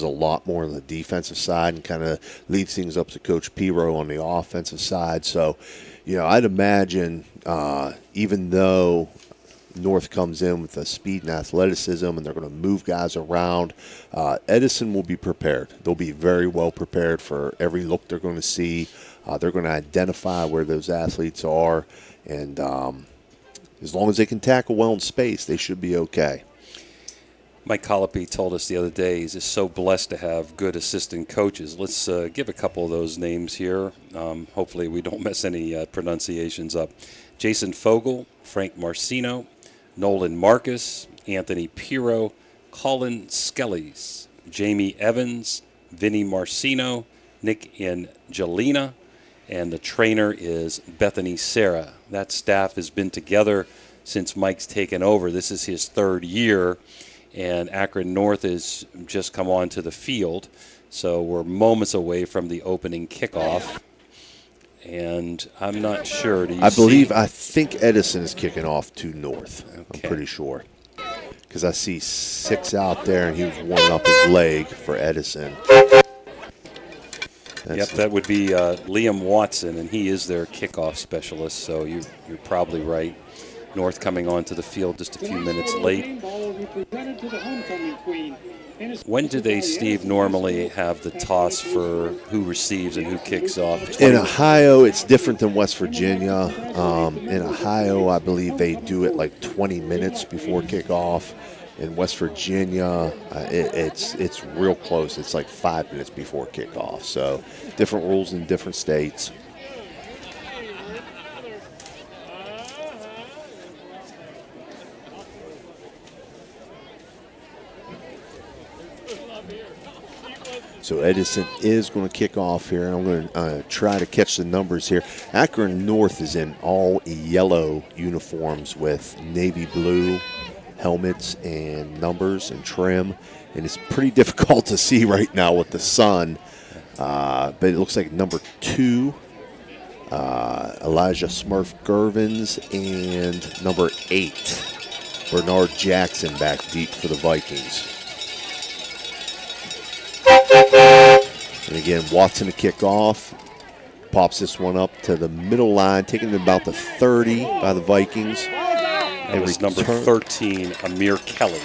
focuses a lot more on the defensive side and kind of leaves things up to Coach Piro on the offensive side. So, I'd imagine even though North comes in with the speed and athleticism, and they're going to move guys around, Edison will be prepared. They'll be very well prepared for every look they're going to see. They're going to identify where those athletes are, and as long as they can tackle well in space, they should be okay. Mike Colopy told us the other day he's just so blessed to have good assistant coaches. Let's give a couple of those names here. Hopefully we don't mess any pronunciations up. Jason Fogel, Frank Marcino, Nolan Marcus, Anthony Piro, Colin Skellies, Jamie Evans, Vinny Marcino, Nick Angelina, and the trainer is Bethany Sarah. That staff has been together since Mike's taken over. This is his third year, and Akron North has just come onto the field. So we're moments away from the opening kickoff. And I'm not sure. I think Edison is kicking off to North. Okay. I'm pretty sure. Because I see 6 out there, and he was warming up his leg for Edison. That would be Liam Watson, and he is their kickoff specialist, so you're probably right. North coming onto the field just a few minutes late. When do they, Steve, normally have the toss for who receives and who kicks off? In Ohio, it's different than West Virginia. In Ohio, I believe they do it like 20 minutes before kickoff. In West Virginia, it's real close. It's like 5 minutes before kickoff. So different rules in different states. So Edison is going to kick off here. I'm going to try to catch the numbers here. Akron North is in all yellow uniforms with navy blue helmets and numbers and trim. And it's pretty difficult to see right now with the sun. But it looks like number 2, Elijah Smurf Gervins, and number 8, Bernard Jackson back deep for the Vikings. And again, Watson to kick off. Pops this one up to the middle line, taking it about the 30 by the Vikings. And it was number 13, Amir Kelly.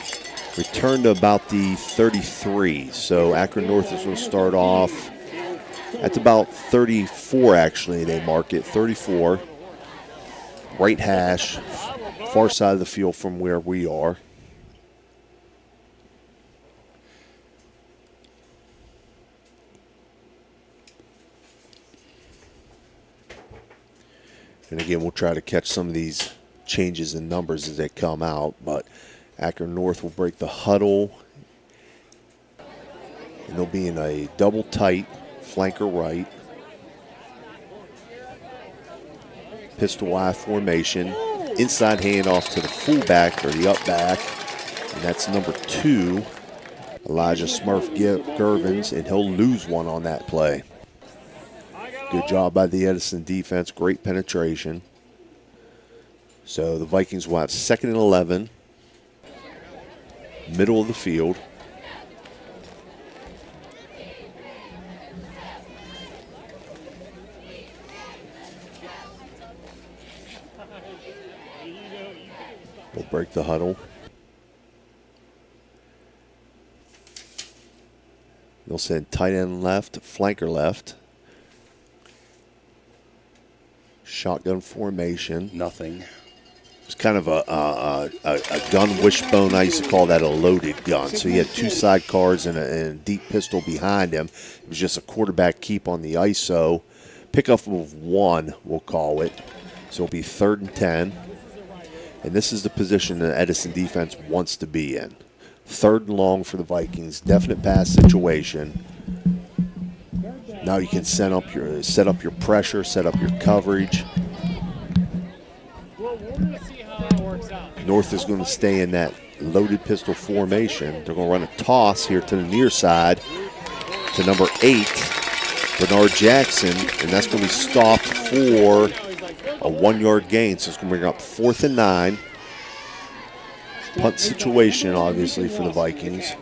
Returned to about the 33. So Akron North is going to start off at about 34, actually. They mark it 34. Right hash, far side of the field from where we are. And again, we'll try to catch some of these changes in numbers as they come out. But Akron North will break the huddle. And they'll be in a double tight, flanker right. Pistol Y formation. Inside handoff to the fullback or the up back. And that's number 2, Elijah Smurf Gervins. And he'll lose one on that play. Good job by the Edison defense. Great penetration. So the Vikings will have 2nd and 11. Middle of the field. We'll break the huddle. They'll send tight end left, flanker left. Shotgun formation. Nothing. It's kind of a gun wishbone. I used to call that a loaded gun. So he had 2 side cards and a deep pistol behind him. It was just a quarterback keep on the ISO. Pickup of 1, we'll call it. So it'll be 3rd and 10. And this is the position the Edison defense wants to be in. 3rd and long for the Vikings. Definite pass situation. Now you can set up your pressure, set up your coverage. North is going to stay in that loaded pistol formation. They're going to run a toss here to the near side to number 8, Bernard Jackson, and that's going to be stopped for a 1-yard gain. So it's going to bring up 4th and 9. Punt situation, obviously, for the Vikings.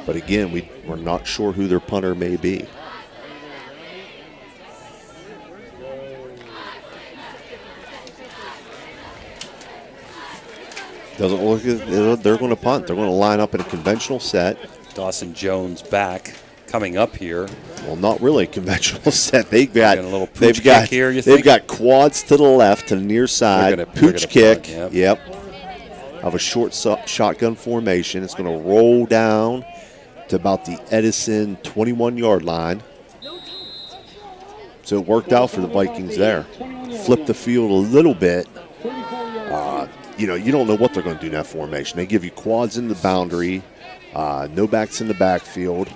But again, we're not sure who their punter may be. Doesn't look like they're going to punt. They're going to line up in a conventional set. Dawson Jones back, coming up here. Well, not really a conventional set. They've got a little pooch kick here, you they've think? got quads to the left, to the near side. Pooch kick. Punt, Yep. Of a short shotgun formation. It's going to roll down to about the Edison 21-yard line. So it worked out for the Vikings there. Flipped the field a little bit. You don't know what they're going to do in that formation. They give you quads in the boundary, no backs in the backfield.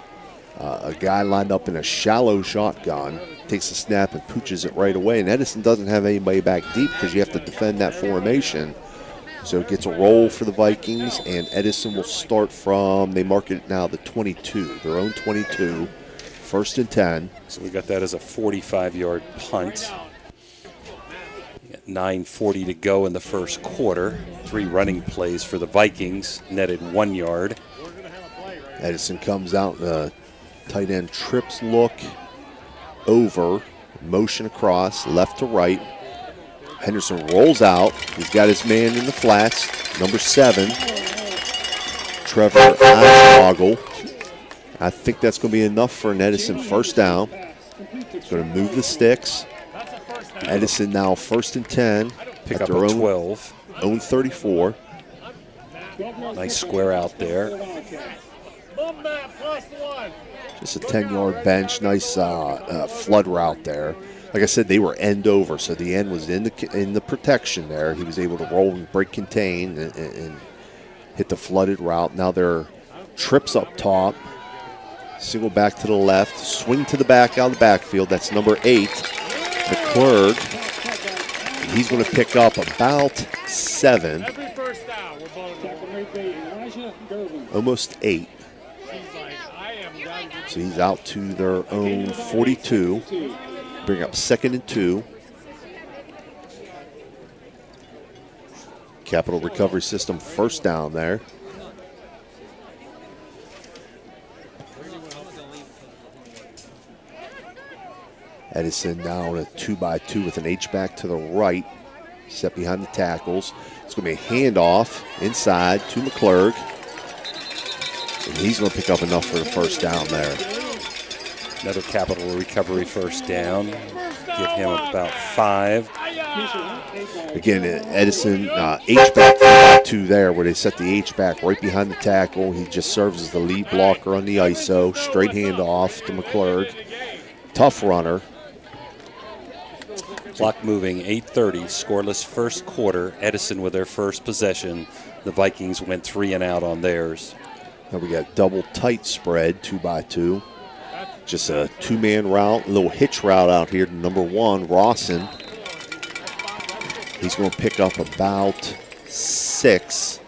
A guy lined up in a shallow shotgun takes a snap and pooches it right away. And Edison doesn't have anybody back deep because you have to defend that formation. So it gets a roll for the Vikings, and Edison will start from, they mark it now, the 22, their own 22, 1st and 10. So we got that as a 45-yard punt. 9:40 to go in the first quarter. 3 running plays for the Vikings, netted 1 yard. Edison comes out in a tight end trips look, over, motion across, left to right. Henderson rolls out. He's got his man in the flats, number 7, Trevor Eisenhagel. I think that's going to be enough for an Edison first down. He's going to move the sticks. Edison now 1st and 10. Pick at up their a own, 12. Own 34. Nice square out there. Just a 10-yard bench. Nice flood route there. Like I said, they were end over, so the end was in the protection there. He was able to roll and break contain and hit the flooded route. Now they're trips up top. Single back to the left. Swing to the back out of the backfield. That's number 8, McClurg. He's going to pick up about 7. Almost 8. So he's out to their own 42. Bring up 2nd and 2. Capital Recovery System first down there. Edison now on a 2x2 with an H-back to the right. Set behind the tackles. It's going to be a handoff inside to McClurg. And he's going to pick up enough for the first down there. Another Capital Recovery first down. Give him about 5. Again, Edison, H-back 2 there, where they set the H-back right behind the tackle. He just serves as the lead blocker on the ISO. Straight handoff to McClurg. Tough runner. Clock moving, 8:30, scoreless first quarter. Edison with their first possession. The Vikings went 3 and out on theirs. Now we got double tight spread, 2x2. Just a 2-man route, a little hitch route out here to number 1, Rawson. He's going to pick up about 6.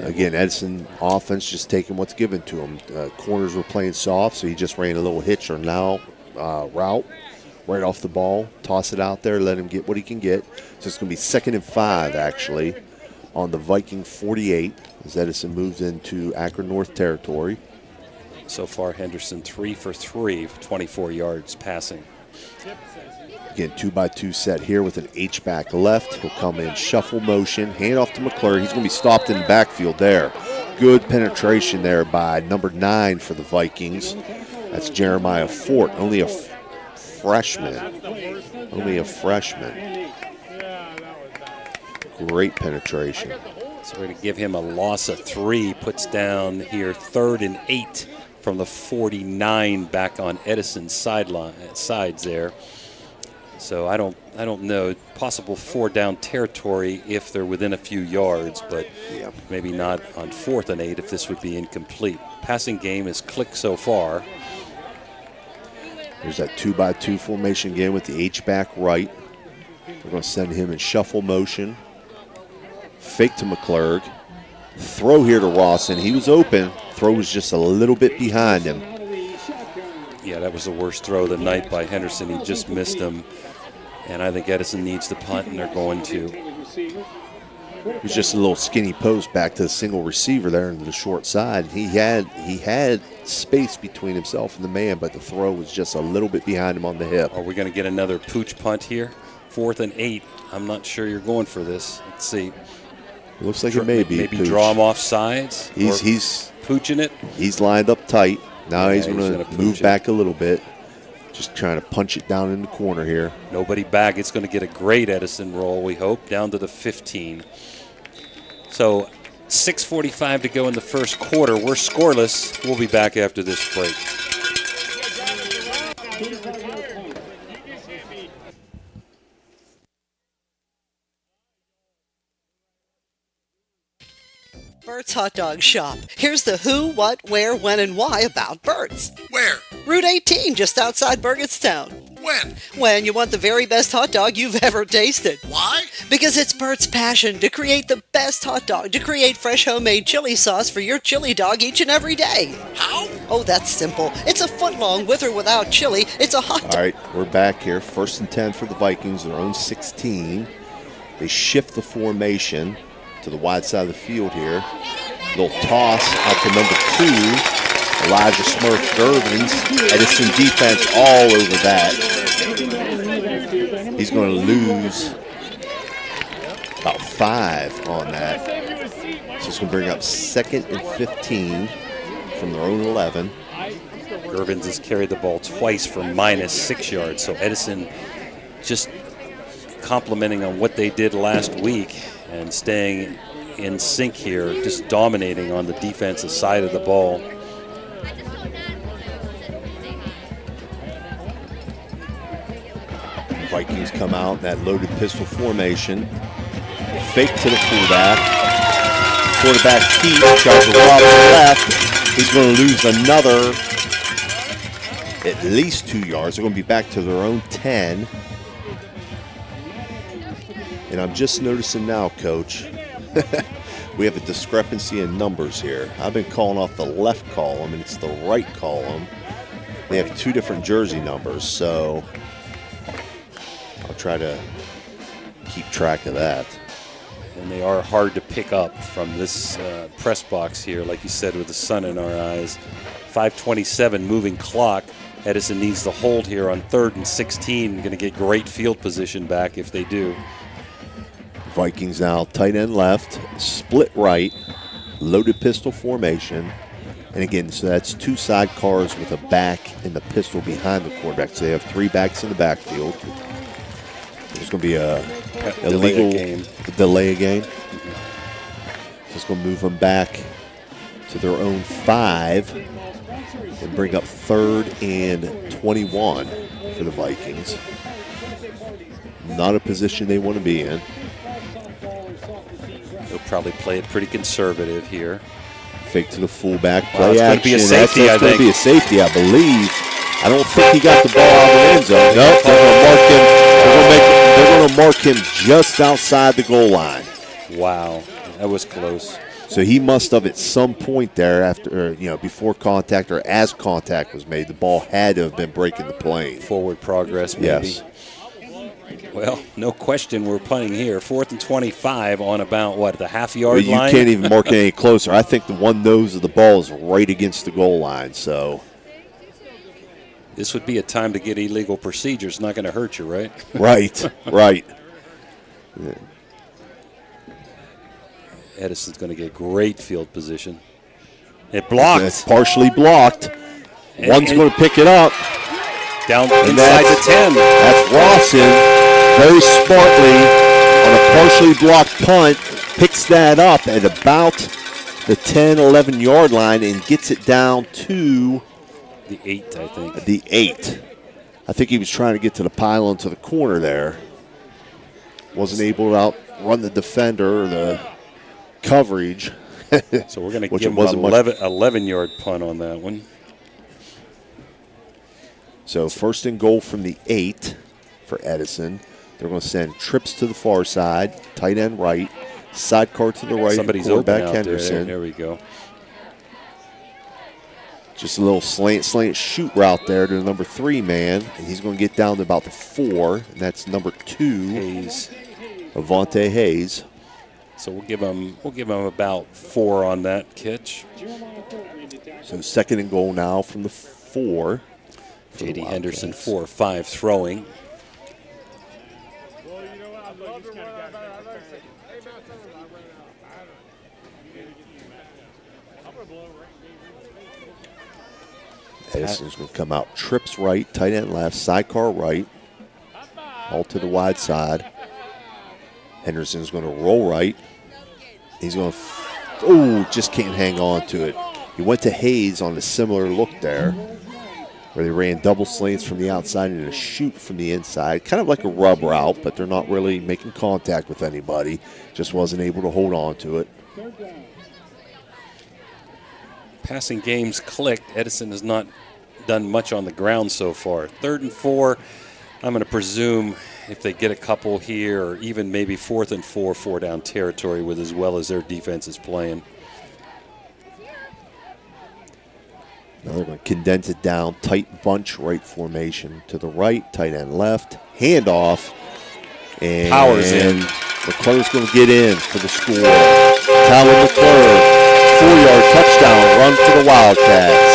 Again, Edison offense just taking what's given to him. Corners were playing soft, so he just ran a little hitch or now route right off the ball. Toss it out there, let him get what he can get. So it's going to be 2nd and 5, actually, on the Viking 48 as Edison moves into Akron North territory. So far, Henderson 3 for 3, 24 yards passing. Again, 2x2 set here with an H-back left. He'll come in shuffle motion, hand off to McClurg. He's going to be stopped in the backfield there. Good penetration there by number 9 for the Vikings. That's Jeremiah Fort, only a freshman. Only a freshman. Great penetration. So we're going to give him a loss of 3. Puts down here 3rd and 8 from the 49 back on Edison's sides there. So I don't know. Possible 4-down territory if they're within a few yards, but maybe not on 4th and 8 if this would be incomplete. Passing game is clicked so far. There's that 2x2 formation again with the H-back right. We're going to send him in shuffle motion. Fake to McClurg. Throw here to Rawson. He was open. Throw was just a little bit behind him. Yeah, that was the worst throw of the night by Henderson. He just missed him. And I think Edison needs to punt, and they're going to. It was just a little skinny post back to the single receiver there into the short side. He had space between himself and the man, but the throw was just a little bit behind him on the hip. Are we going to get another pooch punt here? 4th and 8. I'm not sure you're going for this. Let's see. It looks like it may be. Maybe pooch. draw him off sides. He's pooching it. He's lined up tight. Now he's going to move it back a little bit. Just trying to punch it down in the corner here. Nobody back. It's going to get a great Edison roll, we hope, down to the 15. So 6:45 to go in the first quarter. We're scoreless. We'll be back after this break. Bert's Hot Dog Shop. Here's the who, what, where, when, and why about Bert's. Where? Route 18, just outside Burgettstown. When? When you want the very best hot dog you've ever tasted. Why? Because it's Bert's passion to create the best hot dog, to create fresh homemade chili sauce for your chili dog each and every day. How? Oh, that's simple. It's a foot long with or without chili. It's a hot dog. All right, we're back here. 1st and 10 for the Vikings, their own 16. They shift the formation to the wide side of the field here. Little toss out to number 2, Elijah Smurf Gervins. Edison defense all over that. He's going to lose about 5 on that. So it's going to bring up 2nd and 15 from their own 11. Gervins has carried the ball twice for -6 yards. So Edison just complimenting on what they did last week and staying in sync here, just dominating on the defensive side of the ball. Vikings come out in that loaded pistol formation. Fake to the fullback. Quarterback Keith tries to rob to the left. He's going to lose another at least 2 yards. They're going to be back to their own 10. And I'm just noticing now, Coach, we have a discrepancy in numbers here. I've been calling off the left column, and it's the right column. They have 2 different jersey numbers, so I'll try to keep track of that. And they are hard to pick up from this press box here, like you said, with the sun in our eyes. 5:27 moving clock. Edison needs to hold here on 3rd and 16. Going to get great field position back if they do. Vikings now tight end left, split right, loaded pistol formation. And again, so that's 2 side cars with a back and the pistol behind the quarterback. So they have 3 backs in the backfield. There's going to be a illegal delay game. So it's going to move them back to their own 5 and bring up 3rd and 21 for the Vikings. Not a position they want to be in. They'll probably play it pretty conservative here. Fake to the fullback. Well, Play it's action. going to be a safety, That's I going to think. be a safety, I believe. I don't think he got the ball out of the end zone. Nope, they're going to mark him just outside the goal line. Wow, that was close. So he must have at some point there after, before contact or as contact was made, the ball had to have been breaking the plane. Forward progress, maybe. Yes. Well, no question we're punting here. 4th and 25 on about, the half-yard You line? can't even mark it any closer. I think the one nose of the ball is right against the goal line. So This would be a time to get illegal procedures. Not going to hurt you, right? right. Yeah. Edison's going to get great field position. It blocked. It's partially blocked. One's and- going to pick it up. Down And inside the 10. That's Rawson very smartly on a partially blocked punt, picks that up at about the 10, 11-yard line and gets it down to The 8, I think. the 8. I think he was trying to get to the pylon to the corner there. Wasn't able to outrun the defender or the coverage. So we're going to Which give it him wasn't an much. 11-yard punt on that one. So 1st and goal from the 8 for Edison. They're going to send trips to the far side, tight end right, sidecar to the right, Somebody's open quarterback out there. Henderson. There we go. Just a little slant shoot route there to the number 3 man, and he's going to get down to about the 4, and that's number 2, Hayes. Avante Hayes. So we'll give him about 4 on that catch. So second and goal now from the 4. J.D. Henderson 4-5 throwing. Edison's going to come out, trips right, tight end left, sidecar right, all to the wide side. Henderson's going to roll right. He's going to, just can't hang on to it. He went to Hayes on a similar look there, where they ran double slants from the outside and a shoot from the inside, kind of like a rub route, but they're not really making contact with anybody. Just wasn't able to hold on to it. Passing games clicked. Edison has not done much on the ground so far. 3rd and 4, I'm going to presume if they get a couple here, or even maybe 4th and 4 down territory with as well as their defense is playing. Now they're going to condense it down, tight bunch right formation to the right, tight end left, handoff, and Powers in. McClure's going to get in for the score. Talon McClure. 4-yard touchdown run for the Wildcats.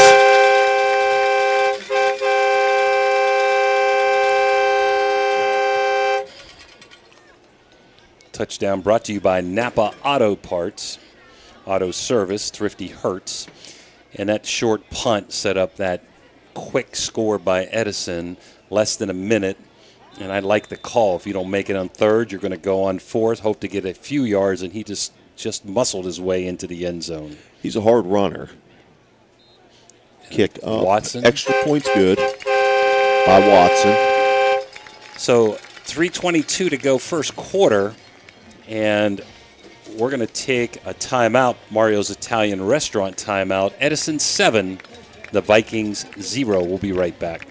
Touchdown brought to you by Napa Auto Parts, Auto Service, Thrifty Hertz. And that short punt set up that quick score by Edison, less than a minute. And I like the call. If you don't make it on 3rd, you're going to go on 4th, hope to get a few yards, and he just muscled his way into the end zone. He's a hard runner. Kick up. Watson. Extra points good by Watson. So 3:22 to go first quarter, and we're going to take a timeout, Mario's Italian Restaurant timeout. Edison 7, the Vikings 0. We'll be right back.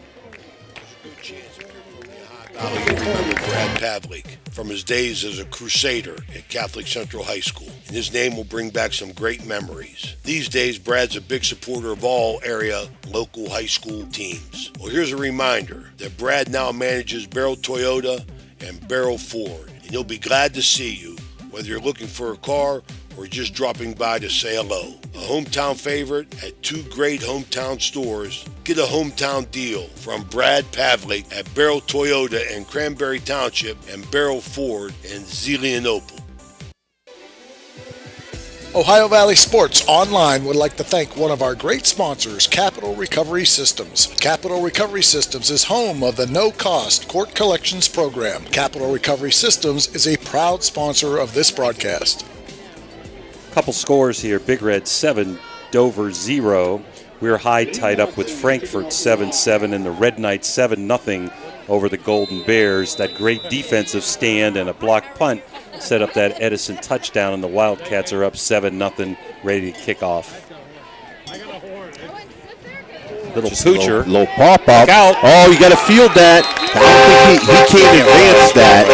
Remember Brad Pavlik from his days as a crusader at Catholic Central High School, and his name will bring back some great memories. These days, Brad's a big supporter of all area local high school teams. Well, here's a reminder that Brad now manages Barrel Toyota and Barrel Ford, and he'll be glad to see you, whether you're looking for a car or just dropping by to say hello. A hometown favorite at 2 great hometown stores. Get a hometown deal from Brad Pavlik at Barrel Toyota in Cranberry Township and Barrel Ford in Zelienople. Ohio Valley Sports Online would like to thank one of our great sponsors, Capital Recovery Systems. Capital Recovery Systems is home of the no-cost court collections program. Capital Recovery Systems is a proud sponsor of this broadcast. Couple scores here. Big Red 7, Dover 0. We're high tied up with Frankfurt 7-7, and the Red Knights 7-0 over the Golden Bears. That great defensive stand and a blocked punt set up that Edison touchdown, and the Wildcats are up 7-0, ready to kick off. Little poocher. Low pop up. Out. Oh, you got to field that. I don't think he can't advance that.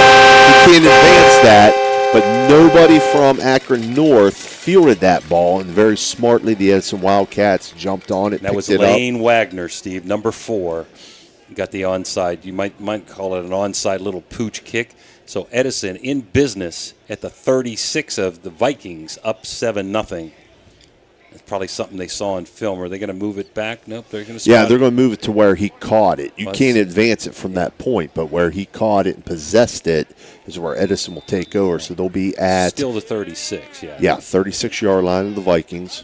He can't advance that. But nobody from Akron North fielded that ball, and very smartly the Edison Wildcats jumped on it. That was Lane Wagner, Steve, number 4. Got the onside. You might call it an onside little pooch kick. So Edison in business at the 36 of the Vikings, up 7-0. It's probably something they saw in film. Are they going to move it back? Nope, they're going to. Yeah, they're going to move it to where he caught it. You can't advance it from that point, but where he caught it and possessed it is where Edison will take over. So they'll be at still the 36. Yeah. Yeah, 36-yard line of the Vikings.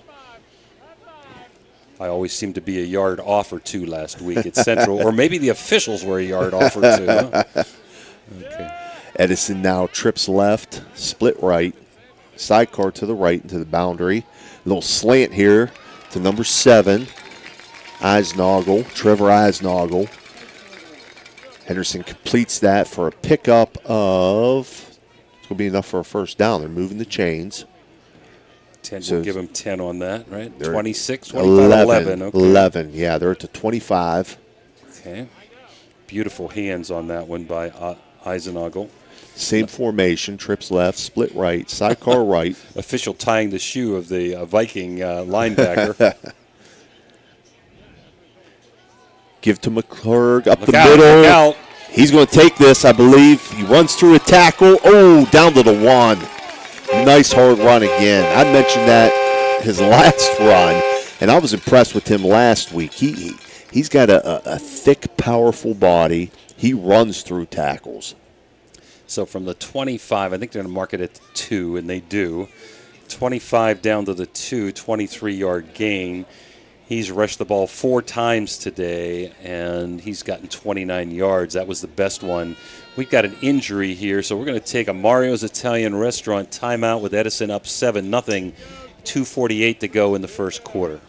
I always seem to be a yard off or 2 last week at Central, or maybe the officials were a yard off or 2. Huh? Okay. Edison now trips left, split right, sidecar to the right into the boundary. A little slant here to number 7, Trevor Eisnagel. Henderson completes that for a pickup of, it's going to be enough for a first down. They're moving the chains. 10, we'll give them 10 on that, right? 26, 11. Okay. 11, yeah, they're at the 25. Okay. Beautiful hands on that one by Eisnagel. Same formation, trips left, split right, sidecar right. Official tying the shoe of the Viking linebacker. Give to McClurg up Look the out, middle. look out. He's going to take this, I believe. He runs through a tackle. Oh, down to the 1. Nice hard run again. I mentioned that his last run, and I was impressed with him last week. He's got a thick, powerful body. He runs through tackles. So from the 25, I think they're going to mark it at the 2, and they do. 25 down to the 2, 23-yard gain. He's rushed the ball 4 times today, and he's gotten 29 yards. That was the best one. We've got an injury here, so we're going to take a Mario's Italian Restaurant timeout with Edison up 7-0. 2:48 to go in the first quarter.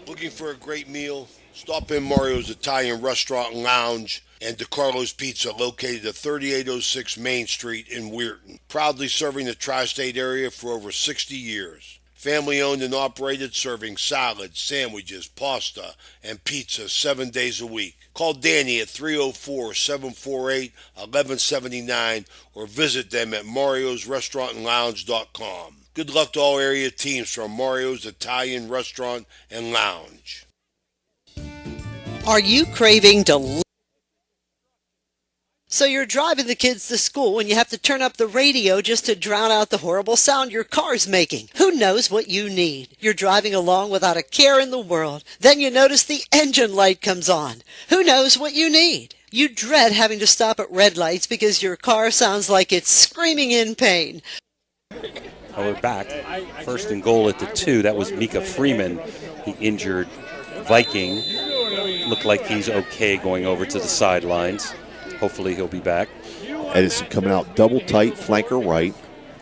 Looking for a great meal? Stop in Mario's Italian Restaurant and Lounge and DeCarlo's Pizza, located at 3806 Main Street in Weirton. Proudly serving the tri-state area for over 60 years. Family owned and operated, serving salads, sandwiches, pasta, and pizza 7 days a week. Call Danny at 304-748-1179 or visit them at mariosrestaurantandlounge.com. Good luck to all area teams from Mario's Italian Restaurant and Lounge. Are you craving So you're driving the kids to school and you have to turn up the radio just to drown out the horrible sound your car's making. Who knows what you need? You're driving along without a care in the world. Then you notice the engine light comes on. Who knows what you need? You dread having to stop at red lights because your car sounds like it's screaming in pain. We're back. First and goal at the 2. That was Mika Freeman, the injured Viking. Looked like he's okay going over to the sidelines. Hopefully he'll be back. Edison coming out double tight, flanker right.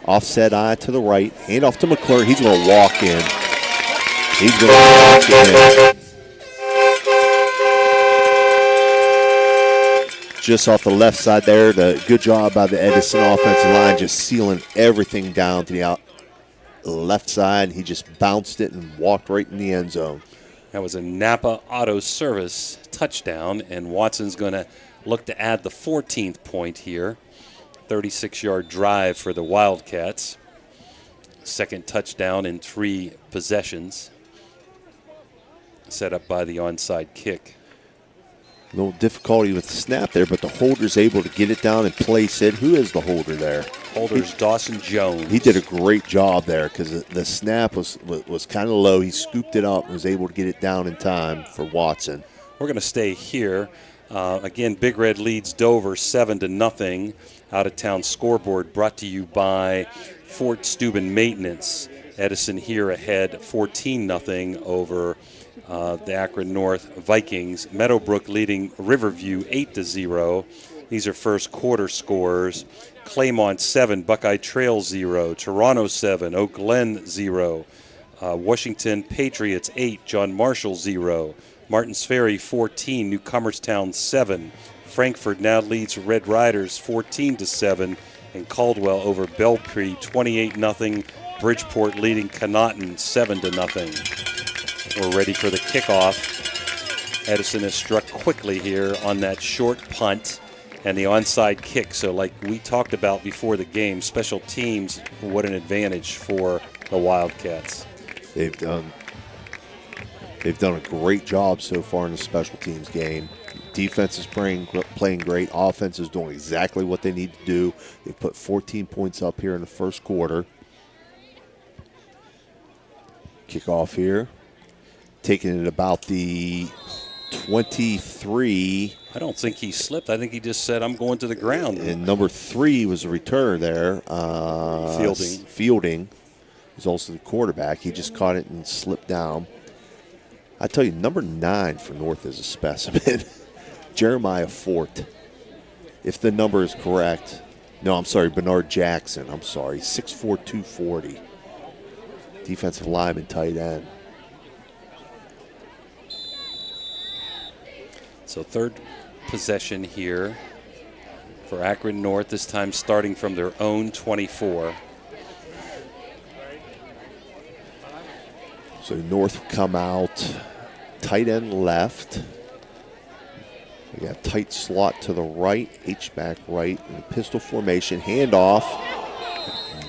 Offset eye to the right. Hand off to McClure. He's going to walk in. He's going to walk in. Just off the left side there. Good job by the Edison offensive line, just sealing everything down to the left side. He just bounced it and walked right in the end zone. That was a Napa Auto Service touchdown, and Watson's going to look to add the 14th point here. 36-yard drive for the Wildcats. Second touchdown in 3 possessions. Set up by the onside kick. A little difficulty with the snap there, but the holder's able to get it down and place it. Who is the holder there? Holder's Dawson Jones. He did a great job there because the snap was kind of low. He scooped it up and was able to get it down in time for Watson. We're going to stay here. Again, Big Red leads Dover 7-0. Out-of-town scoreboard brought to you by Fort Steuben Maintenance. Edison here ahead 14-0 over the Akron North Vikings. Meadowbrook leading Riverview 8-0. These are first quarter scores. Claymont 7, Buckeye Trail 0, Toronto 7, Oak Glen 0, Washington Patriots 8, John Marshall 0, Martins Ferry 14, Newcomerstown 7. Frankfort now leads Red Riders 14-7, and Caldwell over Belpre 28-0. Bridgeport leading Connaughton 7-0. We're ready for the kickoff. Edison has struck quickly here on that short punt and the onside kick. So like we talked about before the game, special teams, what an advantage for the Wildcats. They've done a great job so far in the special teams game. Defense is playing great. Offense is doing exactly what they need to do. They put 14 points up here in the first quarter. Kickoff here. Taking it about the 23. I don't think he slipped. I think he just said, I'm going to the ground. And number 3 was a returner there. Fielding was also the quarterback. He just caught it and slipped down. I tell you, number 9 for North is a specimen. Jeremiah Fort, if the number is correct. No, I'm sorry, Bernard Jackson. I'm sorry, 6'4", 240. Defensive lineman, tight end. So third possession here for Akron North, this time starting from their own 24. So North will come out, tight end left. We got tight slot to the right, H-back right, in pistol formation, handoff.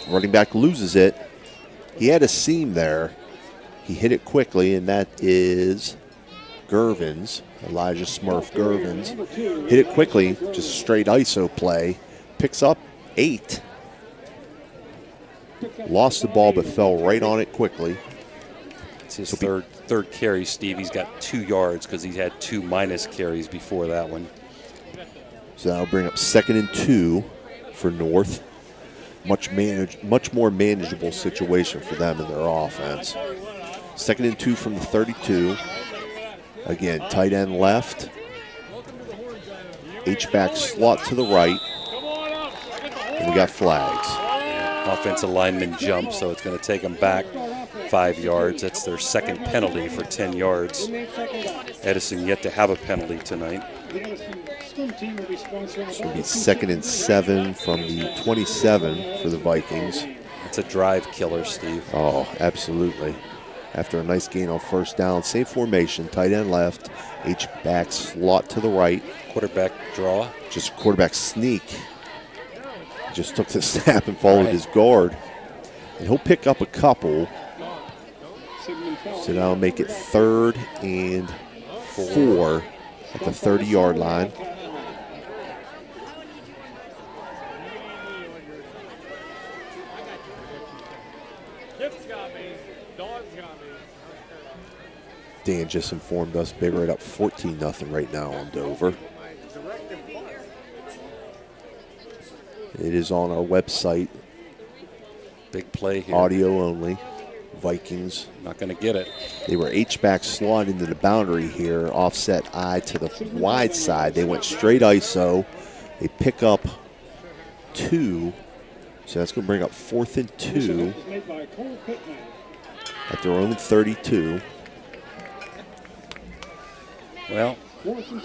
Running back loses it. He had a seam there. He hit it quickly, and that is Gervins, Elijah Smurf Gervins. Hit it quickly, just straight ISO play. Picks up 8. lost the ball but fell right on it quickly. It's his third carry, Steve. He's got 2 yards because he had 2 minus carries before that one. So that'll bring up 2nd and 2 for North. Much more manageable situation for them in their offense. 2nd and 2 from the 32. Again, tight end left. H-back slot to the right. And we got flags. Offensive lineman jump, so it's going to take them back 5 yards. That's their 2nd penalty for 10 yards. Edison yet to have a penalty tonight. So it'll be 2nd and 7 from the 27 for the Vikings. It's a drive killer, Steve. Oh, absolutely. After a nice gain on 1st down, same formation, tight end left, H-back slot to the right. Quarterback draw. Just quarterback sneak. Just took the snap and followed his guard. And he'll pick up a couple. So that'll make it 3rd and 4 at the 30-yard line. Dan just informed us Big Red up 14-0 right now on Dover. It is on our website. Big play here. Audio only. Vikings. Not going to get it. They were H-back slot into the boundary here. Offset I to the wide side. They went straight ISO. They pick up 2. So that's going to bring up 4th and 2 at their own 32. Well,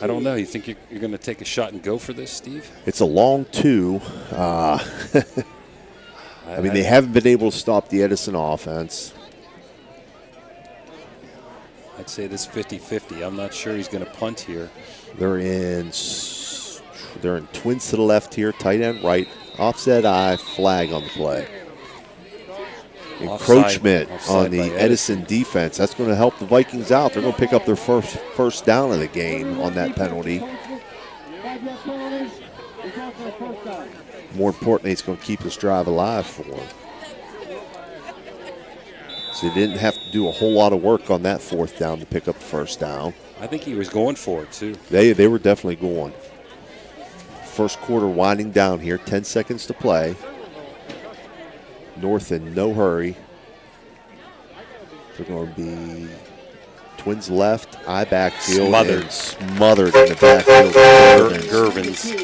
I don't know. You think you're going to take a shot and go for this, Steve? It's a long 2. I mean, they haven't been able to stop the Edison offense. I'd say this 50-50. I'm not sure he's going to punt here. They're in twins to the left here, tight end right, offset I, flag on the play. Encroachment offside on the Edison defense. That's going to help the Vikings out. They're going to pick up their first down of the game on that penalty. More importantly, it's going to keep this drive alive for them. So they didn't have to do a whole lot of work on that 4th down to pick up the 1st down. I think he was going for it, too. They were definitely going. First quarter winding down here, 10 seconds to play. North in no hurry. They're going to be twins left, I backfield, and smothered in the backfield. Gervins.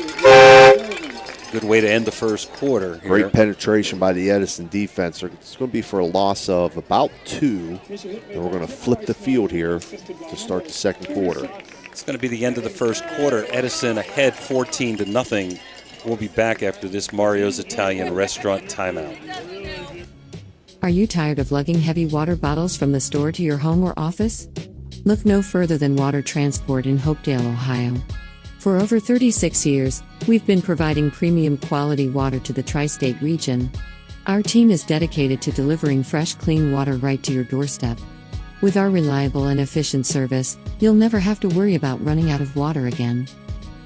Good way to end the first quarter here. Great penetration by the Edison defense. It's going to be for a loss of about 2. And we're going to flip the field here to start the 2nd quarter. It's going to be the end of the first quarter. Edison ahead 14-0. We'll be back after this Mario's Italian restaurant timeout. Are you tired of lugging heavy water bottles from the store to your home or office? Look no further than Water Transport in Hopedale, Ohio. For over 36 years, we've been providing premium quality water to the tri-state region. Our team is dedicated to delivering fresh, clean water right to your doorstep. With our reliable and efficient service, you'll never have to worry about running out of water again.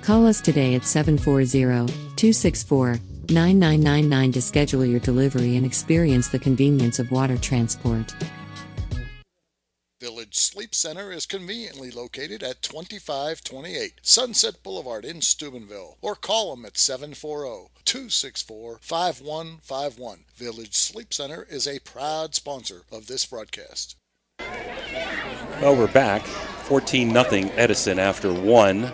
Call us today at 740-264-9999 to schedule your delivery and experience the convenience of water transport. Village Sleep Center is conveniently located at 2528 Sunset Boulevard in Steubenville, or call them at 740-264-5151. Village Sleep Center is a proud sponsor of this broadcast. Well, we're back. 14-0 Edison after 1.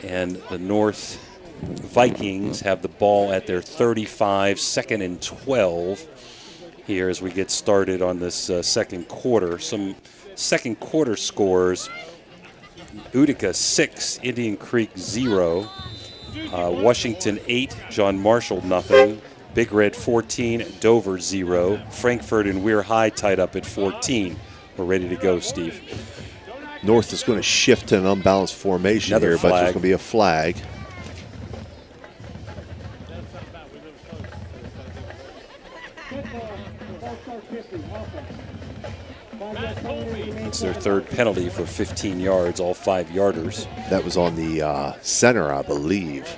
And the North Vikings have the ball at their 35, 2nd and 12 here as we get started on this 2nd quarter. Some 2nd quarter scores: Utica 6, Indian Creek 0, Washington 8, John Marshall nothing, Big Red 14, Dover 0, Frankfurt and Weir High tied up at 14. We're ready to go, Steve. North is going to shift to an unbalanced formation Another here, flag. but there's going to be a flag. It's their 3rd penalty for 15 yards, all 5-yarders. That was on the center, I believe,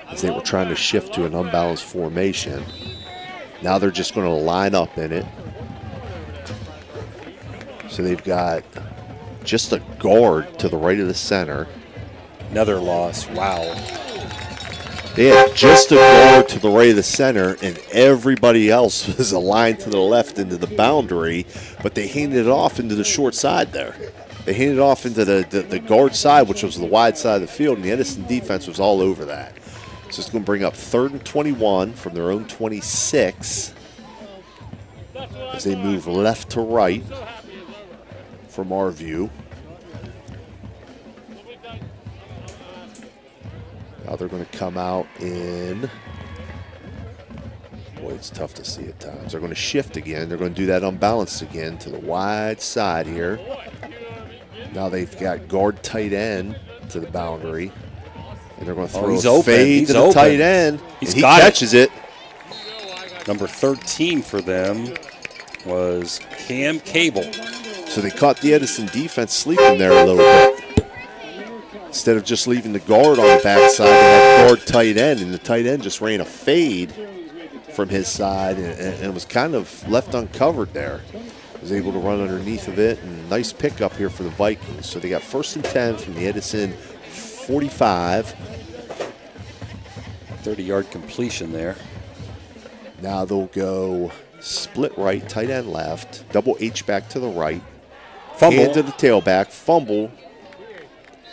as they were trying to shift to an unbalanced formation. Now they're just going to line up in it. So they've got just a guard to the right of the center. Another loss. Wow. They had just a guard to the right of the center, and everybody else was aligned to the left into the boundary, but they handed it off into the short side there. They handed it off into the guard side, which was the wide side of the field, and the Edison defense was all over that. So it's going to bring up 3rd and 21 from their own 26 as they move left to right from our view. Now they're going to come out in, boy, it's tough to see at times. They're going to shift again. They're going to do that unbalanced again to the wide side here. Now they've got guard tight end to the boundary. And they're going to throw a fade to the tight end. And he catches it. Number 13 for them was Cam Cable. So they caught the Edison defense sleeping there a little bit. Instead of just leaving the guard on the backside, they had guard tight end, and the tight end just ran a fade from his side and was kind of left uncovered there. Was able to run underneath of it, and nice pickup here for the Vikings. So they got 1st and 10 from the Edison 45. 30-yard completion there. Now they'll go split right, tight end left, double H back to the right. Fumble. Hand to the tailback, fumble.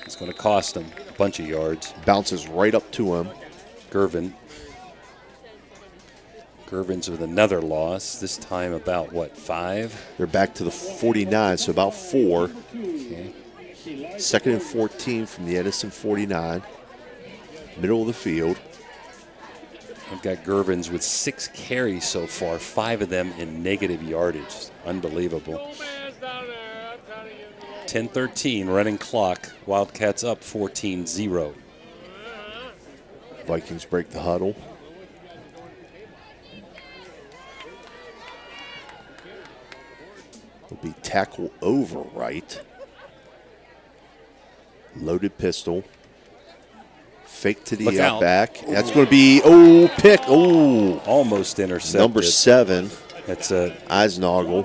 It's going to cost them a bunch of yards. Bounces right up to him. Gervins with another loss, this time about, what, 5? They're back to the 49, so about 4. Okay. 2nd and 14 from the Edison 49. Middle of the field. I've got Gervins with 6 carries so far, 5 of them in negative yardage. Unbelievable. 10-13, running clock. Wildcats up 14-0. Vikings break the huddle. Will be tackle over right. Loaded pistol. Fake to the back. That's going to be, pick. Almost intercepted. Number 7. That's Eisnagel.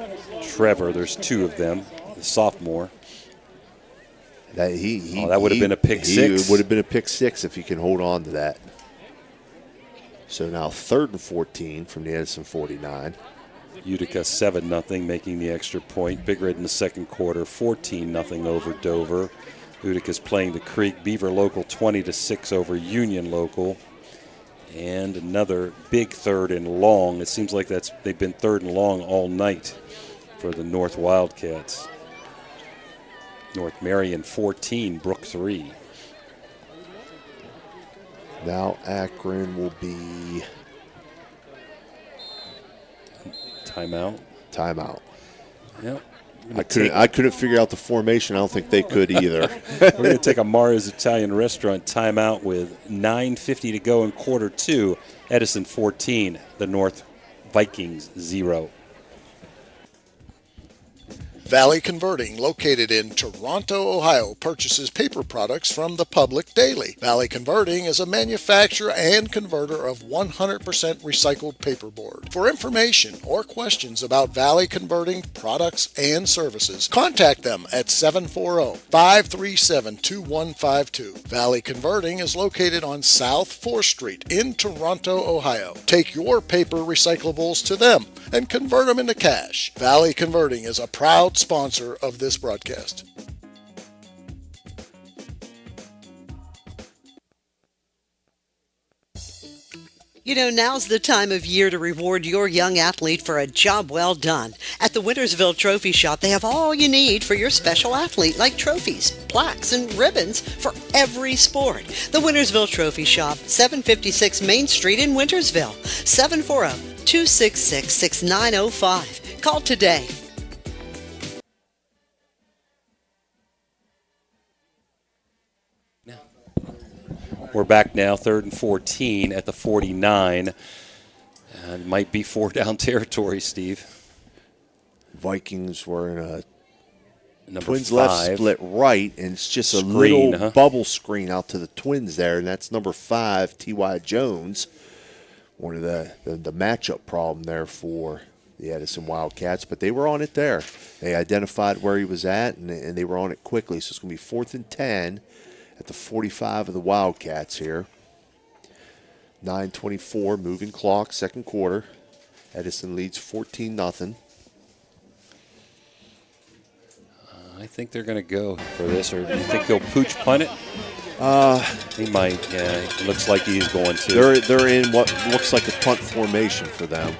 Trevor. There's 2 of them. The sophomore. That would have been a pick 6. It would have been a pick 6 if he can hold on to that. So now 3rd and 14 from the Edison 49. Utica 7-0, making the extra point. Big Red in the second quarter, 14-0 over Dover. Utica's playing the Creek. Beaver Local 20-6 over Union Local. And another big 3rd and long. It seems like they've been 3rd and long all night for the North Wildcats. North Marion 14, Brook 3. Now Akron will be timeout. Yep. I couldn't figure out the formation. I don't think they could either. We're going to take a Maria's Italian Restaurant timeout with 9:50 to go in quarter 2. Edison 14, the North Vikings 0. Valley Converting, located in Toronto, Ohio, purchases paper products from the public daily. Valley Converting is a manufacturer and converter of 100% recycled paperboard. For information or questions about Valley Converting products and services, contact them at 740-537-2152. Valley Converting is located on South 4th Street in Toronto, Ohio. Take your paper recyclables to them and convert them into cash. Valley Converting is a proud sponsor of this broadcast. You know, now's the time of year to reward your young athlete for a job well done. At the Wintersville Trophy Shop, they have all you need for your special athlete, like trophies, plaques, and ribbons for every sport. The Wintersville Trophy Shop, 756 Main Street in Wintersville, 740-266-6905. Call today. We're back now, 3rd and 14 at the 49. It might be 4-down territory, Steve. Vikings were in a Number Twins 5. left split right, and it's just a Screen, little bubble screen out to the Twins there, and that's number 5, T.Y. Jones. one of the matchup problem there for the Edison Wildcats, but they were on it there. They identified where he was at, and they were on it quickly. So it's going to be 4th and 10 at the 45 of the Wildcats here. 9:24, moving clock, second quarter. Edison leads 14-0. I think they're going to go for this, or do you think they'll pooch punt it? He might. Yeah, it looks like he's going to. They're in what looks like a punt formation for them.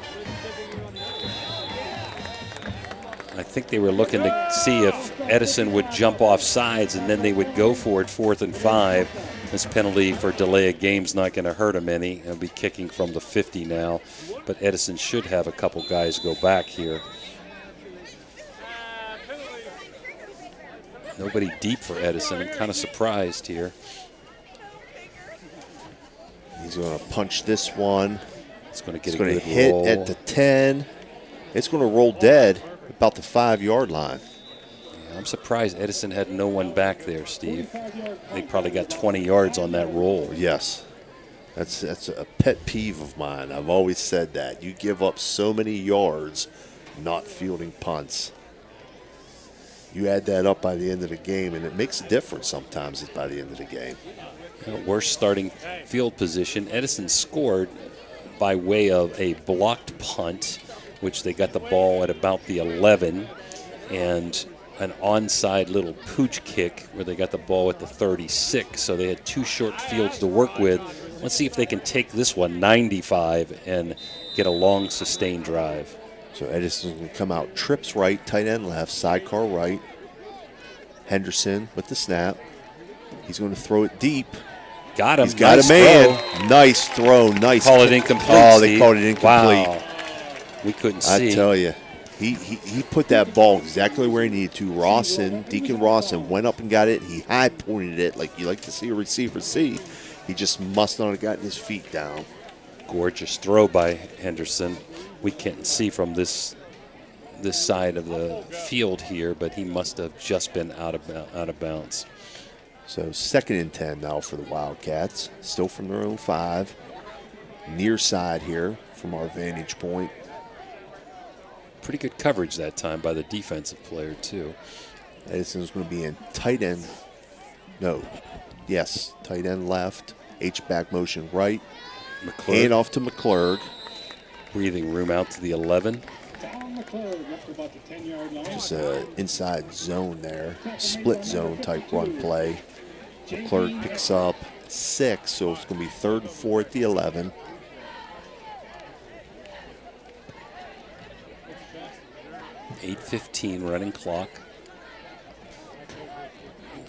I think they were looking to see if Edison would jump off sides, and then they would go for it 4th and 5. This penalty for delay of game's not going to hurt him any. He'll be kicking from the 50 now, but Edison should have a couple guys go back here. Nobody deep for Edison. I'm kind of surprised here. He's going to punch this one. It's going to get It's a going good to hit roll. at the 10. It's going to roll dead about the 5-yard line. I'm surprised Edison had no one back there, Steve. They probably got 20 yards on that roll. Yes. That's a pet peeve of mine. I've always said that. You give up so many yards not fielding punts. You add that up by the end of the game, and it makes a difference sometimes by the end of the game. Worst starting field position. Edison scored by way of a blocked punt, which they got the ball at about the 11, and an onside little pooch kick where they got the ball at the 36. So they had 2 short fields to work with. Let's see if they can take this one 95 and get a long sustained drive. So Edison's going to come out trips right, tight end left, sidecar right. Henderson with the snap. He's going to throw it deep. Got him. He's got Nice a man. throw. Nice throw. Nice. Call it incomplete. Oh, they Steve. called it incomplete. Wow. We couldn't see. I tell you, he put that ball exactly where he needed to. Deacon Rawson went up and got it. He high pointed it like you like to see a receiver see. He just must not have gotten his feet down. Gorgeous throw by Henderson. We can't see from this side of the field here, but he must have just been out of bounds. So 2nd and 10 now for the Wildcats. Still from their own 5. Near side here from our vantage point. Pretty good coverage that time by the defensive player, too. Edison's going to be in tight end. No. Yes, tight end left. H-back motion right. McClurg. Hand off to McClurg. Breathing room out to the 11. Just an inside zone there. Split zone type run play. McClurg picks up 6, so it's going to be 3rd and 4 at the 11. .8:15 running clock.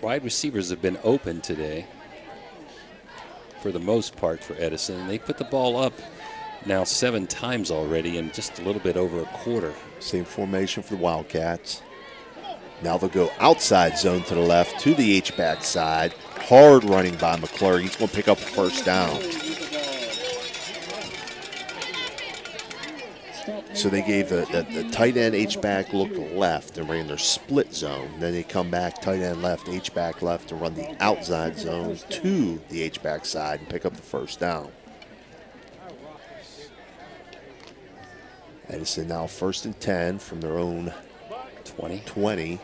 Wide receivers have been open today for the most part for Edison. They put the ball up now 7 times already in just a little bit over a quarter. Same formation for the Wildcats. Now they'll go outside zone to the left to the H-back side. Hard running by McClurg. He's going to pick up a first down. So they gave the tight end H-back look left and ran their split zone. Then they come back tight end left, H-back left, and run the outside zone to the H-back side and pick up the first down. Edison now 1st and 10 from their own 20.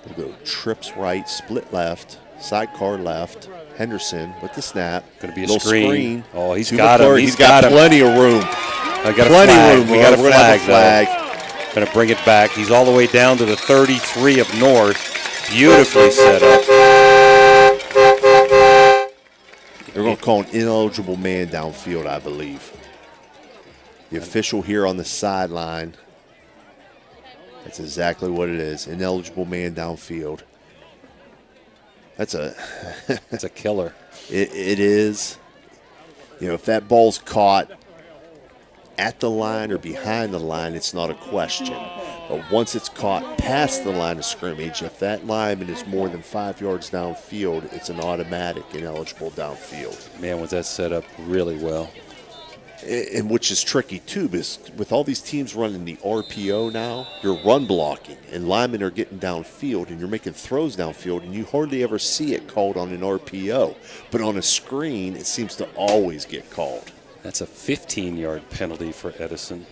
They'll go trips right, split left, sidecar left. Henderson with the snap. Going to be a little screen. Oh, he's to got McClurg. him. He's got plenty of room. I got plenty a flag. room. We got a We're gonna have flag. a flag. Going to bring it back. He's all the way down to the 33 of North. Beautifully set up. They're going to call an ineligible man downfield, I believe. The official here on the sideline. That's exactly what it is. Ineligible man downfield. That's It's a killer. It is. You know, if that ball's caught at the line or behind the line, it's not a question. But once it's caught past the line of scrimmage, if that lineman is more than 5 yards downfield, it's an automatic ineligible downfield. Man, was that set up really well. and which is tricky too, because with all these teams running the RPO now, you're run blocking, and linemen are getting downfield, and you're making throws downfield, and you hardly ever see it called on an RPO. But on a screen, it seems to always get called. That's a 15-yard penalty for Edison.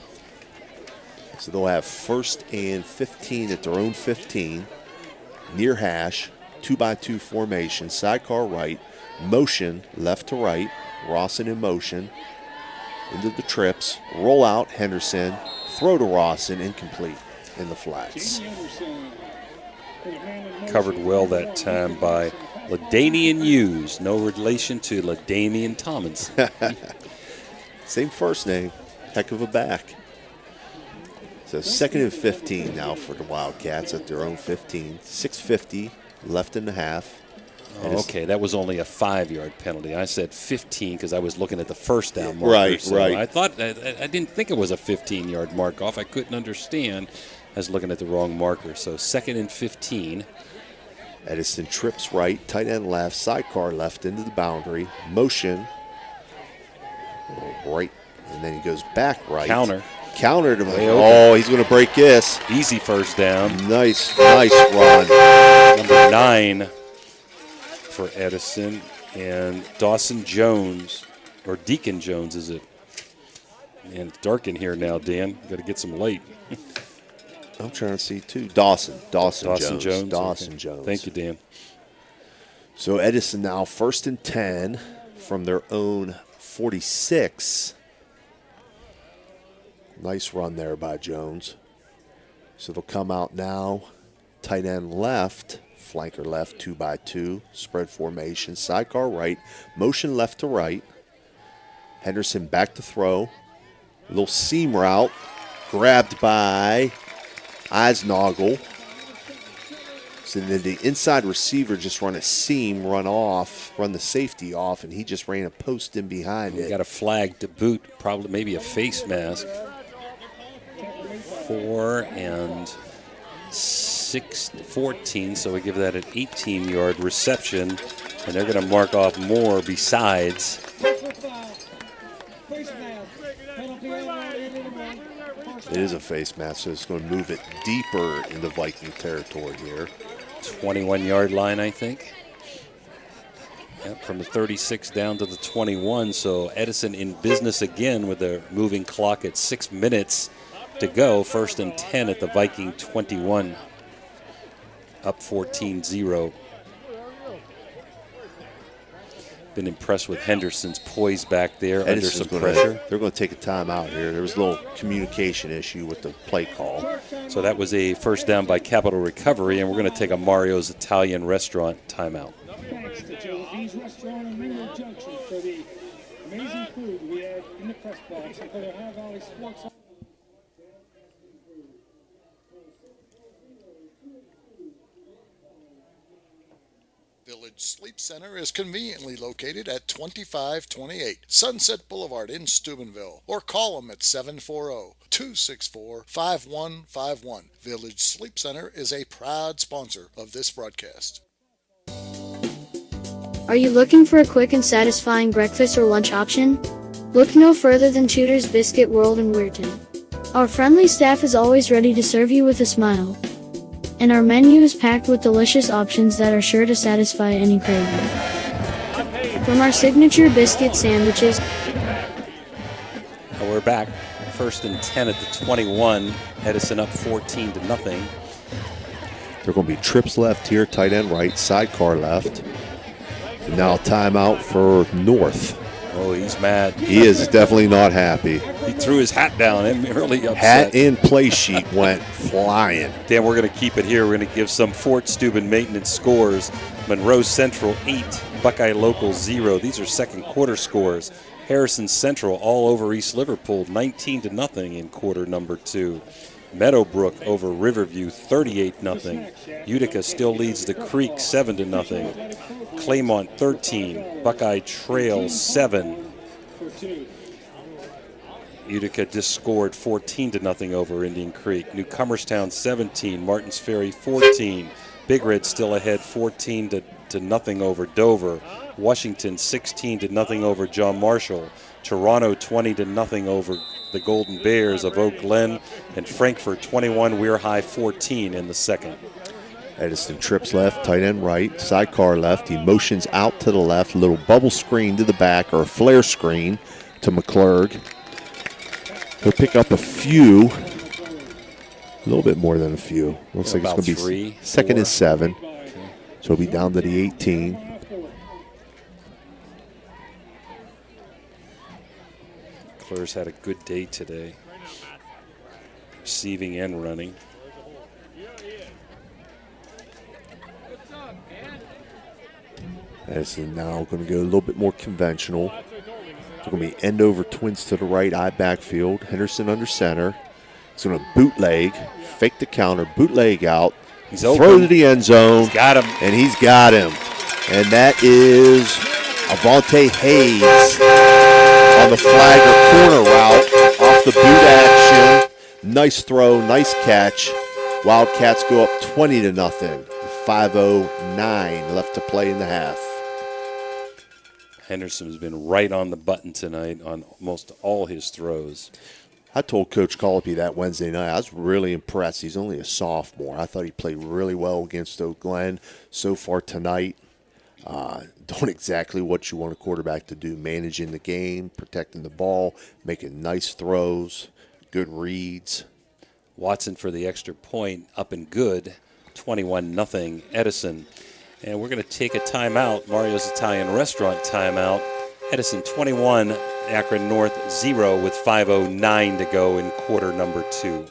So they'll have 1st and 15 at their own 15, near hash, 2-by-2 formation, sidecar right, motion left to right, Rawson in motion, into the trips, roll out, Henderson, throw to Rawson, incomplete in the flats. Covered well that time by LaDainian Hughes, no relation to LaDainian Tomlinson. Same first name, heck of a back. So 2nd and 15 now for the Wildcats at their own 15, 6:50 left in the half. Oh, okay, that was only a 5-yard penalty. I said 15 because I was looking at the first down marker. Right. I thought I didn't think it was a 15-yard mark off. I couldn't understand. I was looking at the wrong marker. So 2nd and 15. Edison trips right, tight end left, sidecar left into the boundary, motion right, and then he goes back right. Counter to him. Oh, he's going to break this. Easy first down. Nice run. Number 9 for Edison, and Dawson Jones, or Deacon Jones, is it? Man, it's dark in here now, Dan. Got to get some light. I'm trying to see too. Dawson Jones. Okay. Jones. Thank you, Dan. So Edison now 1st and 10 from their own 46. Nice run there by Jones. So they'll come out now, tight end left, flanker left, 2-by-2, spread formation, sidecar right, motion left to right. Henderson back to throw. Little seam route, grabbed by Eisnagel. So then the inside receiver just run a seam, run the safety off, and he just ran a post in behind it. Got a flag to boot, probably maybe a face mask. 4 and 14, so we give that an 18-yard reception, and they're going to mark off more besides. It is a face mask, so it's going to move it deeper into Viking territory here. 21-yard line, I think. Yep, from the 36 down to the 21, so Edison in business again with a moving clock at 6 minutes to go. 1st and 10 at the Viking 21. Up 14-0. Been impressed with Henderson's poise back there Edison's under some pressure. They're going to take a timeout here. There was a little communication issue with the play call. So that was a first down by Capital Recovery, and we're going to take a Mario's Italian Restaurant timeout. Thanks to Joe V's Restaurant on Ringwood Junction for the amazing food we had in the press box and for the Ohio Valley Sports. Village Sleep Center is conveniently located at 2528 Sunset Boulevard in Steubenville, or call them at 740-264-5151. Village Sleep Center is a proud sponsor of this broadcast. Are you looking for a quick and satisfying breakfast or lunch option? Look no further than Tudor's Biscuit World in Weirton. Our friendly staff is always ready to serve you with a smile. And our menu is packed with delicious options that are sure to satisfy any craving. From our signature biscuit sandwiches. We're back. 1st and 10 at the 21. Edison up 14-0. They're going to be trips left here, tight end right, sidecar left. And now timeout for North. Oh, he's mad. He is definitely not happy. He threw his hat down and really upset. Hat and play sheet went flying. Dan, we're going to keep it here. We're going to give some Fort Steuben maintenance scores. Monroe Central 8, Buckeye Local 0. These are second quarter scores. Harrison Central all over East Liverpool 19-0 in quarter number 2. Meadowbrook over Riverview 38-0. Utica still leads the Creek 7-0. Claymont 13, Buckeye Trail 7. Utica just scored 14-0 over Indian Creek. Newcomerstown 17, Martins Ferry 14. Big Red still ahead 14-0 8-0 over Dover. Washington 16-0 over John Marshall. Toronto 20-0 over the Golden Bears of Oak Glen. And Frankfurt 21, Weir High 14 in the second. Edison trips left, tight end right, sidecar left. He motions out to the left, a little bubble screen to the back, or a flare screen to McClurg. He'll pick up a few, a little bit more than a few. Looks like it's going to be three, second 4. and 7. Okay. So he'll be down to the 18. McClure's had a good day today, receiving and running. Edison now going to go a little bit more conventional. It's going to be end over twins to the right, eye backfield. Henderson under center. He's going to bootleg, fake the counter, bootleg out, He's throw open. to the end zone. He's got him. And he's got him. And that is Avante Hayes on the flag or corner route off the boot action. Nice throw, nice catch. Wildcats go up 20-0. 5:09 left to play in the half. Henderson has been right on the button tonight on almost all his throws. I told Coach Colopy that Wednesday night. I was really impressed. He's only a sophomore. I thought he played really well against Oak Glen so far tonight. Doing exactly what you want a quarterback to do, managing the game, protecting the ball, making nice throws, good reads. Watson for the extra point, up and good, 21-0 Edison. And we're going to take a timeout, Mario's Italian Restaurant timeout. Edison 21, Akron North 0 with 5:09 to go in quarter number 2.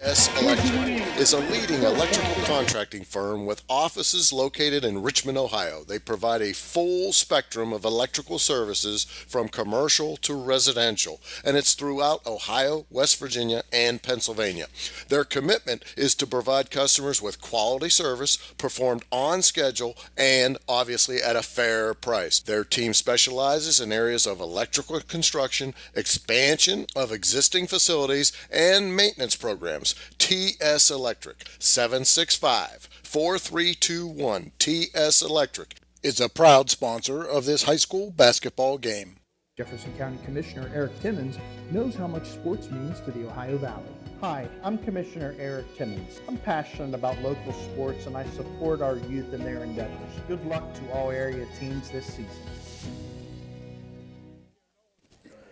TS Electric is a leading electrical contracting firm with offices located in Richmond, Ohio. They provide a full spectrum of electrical services from commercial to residential, and it's throughout Ohio, West Virginia, and Pennsylvania. Their commitment is to provide customers with quality service performed on schedule and obviously at a fair price. Their team specializes in areas of electrical construction, expansion of existing facilities, and maintenance programs. TS Electric, 765-4321. TS Electric is a proud sponsor of this high school basketball game. Jefferson County Commissioner Eric Timmons knows how much sports means to the Ohio Valley. Hi, I'm Commissioner Eric Timmons. I'm passionate about local sports and I support our youth in their endeavors. Good luck to all area teams this season.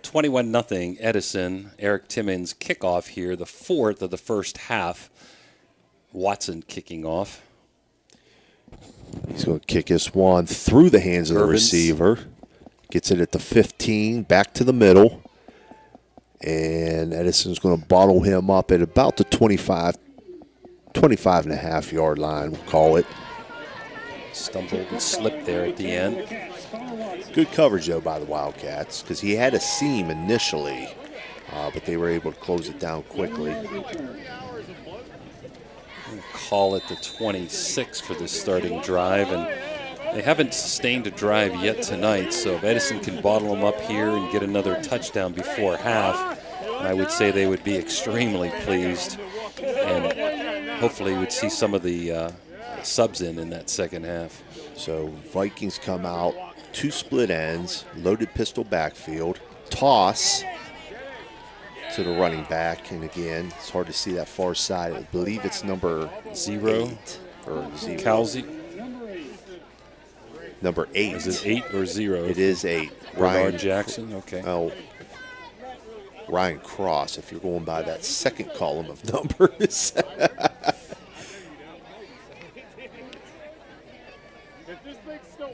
21-0 Edison. Eric Timmons kickoff here, the fourth of the first half. Watson kicking off. He's going to kick this one through the hands of the Urbans. receiver. Gets it at the 15, back to the middle. And Edison's going to bottle him up at about the 25 and a half yard line, we'll call it. Stumbled and slipped there at the end. Good coverage, though, by the Wildcats, because he had a seam initially, but they were able to close it down quickly. We'll call it the 26 for this starting drive, and they haven't sustained a drive yet tonight, so if Edison can bottle them up here and get another touchdown before half, I would say they would be extremely pleased, and hopefully would see some of the subs in that second half. So Vikings come out, two split ends, loaded pistol backfield, toss to the running back, and again, it's hard to see that far side. I believe it's number 0 or 0. Calzi. Number 8. Is it 8 or 0? It is 8. Ryan Jackson, okay. Oh, Ryan Cross, if you're going by that second column of numbers.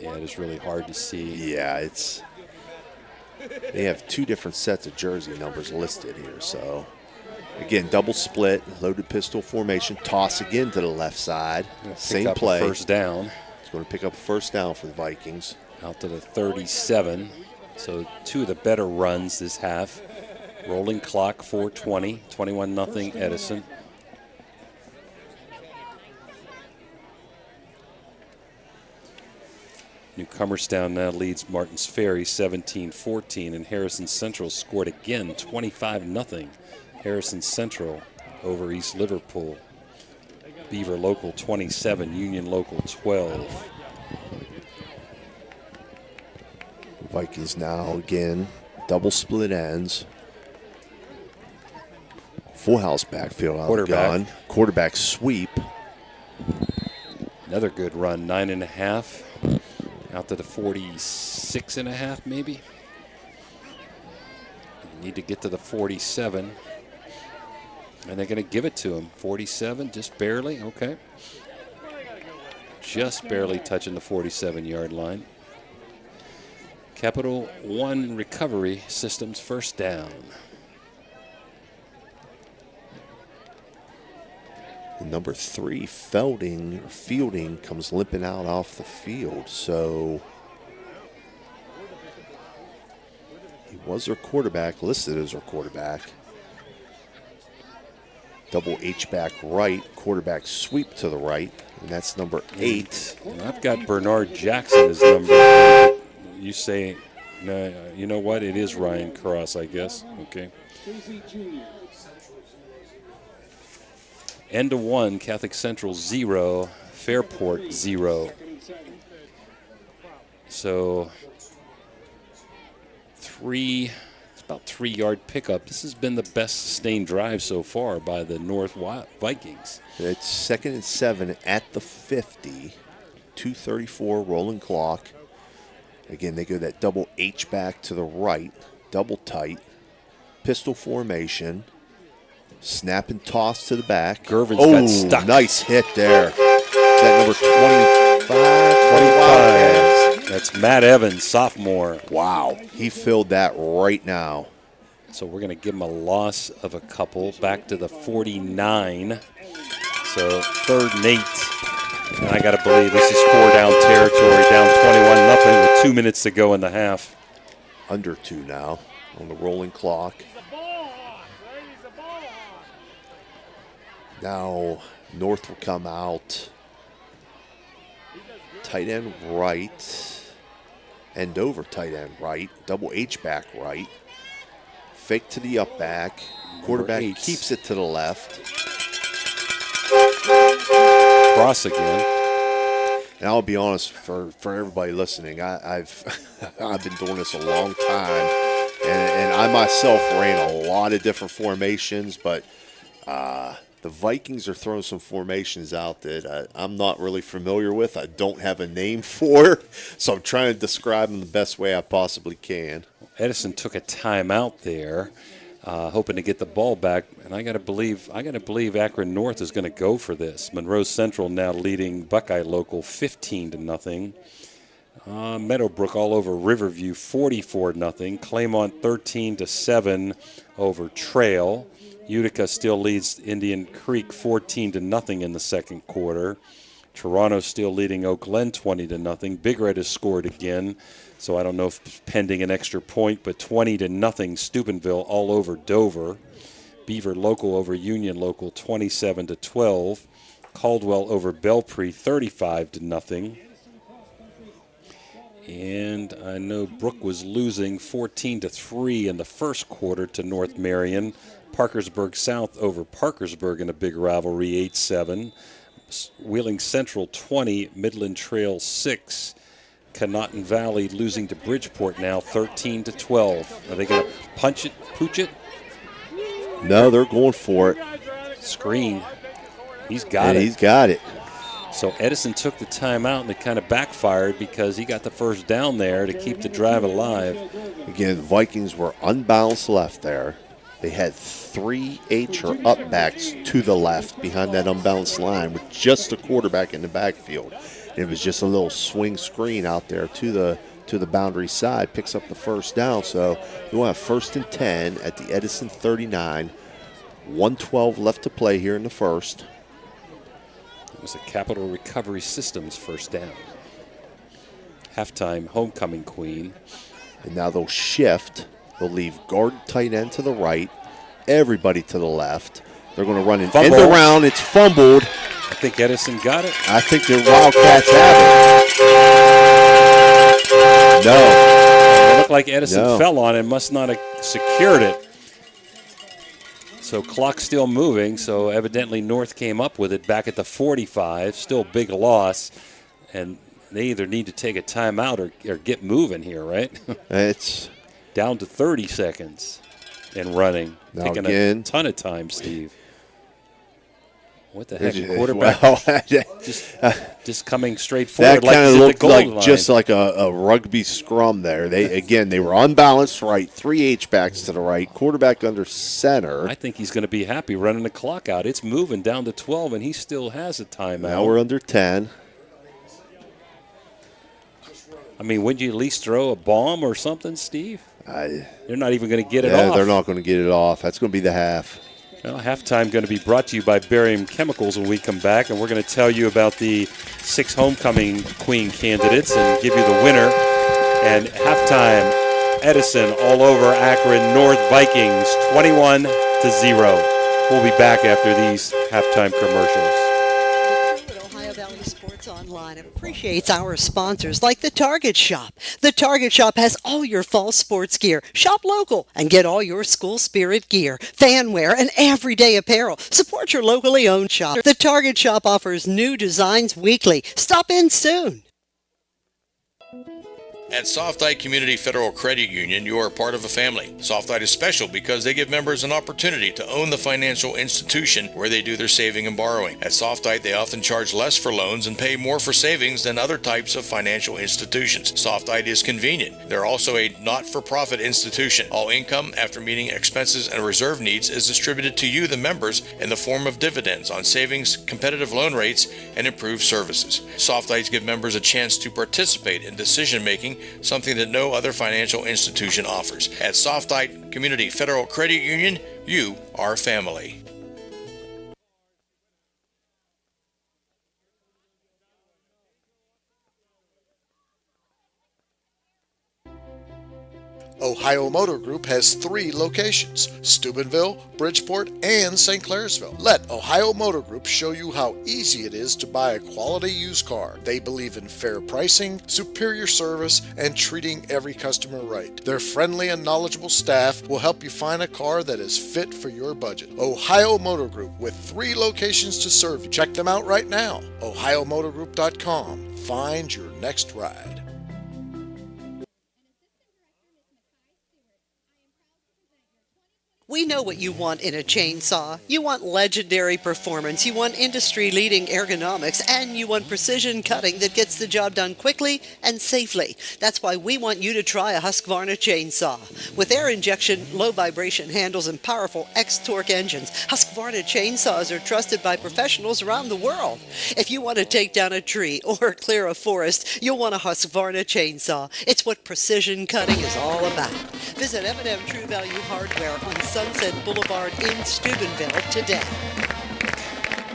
Yeah, it is really hard to see. Yeah, they have two different sets of jersey numbers listed here. So, again, double split, loaded pistol formation, toss again to the left side. Same Pick up play. a first down. It's going to pick up a first down for the Vikings. Out to the 37. So two of the better runs this half. Rolling clock, 4:20, 21-0 Edison. Newcomerstown now leads Martins Ferry 17-14, and Harrison Central scored again 25-0. Harrison Central over East Liverpool. Beaver Local 27, Union Local 12. Vikings now again, double split ends. Full house backfield out of the gun. Quarterback sweep. Another good run, 9.5. Out to the 46.5 maybe. You need to get to the 47. And they're going to give it to him. 47, just barely, okay. Just barely touching the 47-yard line. Capital One Recovery Systems first down. And number 3, Fielding comes limping out off the field. So he was their quarterback, listed as their quarterback. Double H-back right, quarterback sweep to the right, and that's number 8. And I've got Bernard Jackson as number. You say, no, you know what? It is Ryan Cross, I guess. Okay. End of 1, Catholic Central 0, Fairport 0. So it's about 3-yard pickup. This has been the best sustained drive so far by the North Vikings. It's 2nd and 7 at the 50, 2:34 rolling clock. Again, they go that double H-back to the right, double tight, pistol formation. Snap and toss to the back. Gervin's got stuck. Nice hit there. Is that number 25? That's Matt Evans, sophomore. Wow. He filled that right now. So we're going to give him a loss of a couple back to the 49. So 3rd and 8. And I got to believe this is 4-down territory, down 21-0 with 2 minutes to go in the half. Under 2 now on the rolling clock. Now North will come out. Tight end right. End over tight end right. Double H-back right. Fake to the up back. Quarterback keeps it to the left. Cross again. And I'll be honest, for everybody listening, I've I've been doing this a long time, and I myself ran a lot of different formations, but the Vikings are throwing some formations out that I'm not really familiar with. I don't have a name for, so I'm trying to describe them the best way I possibly can. Edison took a timeout there, hoping to get the ball back, and I got to believe Akron North is going to go for this. Monroe Central now leading Buckeye Local 15-0. Meadowbrook all over Riverview 44-0. Claymont 13-7 over Trail. Utica still leads Indian Creek 14-0 in the second quarter. Toronto still leading Oak Glen 20-0. Big Red has scored again, so I don't know if it's pending an extra point, but 20-0 Steubenville all over Dover. Beaver Local over Union Local 27-12. Caldwell over Belpre 35-0. And I know Brook was losing 14-3 in the first quarter to North Marion. Parkersburg South over Parkersburg in a big rivalry, 8-7. Wheeling Central 20, Midland Trail 6. Conotton Valley losing to Bridgeport now, 13-12. Are they going to pooch it? No, they're going for it. Screen. He's got it. He's got it. So Edison took the timeout, and it kind of backfired because he got the first down there to keep the drive alive. Again, the Vikings were unbalanced left there. They had 3 H or up backs to the left behind that unbalanced line with just the quarterback in the backfield. And it was just a little swing screen out there to the boundary side, picks up the first down. So you want 1st and 10 at the Edison 39. 1:12 left to play here in the first. It was a Capital Recovery Systems first down. Halftime homecoming queen. And now they'll shift. They'll leave guard tight end to the right, everybody to the left. They're going to run an end around. It's fumbled. I think Edison got it. I think the Wildcats have it. No. It looked like Edison fell on it and must not have secured it. So clock still moving, so evidently North came up with it back at the 45. Still big loss. And They either need to take a timeout or get moving here, right? It's down to 30 seconds and running. Now Taking again. a ton of time, Steve. What the heck? Well, Quarterback just coming straight forward that like kind he's of at the looked goal like line. just like a rugby scrum there. They were unbalanced right, 3 H-backs to the right, quarterback under center. I think he's going to be happy running the clock out. It's moving down to 12, and he still has a timeout. Now we're under 10. I mean, wouldn't you at least throw a bomb or something, Steve? They're not even going to get it Yeah, off. they're not going to get it off. That's going to be the half. Well, halftime going to be brought to you by Barium Chemicals when we come back, and we're going to tell you about the 6 homecoming queen candidates and give you the winner. And halftime, Edison all over Akron North Vikings, 21-0. We'll be back after these halftime commercials. Ohio Valley Sports Online appreciates our sponsors like the Target Shop. The Target Shop has all your fall sports gear. Shop local and get all your school spirit gear, fan wear, and everyday apparel. Support your locally owned shop. The Target Shop offers new designs weekly. Stop in soon. At Softite Community Federal Credit Union, you are part of a family. Softite is special because they give members an opportunity to own the financial institution where they do their saving and borrowing. At Softite, they often charge less for loans and pay more for savings than other types of financial institutions. Softite is convenient. They're also a not-for-profit institution. All income, after meeting expenses and reserve needs, is distributed to you, the members, in the form of dividends on savings, competitive loan rates, and improved services. Softites give members a chance to participate in decision-making, something that no other financial institution offers. At Softite Community Federal Credit Union, you are family. Ohio Motor Group has 3 locations, Steubenville, Bridgeport, and St. Clairsville. Let Ohio Motor Group show you how easy it is to buy a quality used car. They believe in fair pricing, superior service, and treating every customer right. Their friendly and knowledgeable staff will help you find a car that is fit for your budget. Ohio Motor Group, with 3 locations to serve you. Check them out right now. OhioMotorGroup.com. Find your next ride. We know what you want in a chainsaw. You want legendary performance, you want industry-leading ergonomics, and you want precision cutting that gets the job done quickly and safely. That's why we want you to try a Husqvarna chainsaw. With air injection, low vibration handles, and powerful X-Torque engines, Husqvarna chainsaws are trusted by professionals around the world. If you want to take down a tree or clear a forest, you'll want a Husqvarna chainsaw. It's what precision cutting is all about. Visit M&M True Value Hardware on Sunset Boulevard in Steubenville today.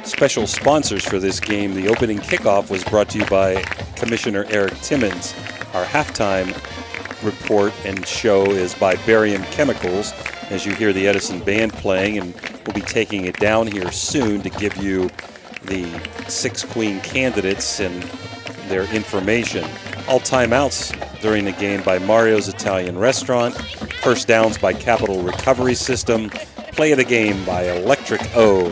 Special sponsors for this game. The opening kickoff was brought to you by Commissioner Eric Timmons. Our halftime report and show is by Barium Chemicals, as you hear the Edison band playing, and we'll be taking it down here soon to give you the 6 queen candidates and their information. All timeouts during the game by Mario's Italian Restaurant. First downs by Capital Recovery System. Play of the game by Electric O.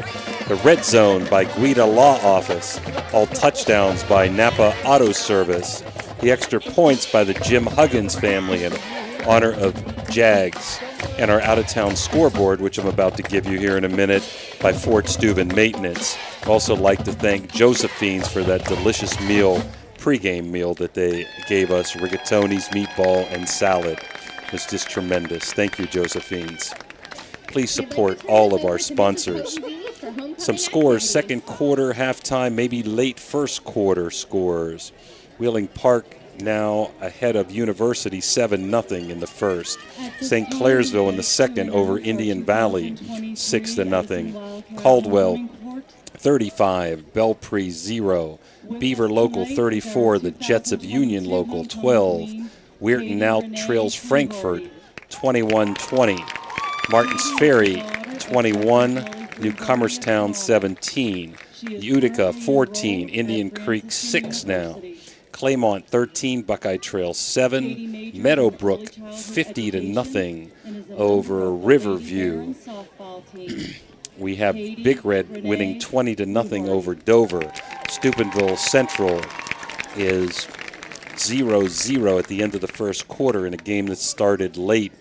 The Red Zone by Guida Law Office. All touchdowns by Napa Auto Service. The extra points by the Jim Huggins family in honor of Jags. And our out-of-town scoreboard, which I'm about to give you here in a minute, by Fort Steuben Maintenance. Also like to thank Josephine's for that delicious meal, pregame meal that they gave us, rigatoni's, meatball, and salad. It was just tremendous. Thank you, Josephine's. Please support all of our sponsors. Some scores, second quarter, halftime, maybe late first quarter scores. Wheeling Park now ahead of University 7-0 in the first. St. Clairsville in the second over Indian Valley 6-0. Caldwell 35, Belpre 0. Beaver Local 34, the Jets of Union Local 12. Weirton now trails Frankfort 21-20. Martins Ferry 21, Newcomerstown 17. Utica 14, Indian Creek 6 now. Claymont 13, Buckeye Trail 7. Meadowbrook 50-0 over Riverview. We have Big Red winning 20-0 over Dover. Steubenville Central is 0-0 at the end of the first quarter in a game that started late.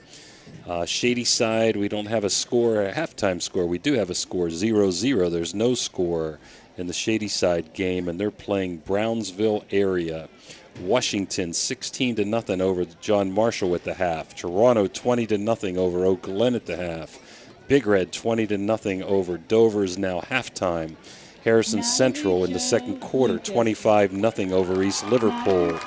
Shady Side, we don't have a score, a halftime score. We do have a score, 0-0. There's no score in the Shady Side game, and they're playing Brownsville area. Washington 16-0 over John Marshall at the half. Toronto 20-0 over Oak Glen at the half. Big Red 20-0 over Dover's now halftime. Harrison Central in the second quarter 25-0 over East Liverpool.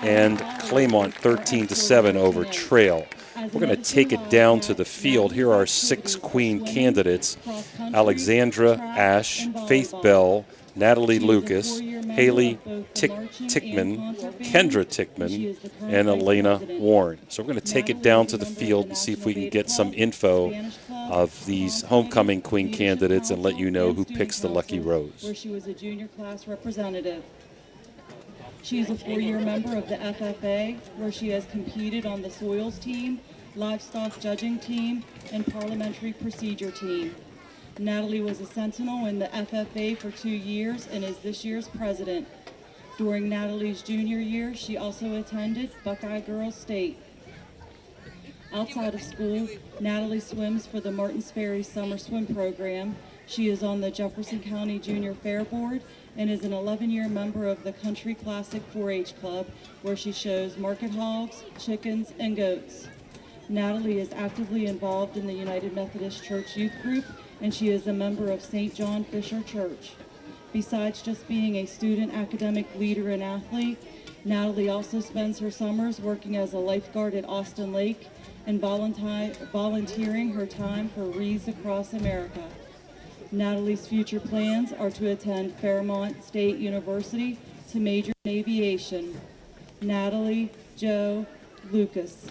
And Claymont 13-7 over Trail. We're going to take it down to the field. Here are 6 Queen candidates: Alexandra Ash, Faith Bell, Natalie Lucas, Haley Tickman, Kendra Tickman, and Elena Warren. So we're going to take it down to the field and see if we can get some info of these homecoming Queen candidates and let you know who picks the Lucky Rose. Where she was a junior class representative. She is a 4-year member of the FFA, where she has competed on the soils team, livestock judging team, and parliamentary procedure team. Natalie was a sentinel in the FFA for 2 years and is this year's president. During Natalie's junior year, she also attended Buckeye Girls State. Outside of school, Natalie swims for the Martins Ferry Summer Swim Program. She is on the Jefferson County Junior Fair Board and is an 11-year member of the Country Classic 4-H Club, where she shows market hogs, chickens, and goats. Natalie is actively involved in the United Methodist Church Youth Group, and she is a member of St. John Fisher Church. Besides just being a student academic leader and athlete, Natalie also spends her summers working as a lifeguard at Austin Lake and volunteering her time for Wreaths Across America. Natalie's future plans are to attend Fairmont State University to major in aviation. Natalie Jo Lucas.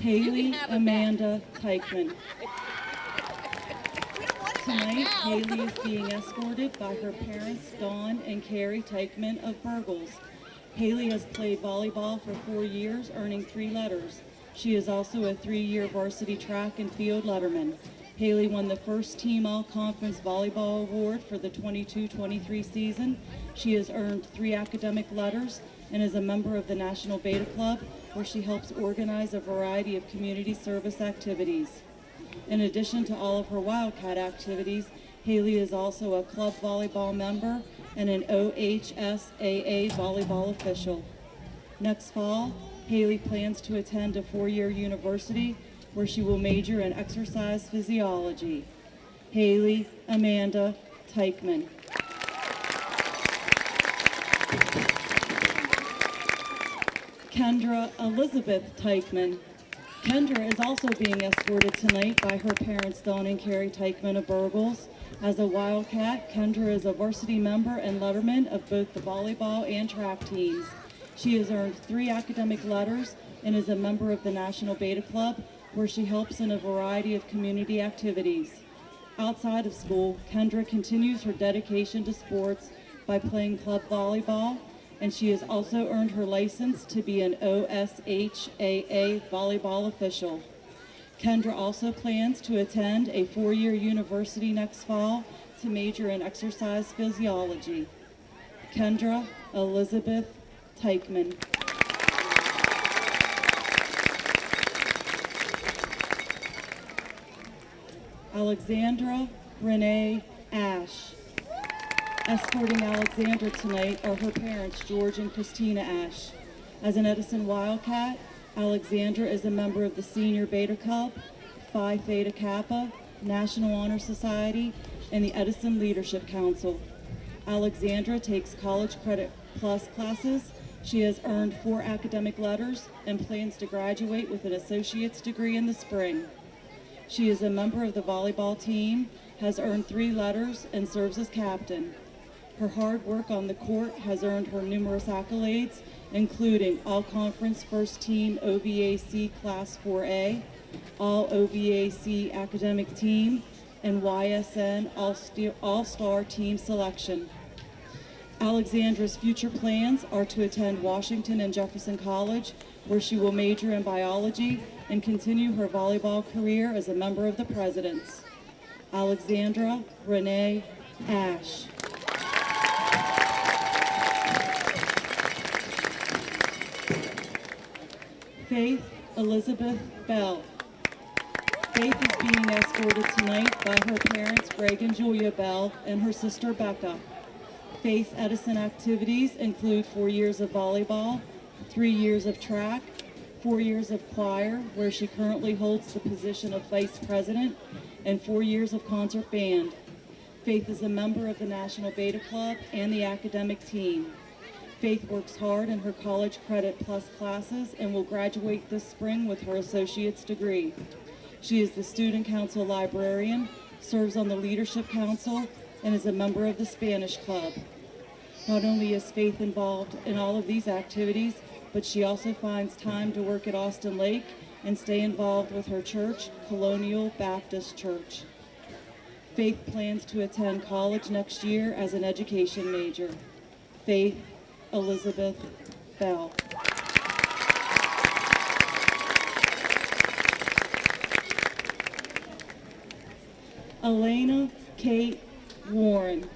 Haley Amanda Teichman. Tonight, Haley is being escorted by her parents, Dawn and Carrie Teichman of Burgles. Haley has played volleyball for 4 years, earning 3 letters. She is also a 3-year varsity track and field letterman. Haley won the first team all-conference volleyball award for the 22-23 season. She has earned 3 academic letters and is a member of the National Beta Club, where she helps organize a variety of community service activities. In addition to all of her Wildcat activities, Haley is also a club volleyball member and an OHSAA volleyball official. Next fall, Haley plans to attend a 4-year university where she will major in exercise physiology. Haley Amanda Teichman. Kendra Elizabeth Teichman. Kendra is also being escorted tonight by her parents, Dawn and Carrie Teichman of Burgles. As a Wildcat, Kendra is a varsity member and letterman of both the volleyball and track teams. She has earned 3 academic letters and is a member of the National Beta Club, where she helps in a variety of community activities. Outside of school, Kendra continues her dedication to sports by playing club volleyball, and she has also earned her license to be an OSHAA volleyball official. Kendra also plans to attend a 4-year university next fall to major in exercise physiology. Kendra Elizabeth Teichman. Alexandra Renee Ash. Escorting Alexandra tonight are her parents, George and Christina Ash. As an Edison Wildcat, Alexandra is a member of the Senior Beta Club, Phi Theta Kappa, National Honor Society, and the Edison Leadership Council. Alexandra takes College Credit Plus classes. She has earned 4 academic letters and plans to graduate with an associate's degree in the spring. She is a member of the volleyball team, has earned 3 letters, and serves as captain. Her hard work on the court has earned her numerous accolades, including All-Conference First Team OVAC Class 4A, All-OVAC Academic Team, and YSN All-Star Team Selection. Alexandra's future plans are to attend Washington and Jefferson College, where she will major in biology and continue her volleyball career as a member of the Presidents. Alexandra Renee Ash. Faith Elizabeth Bell. Faith is being escorted tonight by her parents, Greg and Julia Bell, and her sister, Becca. Faith's Edison activities include 4 years of volleyball, 3 years of track, 4 years of choir, where she currently holds the position of vice president, and 4 years of concert band. Faith is a member of the National Beta Club and the academic team. Faith works hard in her College Credit Plus classes and will graduate this spring with her associate's degree. She is the Student Council librarian, serves on the Leadership Council, and is a member of the Spanish Club. Not only is Faith involved in all of these activities, but she also finds time to work at Austin Lake and stay involved with her church, Colonial Baptist Church. Faith plans to attend college next year as an education major. Faith Elizabeth Bell. Elena Kate Warren.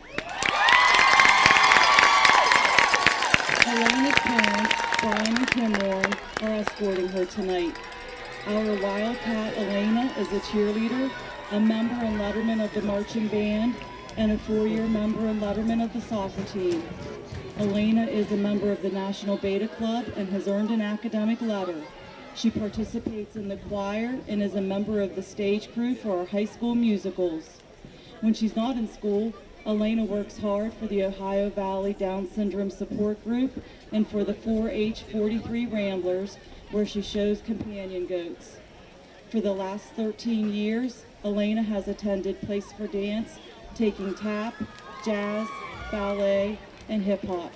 Elena's parents, Brian and Kim Warren, are escorting her tonight. Our Wildcat Elena is a cheerleader, a member and letterman of the marching band, and a 4-year member and letterman of the soccer team. Elena is a member of the National Beta Club and has earned an academic letter. She participates in the choir and is a member of the stage crew for our high school musicals. When she's not in school, Elena works hard for the Ohio Valley Down Syndrome Support Group and for the 4-H 43 Ramblers, where she shows companion goats. For the last 13 years, Elena has attended Place for Dance, taking tap, jazz, ballet, and hip-hop.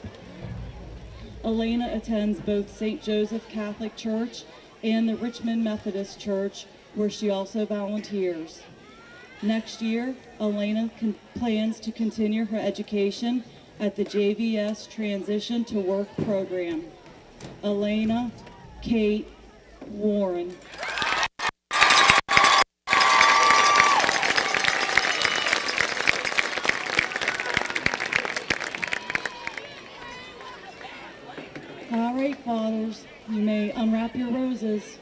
Elena attends both St. Joseph Catholic Church and the Richmond Methodist Church, where she also volunteers. Next year, Elena plans to continue her education at the JVS Transition to Work program. Elena Kate Warren. All right, fathers, you may unwrap your roses.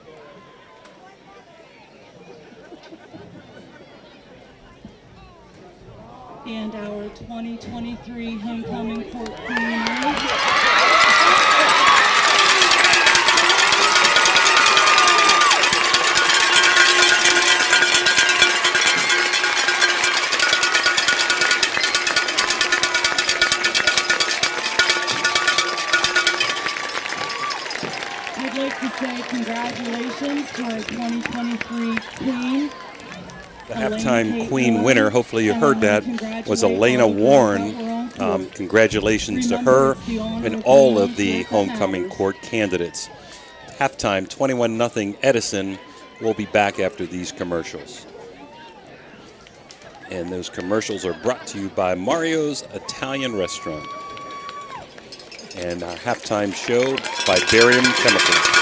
And our 2023 homecoming court queen. I'd like to say congratulations to our 2023 queen. The halftime queen winner, hopefully you heard that, was Elena Warren. Congratulations to her and all of the homecoming court candidates. Halftime, 21-0 Edison. Will be back after these commercials. And those commercials are brought to you by Mario's Italian Restaurant. And our halftime show by Barium Chemicals.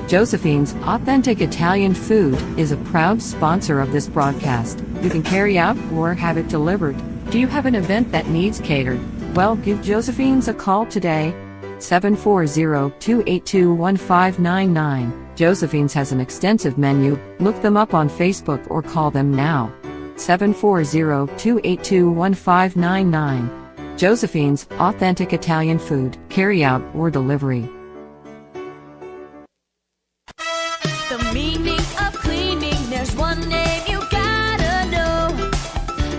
Josephine's Authentic Italian Food is a proud sponsor of this broadcast. You can carry out or have it delivered. Do you have an event that needs catered? Well, give Josephine's a call today. 740-282-1599. Josephine's has an extensive menu. Look them up on Facebook or call them now. 740-282-1599. Josephine's Authentic Italian Food, carry out or delivery. The meaning of cleaning, there's one name you gotta know.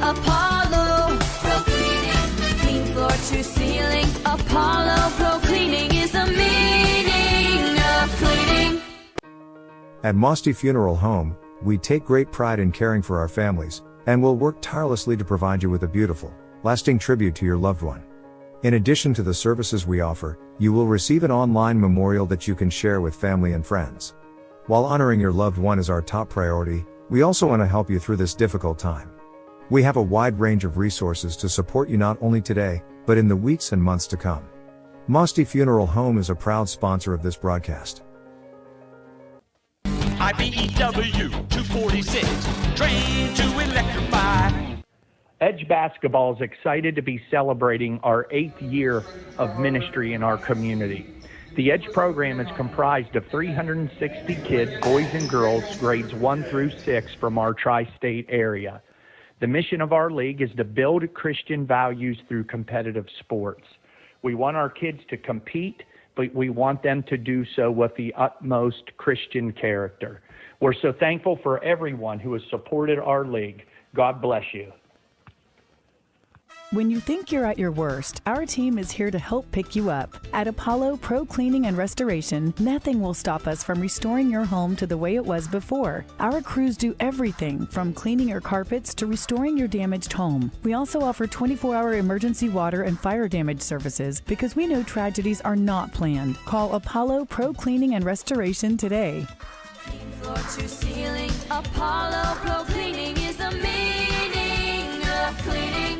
Apollo Pro Cleaning, clean floor to ceiling. Apollo Pro Cleaning is the meaning of cleaning. At Mosty Funeral Home, we take great pride in caring for our families, and we'll work tirelessly to provide you with a beautiful, lasting tribute to your loved one. In addition to the services we offer, you will receive an online memorial that you can share with family and friends. While honoring your loved one is our top priority, we also want to help you through this difficult time. We have a wide range of resources to support you not only today, but in the weeks and months to come. Mosty Funeral Home is a proud sponsor of this broadcast. IBEW 246, trained to electrify. Edge Basketball is excited to be celebrating our 8th year of ministry in our community. The Edge program is comprised of 360 kids, boys and girls, grades 1 through 6 from our tri-state area. The mission of our league is to build Christian values through competitive sports. We want our kids to compete, but we want them to do so with the utmost Christian character. We're so thankful for everyone who has supported our league. God bless you. When you think you're at your worst, our team is here to help pick you up. At Apollo Pro Cleaning and Restoration, nothing will stop us from restoring your home to the way it was before. Our crews do everything from cleaning your carpets to restoring your damaged home. We also offer 24-hour emergency water and fire damage services because we know tragedies are not planned. Call Apollo Pro Cleaning and Restoration today. Floor to ceiling, Apollo Pro Cleaning is the meaning of cleaning.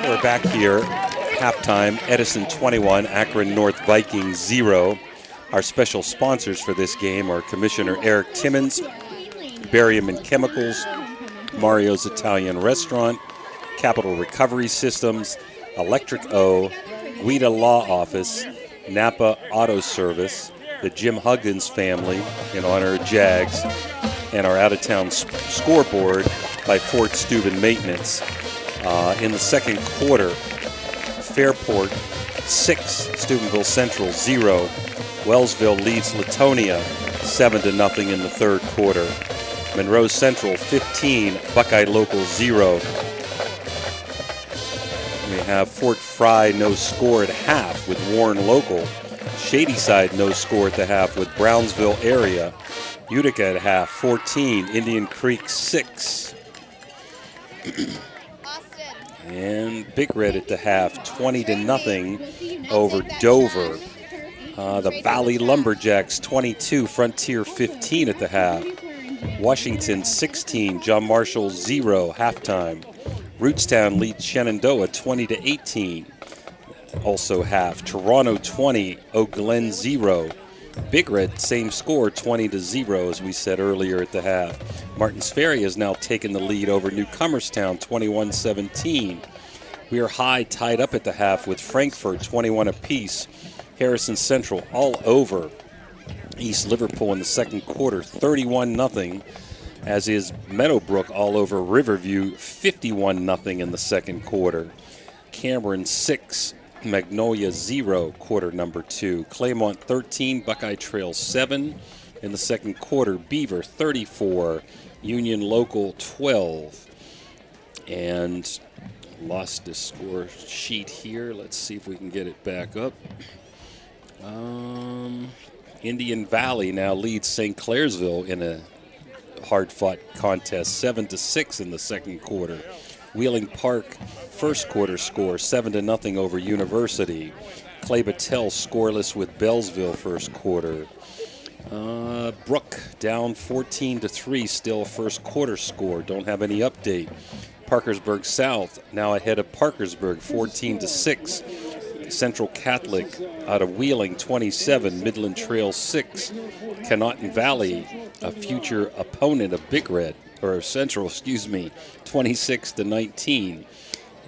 We're back here, halftime, Edison 21, Akron North Vikings 0. Our special sponsors for this game are Commissioner Eric Timmons, Barium and Chemicals, Mario's Italian Restaurant, Capital Recovery Systems, Electric O, Guida Law Office, Napa Auto Service, the Jim Huggins family in honor of Jags, and our out-of-town scoreboard by Fort Steuben Maintenance. In the second quarter, Fairport 6, Steubenville Central 0. Wellsville leads Latonia 7-0 in the third quarter. Monroe Central 15, Buckeye Local 0. We have Fort Fry no score at half with Warren Local. Shadyside no score at the half with Brownsville area. Utica at half 14, Indian Creek 6. And Big Red at the half 20-0 over Dover. The Valley Lumberjacks 22, Frontier 15 at the half. Washington 16, John Marshall 0 halftime. Rootstown leads Shenandoah 20-18. Also half. Toronto 20, Oak Glen 0. Big Red, same score, 20-0, as we said earlier at the half. Martins Ferry has now taken the lead over Newcomerstown, 21-17. We are high tied up at the half with Frankfort, 21 apiece. Harrison Central all over East Liverpool in the second quarter, 31-0, as is Meadowbrook all over Riverview, 51-0 in the second quarter. Cameron 6, Magnolia 0, quarter number 2. Claymont 13, Buckeye Trail 7 in the second quarter. Beaver 34, Union Local 12. And lost the score sheet here. Let's see if we can get it back up. Indian Valley now leads St. Clairsville in a hard-fought contest, 7-6 in the second quarter. Wheeling Park first quarter score, 7-0 over University. Clay Battelle scoreless with Bellsville first quarter. Brook down 14-3, still first quarter score. Don't have any update. Parkersburg South now ahead of Parkersburg, 14-6. Central Catholic out of Wheeling, 27. Midland Trail 6. Conotton Valley, a future opponent of Big Red, or Central, 26-19.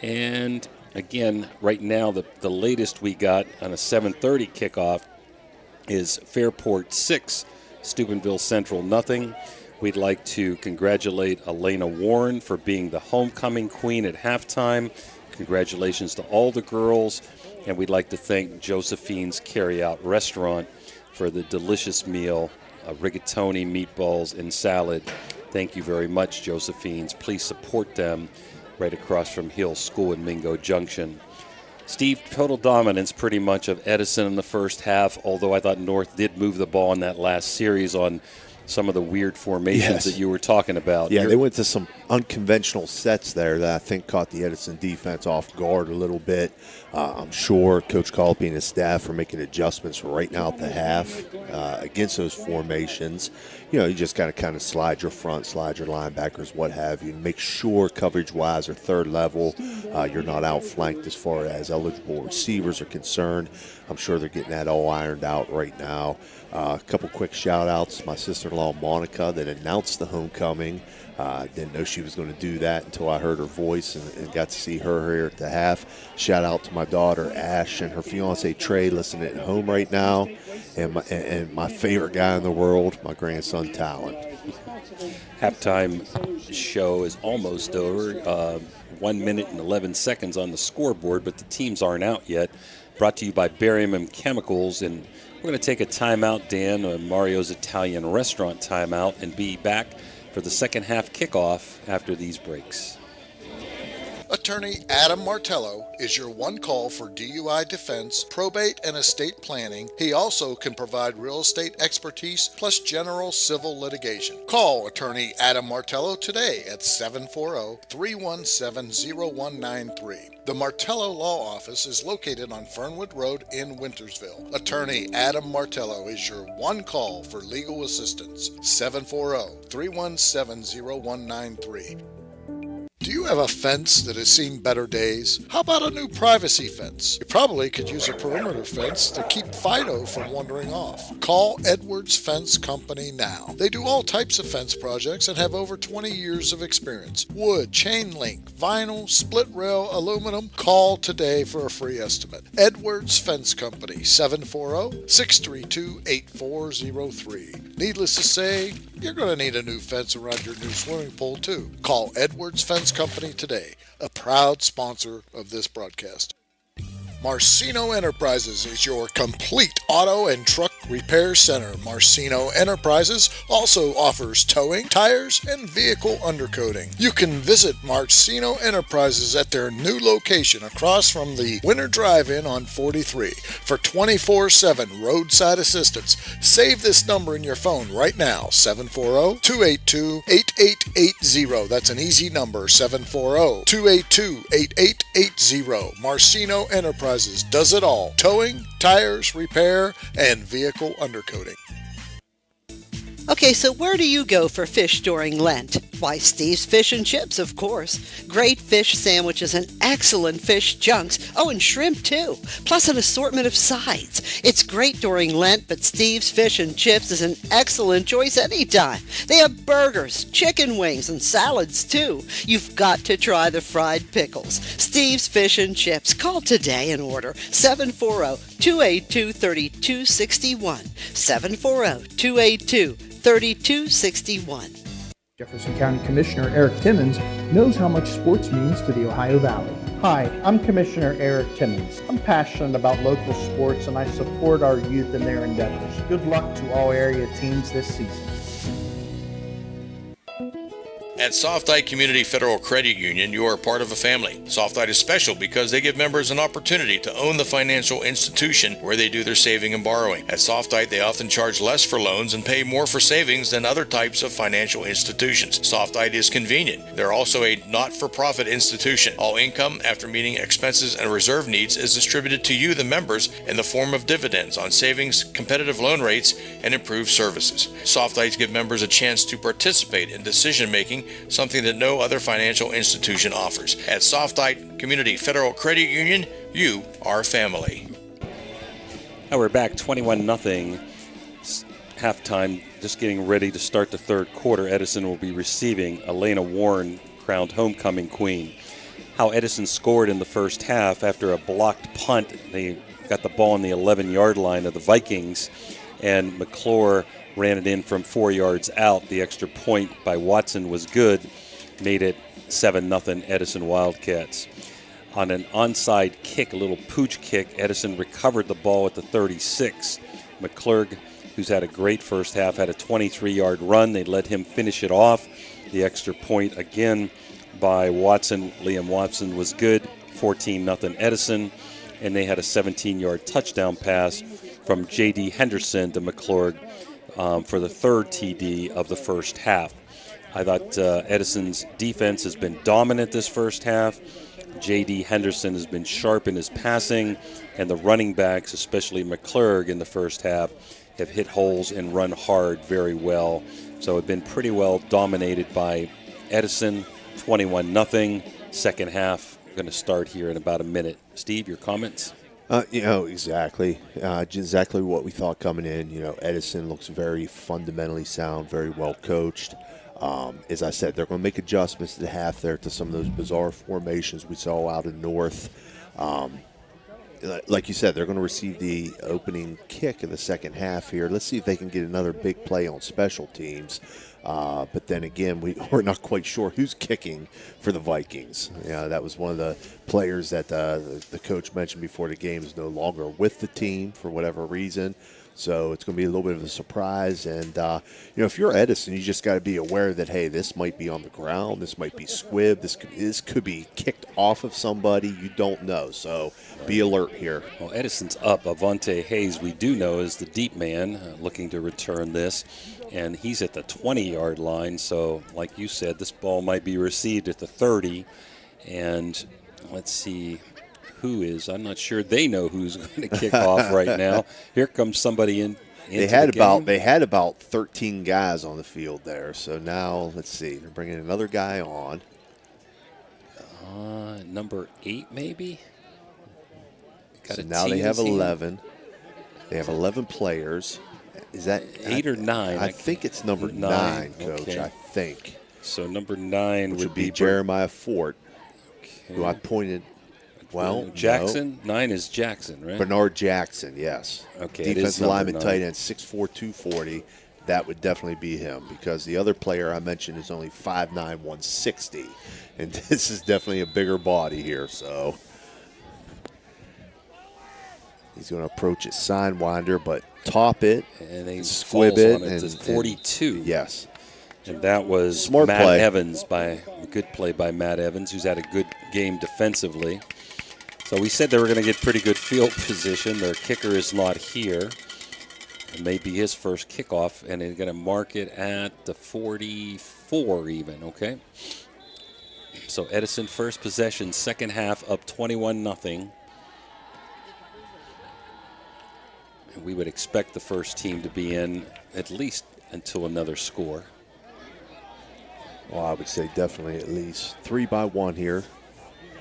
And again, right now, the latest we got on a 7:30 kickoff is Fairport 6, Steubenville Central 0. We'd like to congratulate Elena Warren for being the homecoming queen at halftime. Congratulations to all the girls. And we'd like to thank Josephine's Carryout Restaurant for the delicious meal, rigatoni, meatballs, and salad. Thank you very much, Josephine's. Please support them right across from Hill School in Mingo Junction. Steve, total dominance pretty much of Edison in the first half, although I thought North did move the ball in that last series on some of the weird formations Yes. that you were talking about. Yeah, they went to some unconventional sets there that I think caught the Edison defense off guard a little bit. I'm sure Coach Colby and his staff are making adjustments right now at the half against those formations. You know, you just got to kind of slide your front, slide your linebackers, what have you. Make sure coverage-wise or third level, you're not outflanked as far as eligible receivers are concerned. I'm sure they're getting that all ironed out right now. A couple quick shout-outs. My sister-in-law, Monica, that announced the homecoming. Didn't know she was going to do that until I heard her voice and got to see her here at the half. Shout out to my daughter, Ash, and her fiance, Trey, listening at home right now. And my favorite guy in the world, my grandson, Talon. Halftime show is almost over. 1 minute and 11 seconds on the scoreboard, but the teams aren't out yet. Brought to you by Barium Chemicals. And we're going to take a timeout, Dan, Mario's Italian Restaurant timeout, and be back for the second half kickoff after these breaks. Attorney Adam Martello is your one call for DUI defense, probate, and estate planning. He also can provide real estate expertise plus general civil litigation. Call Attorney Adam Martello today at 740-317-0193. The Martello Law Office is located on Fernwood Road in Wintersville. Attorney Adam Martello is your one call for legal assistance. 740-317-0193. Do you have a fence that has seen better days? How about a new privacy fence? You probably could use a perimeter fence to keep Fido from wandering off. Call Edwards Fence Company now. They do all types of fence projects and have over 20 years of experience. Wood, chain link, vinyl, split rail, aluminum. Call today for a free estimate. Edwards Fence Company, 740-632-8403. Needless to say, you're going to need a new fence around your new swimming pool too. Call Edwards Fence Company today, a proud sponsor of this broadcast. Marcino Enterprises is your complete auto and truck repair center. Marcino Enterprises also offers towing, tires, and vehicle undercoating. You can visit Marcino Enterprises at their new location across from the Winter Drive-In on 43 for 24/7 roadside assistance. Save this number in your phone right now, 740-282-8880. That's an easy number, 740-282-8880. Marcino Enterprises does it all: towing, tires, repair, and vehicle undercoating. Okay, so where do you go for fish during Lent? Why, Steve's Fish and Chips, of course. Great fish sandwiches and excellent fish junks. Oh, and shrimp, too. Plus an assortment of sides. It's great during Lent, but Steve's Fish and Chips is an excellent choice anytime. They have burgers, chicken wings, and salads, too. You've got to try the fried pickles. Steve's Fish and Chips. Call today and order 740-282-3261. 740-282-3261. Jefferson County Commissioner Eric Timmons knows how much sports means to the Ohio Valley. Hi, I'm Commissioner Eric Timmons. I'm passionate about local sports and I support our youth in their endeavors. Good luck to all area teams this season. At Softite Community Federal Credit Union, you are part of a family. Softite is special because they give members an opportunity to own the financial institution where they do their saving and borrowing. At Softite, they often charge less for loans and pay more for savings than other types of financial institutions. Softite is convenient. They're also a not-for-profit institution. All income, after meeting expenses and reserve needs, is distributed to you, the members, in the form of dividends on savings, competitive loan rates, and improved services. Softites give members a chance to participate in decision-making, something that no other financial institution offers. At Softite Community Federal Credit Union, you are family. Now we're back 21-0. Halftime, just getting ready to start the third quarter. Edison will be receiving Elena Warren, crowned homecoming queen. How Edison scored in the first half after a blocked punt. They got the ball on the 11-yard line of the Vikings, and McClure ran it in from 4 yards out. The extra point by Watson was good, made it 7-0 Edison Wildcats. On an onside kick, a little pooch kick, Edison recovered the ball at the 36. McClure, who's had a great first half, had a 23-yard run. They let him finish it off. The extra point again by Watson. Liam Watson was good, 14-0 Edison. And they had a 17-yard touchdown pass from J.D. Henderson to McClure for the third TD of the first half. I thought Edison's defense has been dominant this first half. J.D. Henderson has been sharp in his passing, and the running backs, especially McClurg in the first half, have hit holes and run hard very well. So it's been pretty well dominated by Edison, 21-0. Second half going to start here in about a minute. Steve, your comments? Exactly. Exactly what we thought coming in. Edison looks very fundamentally sound, very well coached. As I said, they're going to make adjustments at the half there to some of those bizarre formations we saw out in North. Like you said, they're going to receive the opening kick in the second half here. Let's see if they can get another big play on special teams. But then again, we're not quite sure who's kicking for the Vikings. That was one of the players that the coach mentioned before the game is no longer with the team for whatever reason. So it's going to be a little bit of a surprise. And, if you're Edison, you just got to be aware that, hey, this might be on the ground. This might be squib. This could be kicked off of somebody. You don't know. So be alert here. Well, Edison's up. Avante Hayes, we do know, is the deep man looking to return this. And he's at the 20-yard line. So, like you said, this ball might be received at the 30. And let's see. I'm not sure they know who's going to kick off right now. Here comes somebody in. They had about 13 guys on the field there. So now let's see. They're bringing another guy on. Number 8 maybe. So now they have 11. They have 11 players. Is that 8 or 9? I think it's number 9, Coach. Okay. I think. So number 9 would be Jeremiah Fort, who I pointed. Well, Jackson? No. 9 is Jackson, right? Bernard Jackson, yes. Okay. Defensive lineman, tight end, 6'4", 240. That would definitely be him because the other player I mentioned is only 5'9", 160. And this is definitely a bigger body here. So he's going to approach it sidewinder, but top it and they squib it. And 42. Yes. And that was Smart Matt play. Evans, a good play by Matt Evans, who's had a good game defensively. So we said they were going to get pretty good field position. Their kicker is not here. It may be his first kickoff, and they're going to mark it at the 44 even, okay? So Edison first possession, second half up 21-0. And we would expect the first team to be in at least until another score. Well, I would say definitely at least 3-1 here.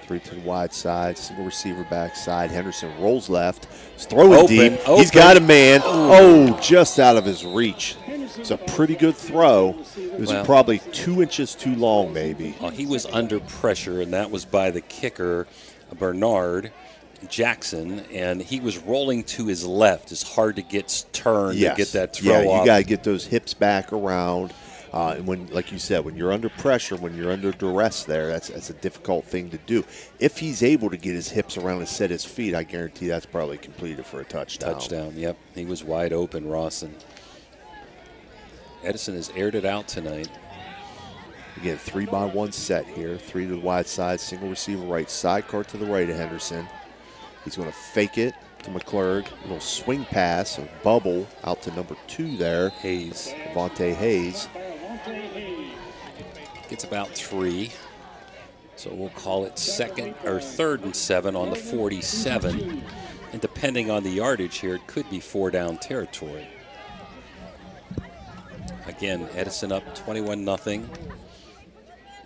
3 to the wide side, single receiver backside. Henderson rolls left. He's throwing deep. He's got a man. Oh, just out of his reach. It's a pretty good throw. It was probably 2 inches too long, maybe. Well, he was under pressure, and that was by the kicker, Bernard Jackson, and he was rolling to his left. It's hard to get turned to get that throw off. Yeah, you got to get those hips back around. And when, like you said, when you're under pressure, when you're under duress there, that's a difficult thing to do. If he's able to get his hips around and set his feet, I guarantee that's probably completed for a touchdown. Touchdown, yep. He was wide open, Rawson. Edison has aired it out tonight. Again, 3-1 set here. 3 to the wide side, single receiver right, sidecar to the right of Henderson. He's going to fake it to McClurg. A little swing pass, a bubble out to number 2 there. Hayes. Avante Hayes. Gets about 3. So we'll call it 3rd and 7 on the 47. And depending on the yardage here, it could be 4 down territory. Again, Edison up 21-0.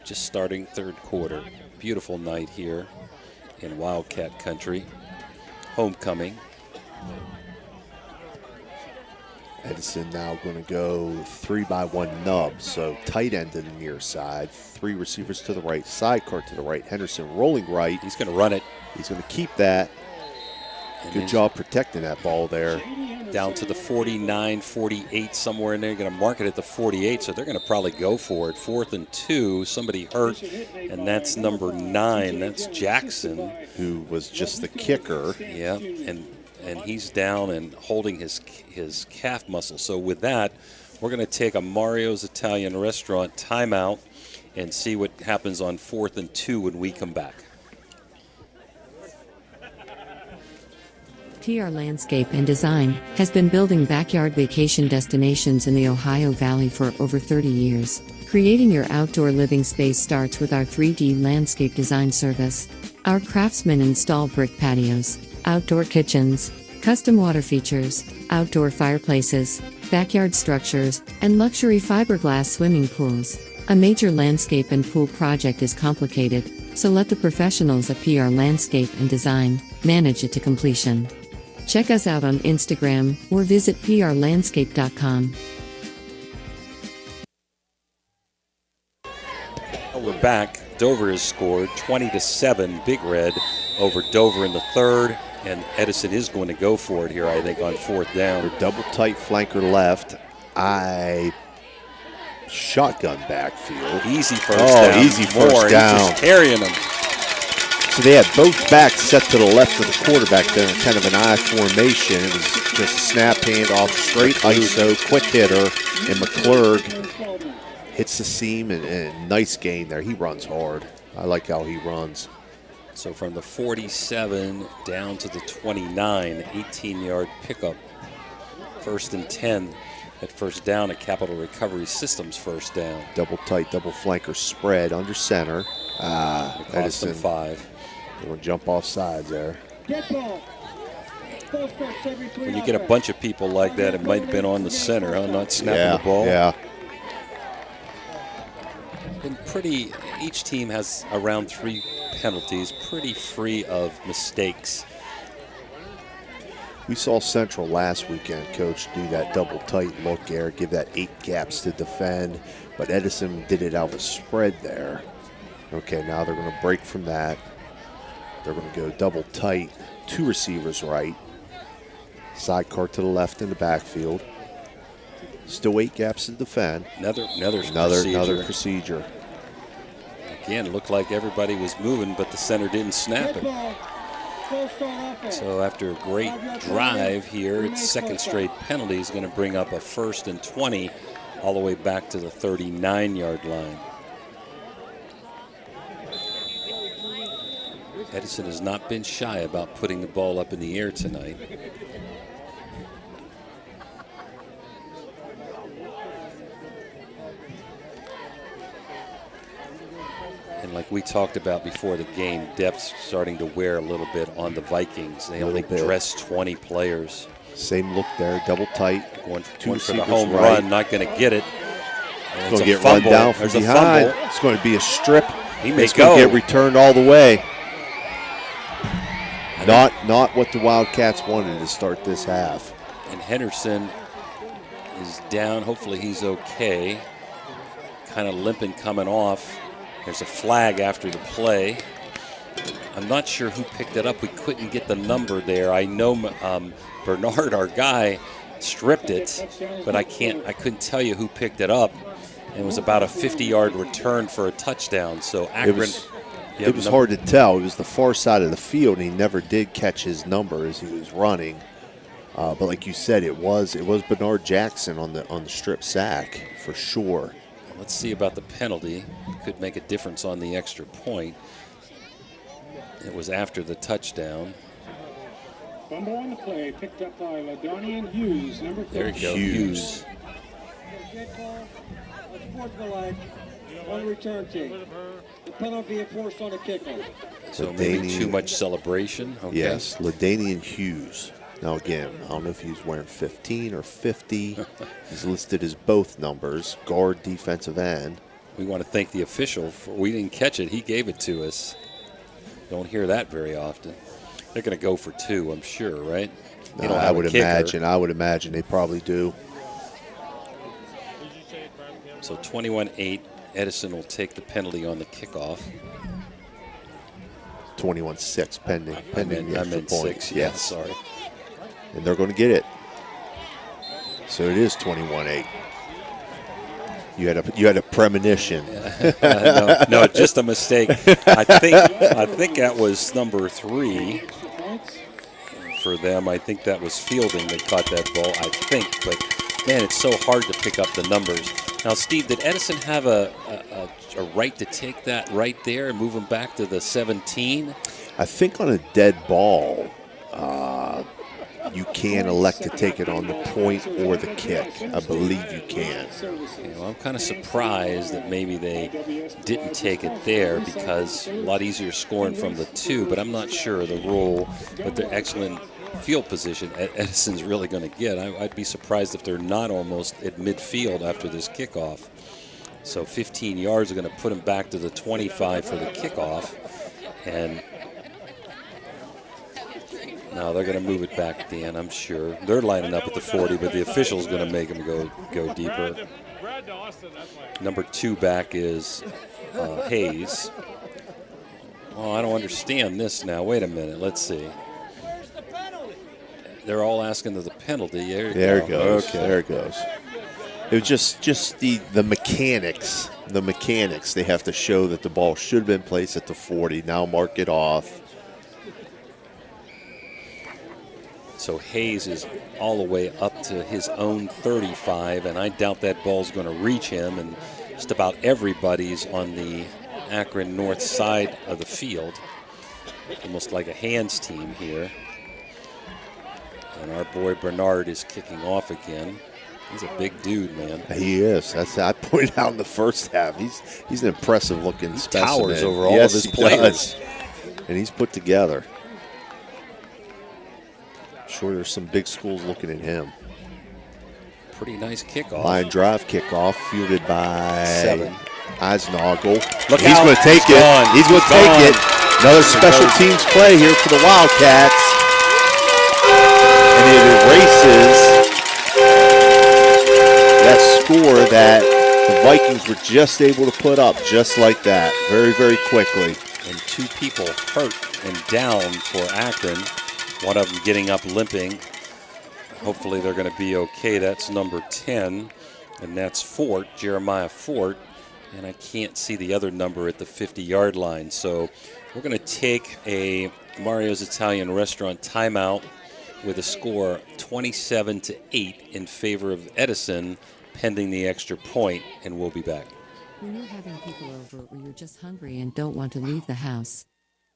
Just starting third quarter. Beautiful night here in Wildcat Country. Homecoming. Edison now going to go 3-1 nub, so tight end to the near side, 3 receivers to the right, sidecar to the right, Henderson rolling right. He's going to run it. He's going to keep that. Good job protecting that ball there. Down to the 49, 48, somewhere in there. Going to mark it at the 48, so they're going to probably go for it. 4th and 2, somebody hurt, and that's number 9. That's Jackson. Who was just the kicker. Yeah, and he's down and holding his calf muscle. So with that, we're going to take a Mario's Italian Restaurant timeout and see what happens on 4th and 2 when we come back. PR Landscape and Design has been building backyard vacation destinations in the Ohio Valley for over 30 years. Creating your outdoor living space starts with our 3D landscape design service. Our craftsmen install brick patios, outdoor kitchens, custom water features, outdoor fireplaces, backyard structures, and luxury fiberglass swimming pools. A major landscape and pool project is complicated, so let the professionals at PR Landscape and Design manage it to completion. Check us out on Instagram or visit prlandscape.com. We're back. Dover has scored 20-7, Big Red over Dover in the third, and Edison is going to go for it here, I think, on fourth down. Double tight flanker left. Shotgun backfield. Easy first down. Easy first down. He's just carrying them. So they had both backs set to the left of the quarterback there in kind of an I formation. It was just a snap handoff, straight ISO, quick hitter, and McClurg hits the seam, and nice gain there. He runs hard. I like how he runs. So from the 47 down to the 29, 18-yard pickup. 1st and 10 at first down at Capital Recovery Systems first down. Double tight, double flanker spread under center. Edison 5. They will jump off sides there. When you get a bunch of people like that, it might have been on the center, huh? Not snapping the ball. Yeah. Been pretty, each team has around 3 penalties, pretty free of mistakes. We saw Central last weekend, Coach, do that double tight look there, give that 8 gaps to defend, but Edison did it out of a spread there. Okay, now they're going to break from that. They're going to go double tight, 2 receivers right, sidecar to the left in the backfield. Still 8 gaps to defend. Another procedure. Again, it looked like everybody was moving, but the center didn't snap it. So after a great drive here, its second straight penalty is going to bring up a 1st and 20 all the way back to the 39-yard line. Edison has not been shy about putting the ball up in the air tonight. And like we talked about before the game, depth's starting to wear a little bit on the Vikings. They only dress 20 players. Same look there, double tight. Going for the home run, not going to get it. It's going to get run down from behind. It's going to be a strip. He may it's going to get returned all the way. Not what the Wildcats wanted to start this half. And Henderson is down. Hopefully he's okay. Kind of limping coming off. There's a flag after the play. I'm not sure who picked it up. We couldn't get the number there. I know Bernard, our guy, stripped it, but I couldn't tell you who picked it up. And it was about a 50-yard return for a touchdown. So Akron. It was hard to tell. It was the far side of the field, and he never did catch his number as he was running. But like you said, it was Bernard Jackson on the strip sack for sure. Let's see about the penalty. Could make a difference on the extra point. It was after the touchdown. Fumble on the play, picked up by LaDonian Hughes, number 4. There you go, Hughes. On return team. The penalty enforced on a kickoff. So maybe too much celebration. Okay. Yes, LaDanian Hughes. Now again, I don't know if he's wearing 15 or 50. He's listed as both numbers, guard, defensive end. We want to thank the official. We didn't catch it. He gave it to us. Don't hear that very often. They're going to go for 2, I'm sure, right? No, I would imagine they probably do. So 21-8. Edison will take the penalty on the kickoff. 21-6 pending the extra point. 6, yeah, sorry. And they're going to get it. So it is 21-8. You had a premonition. No, just a mistake. I think that was number 3 for them. I think that was Fielding that caught that ball, I think. But, man, it's so hard to pick up the numbers. Now, Steve, did Edison have a right to take that right there and move him back to the 17? I think on a dead ball, you can elect to take it on the point or the kick. I believe you can. Okay, well, I'm kind of surprised that maybe they didn't take it there because a lot easier scoring from the 2, but I'm not sure of the rule. But they're excellent field position Edison's really going to get. I'd be surprised if they're not almost at midfield after this kickoff. So 15 yards are going to put them back to the 25 for the kickoff. And now they're going to move it back, Dan, I'm sure. They're lining up at the 40, but the official's going to make them go deeper. Number 2 back is Hayes. Oh, I don't understand this now. Wait a minute. Let's see. They're all asking the penalty. There it goes. Okay. There it goes. It was just the mechanics. The mechanics. They have to show that the ball should have been placed at the 40. Now mark it off. So Hayes is all the way up to his own 35, and I doubt that ball's going to reach him. And just about everybody's on the Akron north side of the field. Almost like a hands team here. And our boy Bernard is kicking off again. He's a big dude, man. He is. I pointed out in the first half. He's an impressive looking specimen. Towers over all of his players. Does. And he's put together. Sure, there's some big schools looking at him. Pretty nice kickoff. Line drive kickoff fielded by 7. Eisnagel. Look He's out. going to take He's it. gone. He's going to take it. Another special teams play here for the Wildcats. And it erases that score that the Vikings were just able to put up just like that, very, very quickly. And 2 people hurt and down for Akron. One of them getting up limping. Hopefully they're going to be okay. That's number 10, and that's Fort, Jeremiah Fort. And I can't see the other number at the 50-yard line. So we're going to take a Mario's Italian Restaurant timeout with a score 27-8 in favor of Edison, pending the extra point, and we'll be back. When you're having people over or you're just hungry and don't want to leave the house,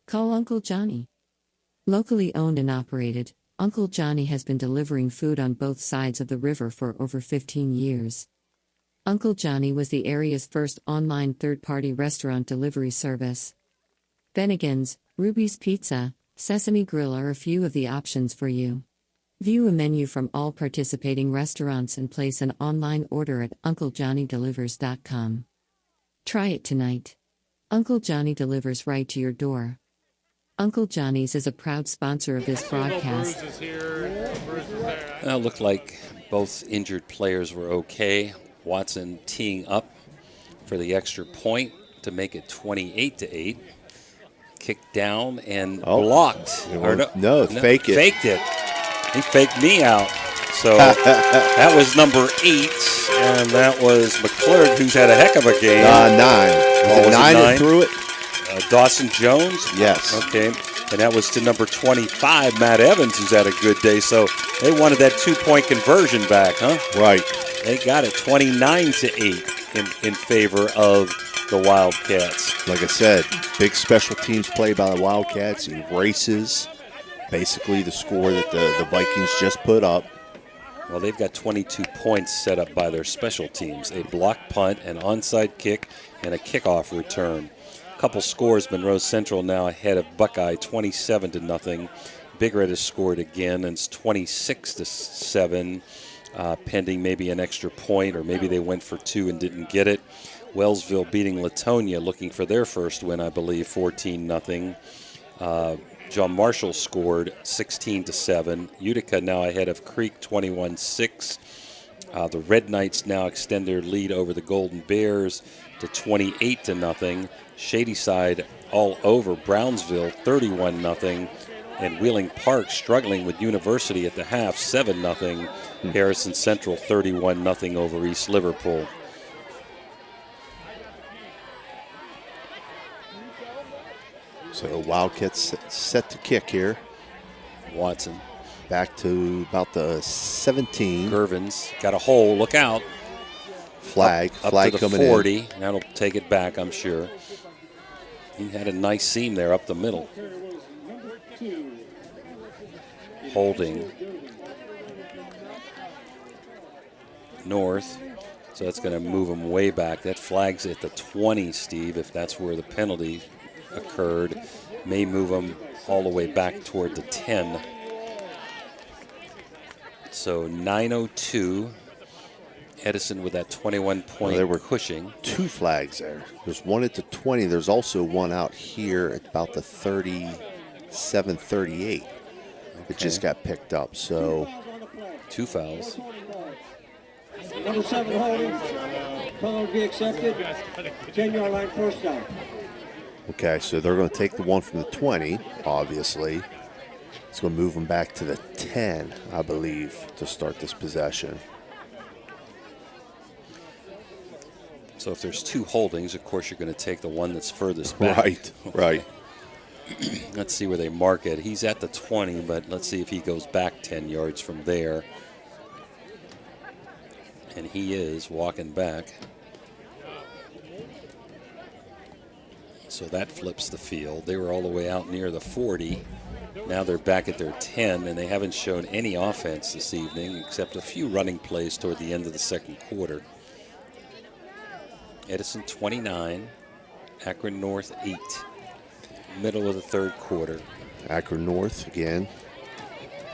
call Uncle Johnny. Locally owned and operated, Uncle Johnny has been delivering food on both sides of the river for over 15 years. Uncle Johnny was the area's first online third-party restaurant delivery service. Bennigan's, Ruby's Pizza, Sesame Grill are a few of the options for you. View a menu from all participating restaurants and place an online order at UncleJohnnyDelivers.com. Try it tonight. Uncle Johnny delivers right to your door. Uncle Johnny's is a proud sponsor of this broadcast. Well, it looked like both injured players were okay. Watson teeing up for the extra point to make it 28-8. Kicked down and blocked. Fake it. Faked it. He faked me out. So that was number 8, and that was McClurg, who's had a heck of a game. 9. Was it 9 that threw it? Dawson Jones? Yes. Okay. And that was to number 25, Matt Evans, who's had a good day. So they wanted that 2-point conversion back, huh? Right. They got it 29-8 in favor of the Wildcats. Like I said, big special teams play by the Wildcats. Erases basically the score that the Vikings just put up. Well, they've got 22 points set up by their special teams. A block punt, an onside kick, and a kickoff return. Couple scores. Monroe Central now ahead of Buckeye 27-0. Big Red has scored again, and it's 26-7, pending maybe an extra point, or maybe they went for 2 and didn't get it. Wellsville beating Latonia, looking for their first win, I believe, 14-0. John Marshall scored 16-7. Utica now ahead of Creek 21-6. The Red Knights now extend their lead over the Golden Bears to 28-0. Shadyside all over Brownsville 31-0. And Wheeling Park struggling with University at the half 7-0. Harrison Central 31-0 over East Liverpool. So Wildcats set to kick here. Watson. Back to about the 17. Gervins got a hole. Look out. Flag up to the coming 40. in. That'll take it back, I'm sure. He had a nice seam there up the middle. Holding north. So that's going to move him way back. That flag's at the 20, Steve, if that's where the penalty occurred. May move him all the way back toward the 10. So 9:02. Edison with that 21-point there were pushing. 2 flags there. There's one at the 20. There's also one out here at about the 37, 38. It just got picked up. So 2 fouls. Number 7 holding. Foul will be accepted. 10-yard line, first down. okay, so they're going to take the one from the 20, obviously. It's going to move them back to the 10, I believe, to start this possession. So if there's 2 holdings, of course, you're going to take the one that's furthest back. Right, right. Let's see where they mark it. He's at the 20, but let's see if he goes back 10 yards from there. And he is walking back. So that flips the field. They were all the way out near the 40. Now they're back at their 10, and they haven't shown any offense this evening except a few running plays toward the end of the second quarter. Edison 29, Akron North 8. Middle of the third quarter. Akron North again.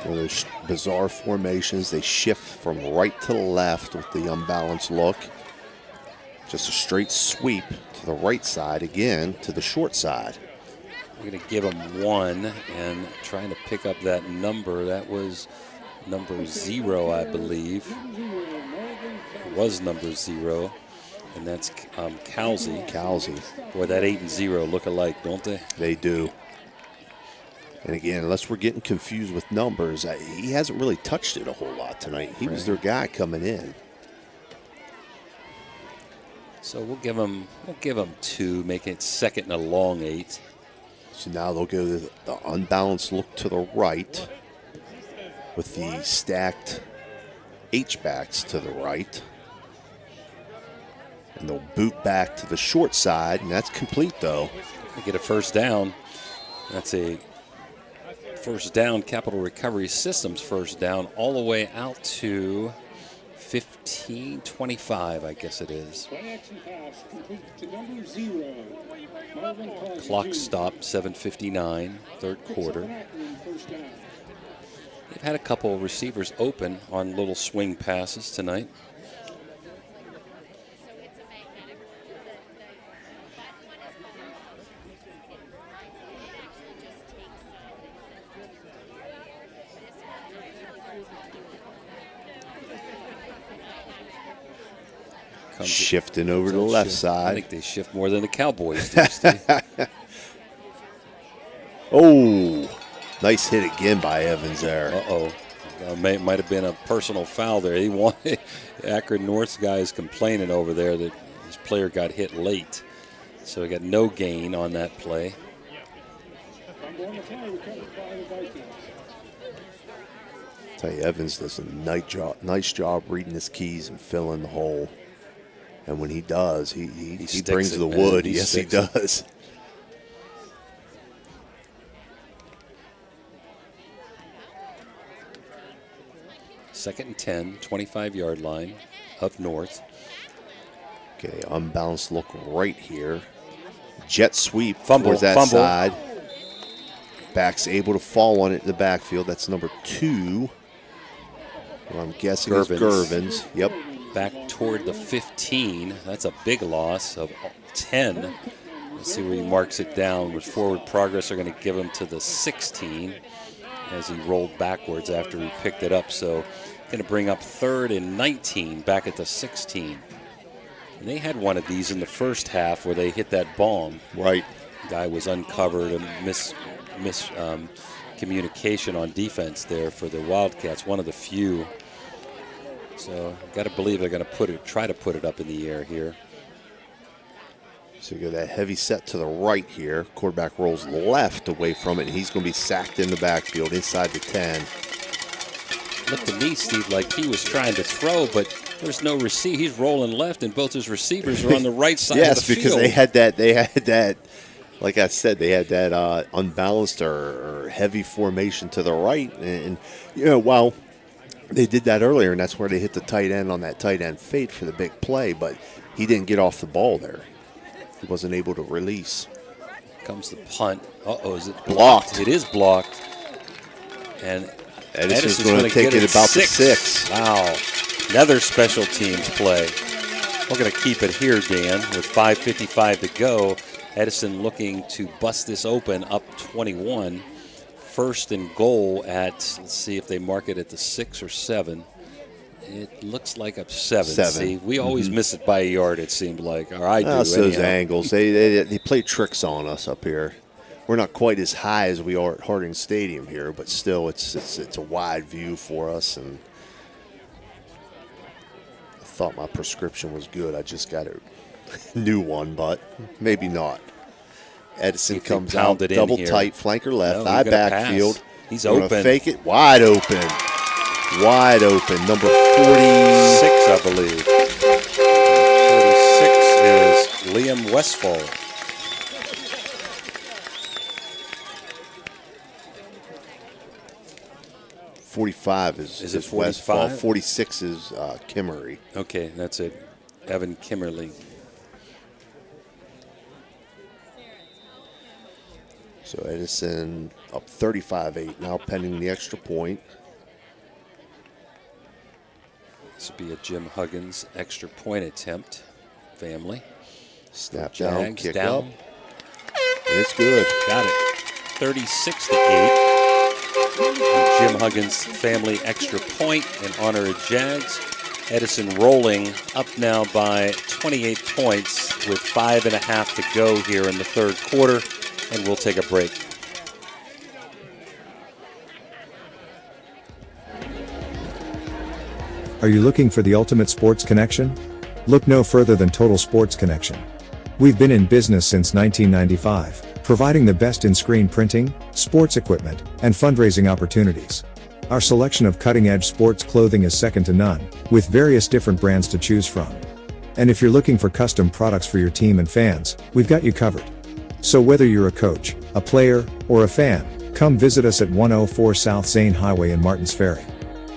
One of those bizarre formations. They shift from right to left with the unbalanced look. Just a straight sweep to the right side again to the short side. We're going to give him 1 and trying to pick up that number. That was number 0, I believe. It was number 0. And that's Cowsey. Boy, that 8 and 0 look alike, don't they? They do. And again, unless we're getting confused with numbers, he hasn't really touched it a whole lot tonight. He was their guy coming in. So we'll give him 2, make it second and a long 8. So now they'll go to the unbalanced look to the right with the stacked H-backs to the right. And they'll boot back to the short side, and that's complete, though. They get a first down. That's a first down, Capital Recovery Systems first down, all the way out to 15-25, I guess it is. Clock stopped, 7:59, third quarter. They've had a couple of receivers open on little swing passes tonight. Shifting over to the left side. I think they shift more than the Cowboys do, Steve. Oh, nice hit again by Evans there. Uh-oh. Might have been a personal foul there. He wanted, Akron North's guy is complaining over there that his player got hit late. So he got no gain on that play. I'll tell you, Evans does a nice job reading his keys and filling the hole. And when he does, he brings the wood. Yes, he does. Second and 10, 25-yard line, up north. Okay, unbalanced look right here. Jet sweep Fumble, towards that fumble. side. Back's able to fall on it in the backfield. That's number 2. Well, I'm guessing it's Gervins. Yep. Back toward the 15. That's a big loss of 10. Let's see where he marks it down. With forward progress, they're going to give him to the 16 as he rolled backwards after he picked it up. So going to bring up 3rd and 19 back at the 16. And they had one of these in the first half where they hit that bomb. Right. Guy was uncovered and communication on defense there for the Wildcats. One of the few. So got to believe they're going to try to put it up in the air here. So you got that heavy set to the right here. Quarterback rolls left away from it, and he's going to be sacked in the backfield inside the 10. Looked to me, Steve, like he was trying to throw, but there's no receiver. He's rolling left, and both his receivers are on the right side of the field. Yes, because they had that. Like I said, they had that unbalanced or heavy formation to the right, and while They did that earlier, and that's where they hit the tight end on that tight end fade for the big play, but he didn't get off the ball there. He wasn't able to release. Comes the punt. Uh-oh, is it blocked? It is blocked. And Edison's going to take it about the 6. Wow. Another special teams play. We're going to keep it here, Dan, with 5:55 to go. Edison looking to bust this open up 21. First and goal at, let's see if they mark it at the 6 or 7. It looks like up 7. See, we always miss it by a yard, it seemed like. Or I do. That's those anyhow. angles. They play tricks on us up here. We're not quite as high as we are at Harding Stadium here, but still it's a wide view for us. And I thought my prescription was good. I just got a new one, but maybe not. Edison comes out, double tight, flanker left, No, eye he's gonna backfield. pass. He's Gonna open. Fake it, wide open. Wide open, number 46, I believe. 46 is Liam Westfall. .45 is it Westfall. 45? 46 is Kimmery. Okay, that's it. Evan Kimmerly. So Edison up 35-8 now, pending the extra point. This will be a Jim Huggins extra point attempt. Family. Snap down, Jags kick down. up. It's good. Got it. 36-8. And Jim Huggins family extra point in honor of Jags. Edison rolling up now by 28 points with 5.5 to go here in the third quarter. And we'll take a break. Are you looking for the ultimate sports connection? Look no further than Total Sports Connection. We've been in business since 1995, providing the best in screen printing, sports equipment, and fundraising opportunities. Our selection of cutting-edge sports clothing is second to none, with various different brands to choose from. And if you're looking for custom products for your team and fans, we've got you covered. So whether you're a coach, a player, or a fan, come visit us at 104 South Zane Highway in Martins Ferry.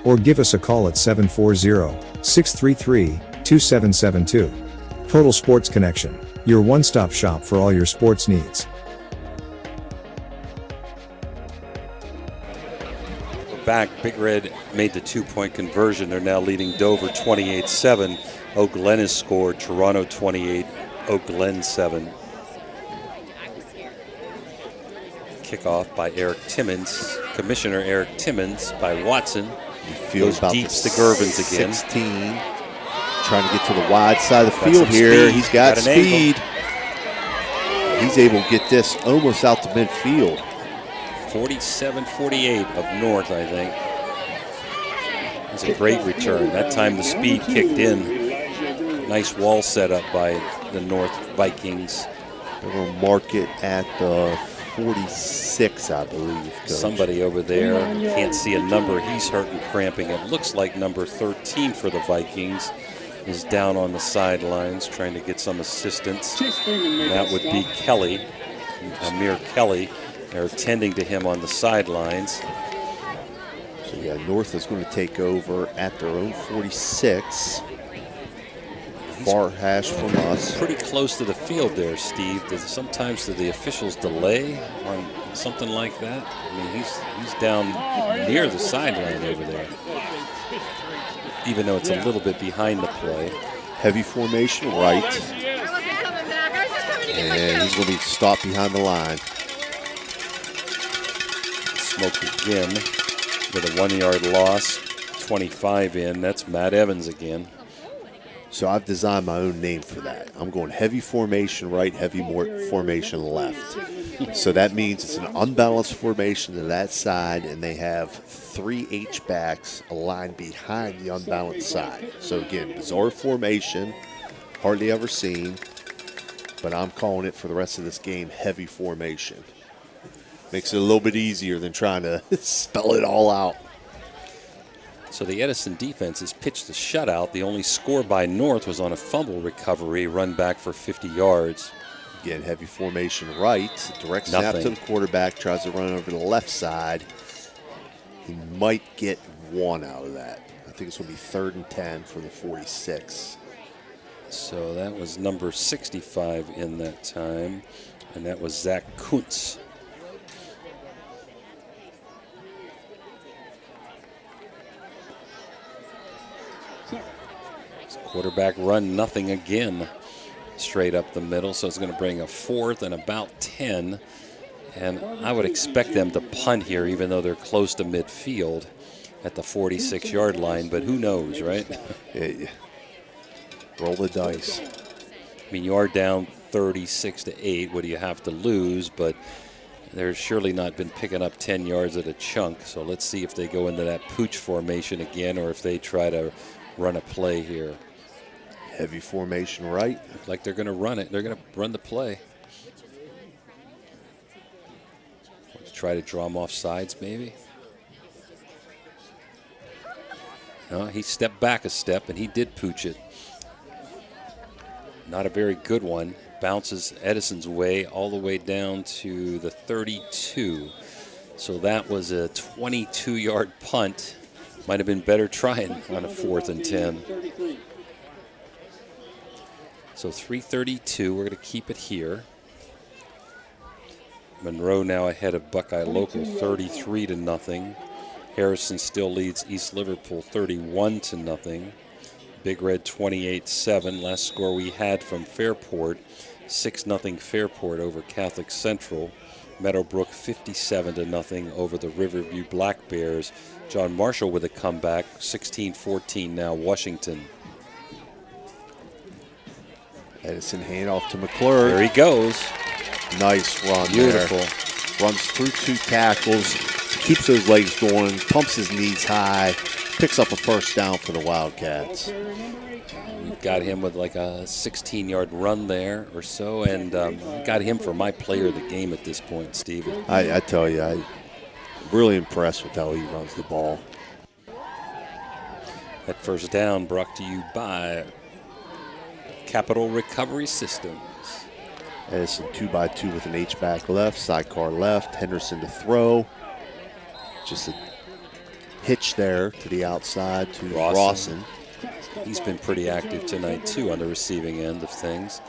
Or give us a call at 740-633-2772. Total Sports Connection, your one-stop shop for all your sports needs. We're back. Big Red made the 2-point conversion. They're now leading Dover 28-7. Oak Glen has scored. Toronto 28, Oak Glen 7. Kickoff by Eric Timmons. Commissioner Eric Timmons by Watson. Feels Goes about deep the to Gervins again. 16. Trying to get to the wide side of the Got field some here. speed. He's got Got an speed. He's able to get this almost out to midfield. 47-48 of North, I think. That's a great return. That time the speed kicked in. Nice wall set up by the North Vikings. They're going to mark it at the 46, I believe. Coach. Somebody over there, can't see a number. He's hurt and cramping. It looks like number 13 for the Vikings is down on the sidelines trying to get some assistance. And that would be Kelly, Amir Kelly. They're attending to him on the sidelines. So yeah, North is going to take over at their own 46. Far hash from us. Pretty close to the field there, Steve. Sometimes do the officials delay on something like that? I mean, he's down near the sideline over there, even though it's a little bit behind the play. Heavy formation right. And he's going to be stopped behind the line. Smoked again with a 1-yard loss. 25 in. That's Matt Evans again. So I've designed my own name for that. I'm going heavy formation right, heavy formation left. So that means it's an unbalanced formation to that side, and they have 3 H-backs aligned behind the unbalanced side. So again, bizarre formation, hardly ever seen, but I'm calling it for the rest of this game heavy formation. Makes it a little bit easier than trying to spell it all out. So the Edison defense has pitched a shutout. The only score by North was on a fumble recovery, run back for 50 yards. Again, heavy formation right, direct snap to the quarterback, tries to run over to the left side. He might get 1 out of that. I think it's going to be 3rd and 10 for the 46. So that was number 65 in that time, and that was Zach Kuntz. Quarterback run, nothing again, straight up the middle. So it's going to bring a 4th and about 10. And I would expect them to punt here, even though they're close to midfield at the 46-yard line. But who knows, right? Roll the dice. I mean, you are down 36-8. What do you have to lose? But they're surely not been picking up 10 yards at a chunk. So let's see if they go into that pooch formation again, or if they try to run a play here. Heavy formation right. Looks like they're going to run it. They're going to run the play. Let's try to draw them off sides, maybe. No, he stepped back a step, and he did pooch it. Not a very good one. Bounces Edison's way all the way down to the 32. So that was a 22-yard punt. Might have been better trying on a 4th and 10. So 3:32, we're going to keep it here. Monroe now ahead of Buckeye Local 33-0. Harrison still leads East Liverpool 31-0. Big Red 28-7. Last score we had from Fairport, 6-0 Fairport over Catholic Central. Meadowbrook 57-0 over the Riverview Black Bears. John Marshall with a comeback, 16-14 now Washington. Edison handoff to McClure. There he goes. Nice run. Beautiful. There. Runs through 2 tackles, keeps those legs going, pumps his knees high, picks up a 1st down for the Wildcats. We've got him with like a 16-yard run there or so, and got him for my player of the game at this point, Steve. I tell you, I'm really impressed with how he runs the ball. That 1st down brought to you by Capital Recovery Systems. Edison 2x2 with an H-back left, sidecar left, Henderson to throw. Just a hitch there to the outside to Rawson. He's been pretty active tonight, too, on the receiving end of things.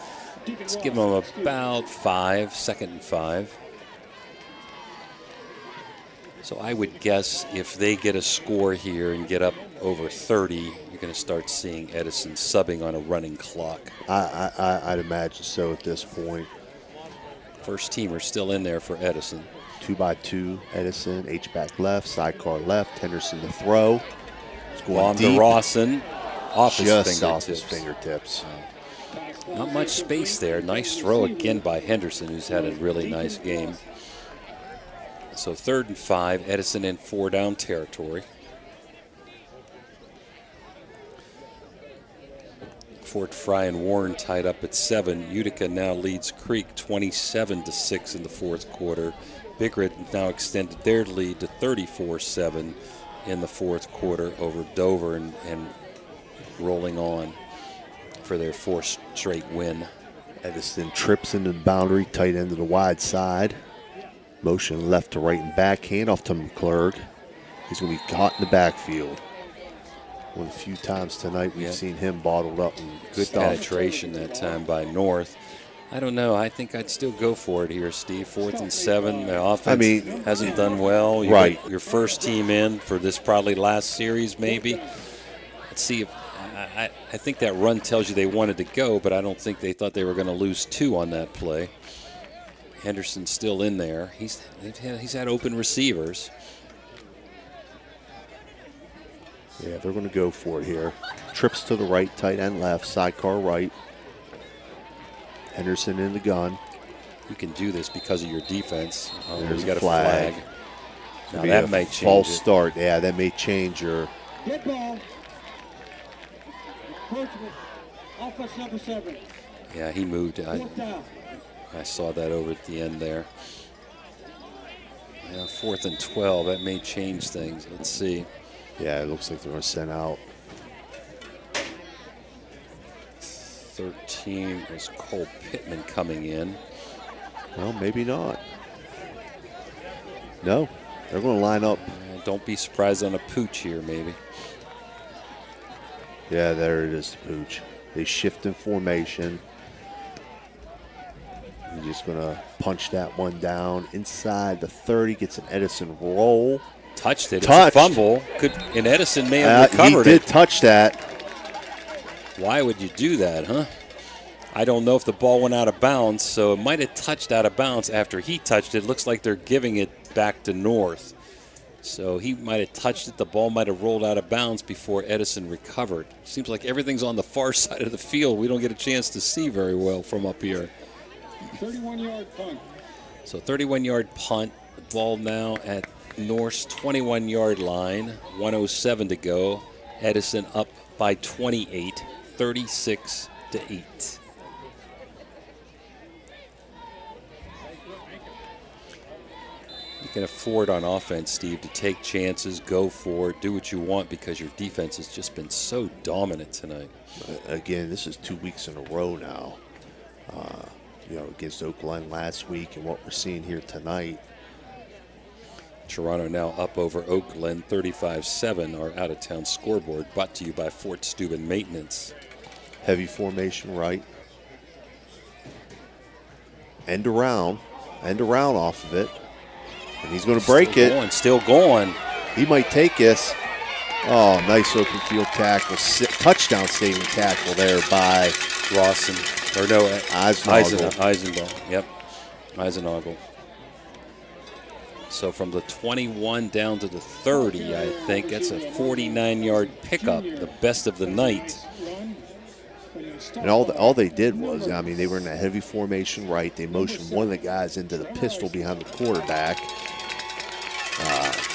Let's give him about 5, 2nd and 5. So I would guess if they get a score here and get up over 30, you're going to start seeing Edison subbing on a running clock. I'd imagine so at this point. First teamer still in there for Edison. 2x2, Edison, H-back left, sidecar left, Henderson to throw. It's going on deep. to Rawson. Off his fingertips. Not much space there. Nice throw again by Henderson, who's had a really nice game. So 3rd and 5, Edison in 4-down territory. Fort Fry and Warren tied up at 7. Utica now leads Creek 27-6 in the 4th quarter. Big Red now extended their lead to 34-7 in the 4th quarter over Dover and rolling on for their 4th straight win. Edison trips into the boundary, tight end to the wide side. Motion left to right and back, handoff to McClurg. He's going to be caught in the backfield. One of the few times tonight we've seen him bottled up and good stuffed. penetration that time by North. I don't know. I think I'd still go for it here, Steve. 4th and 7. The offense hasn't done well. You right. Your first team in for this probably last series, maybe. Let's see if I think that run tells you they wanted to go, but I don't think they thought they were going to lose 2 on that play. Henderson's still in there. He's had open receivers. Yeah, they're going to go for it here. Trips to the right, tight end left, sidecar right. Henderson in the gun. You can do this because of your defense. There's you got a flag. Now that may change false it. start. Yeah, that may change your. Good ball. Offense number 7. Yeah, he moved. 4th down. I saw that over at the end there. Yeah, 4th and 12. That may change things. Let's see. Yeah, it looks like they're going to send out. 13 is Cole Pittman coming in. Well, maybe not. No, they're going to line up Don't be surprised on a pooch here, maybe. Yeah, there it is, the pooch. They shift in formation. He's just going to punch that one down inside the 30, gets an Edison roll. Touched it. It's a fumble. And Edison may have recovered it. He did touch that. Why would you do that, huh? I don't know if the ball went out of bounds, so it might have touched out of bounds after he touched it. Looks like they're giving it back to North. So he might have touched it. The ball might have rolled out of bounds before Edison recovered. Seems like everything's on the far side of the field. We don't get a chance to see very well from up here. 31-yard punt. So 31-yard punt. The ball now at North's 21-yard line. 1:07 to go. Edison up by 28, 36-8. You can afford on offense, Steve, to take chances, go for it, do what you want because your defense has just been so dominant tonight. Again, this is 2 weeks in a row now. Against Oakland last week and what we're seeing here tonight. Toronto now up over Oakland 35-7, our out-of-town scoreboard, brought to you by Fort Steuben Maintenance. Heavy formation right. End around off of it. And he's going to break it. Still going. He might take this. Oh, nice open field tackle. Touchdown saving tackle there by Rawson. Or no, Eisenagel. Yep, Eisenagel. So from the 21 down to the 30, I think that's a 49-yard pickup, the best of the night. And all they did was, they were in a heavy formation right. They motioned one of the guys into the pistol behind the quarterback.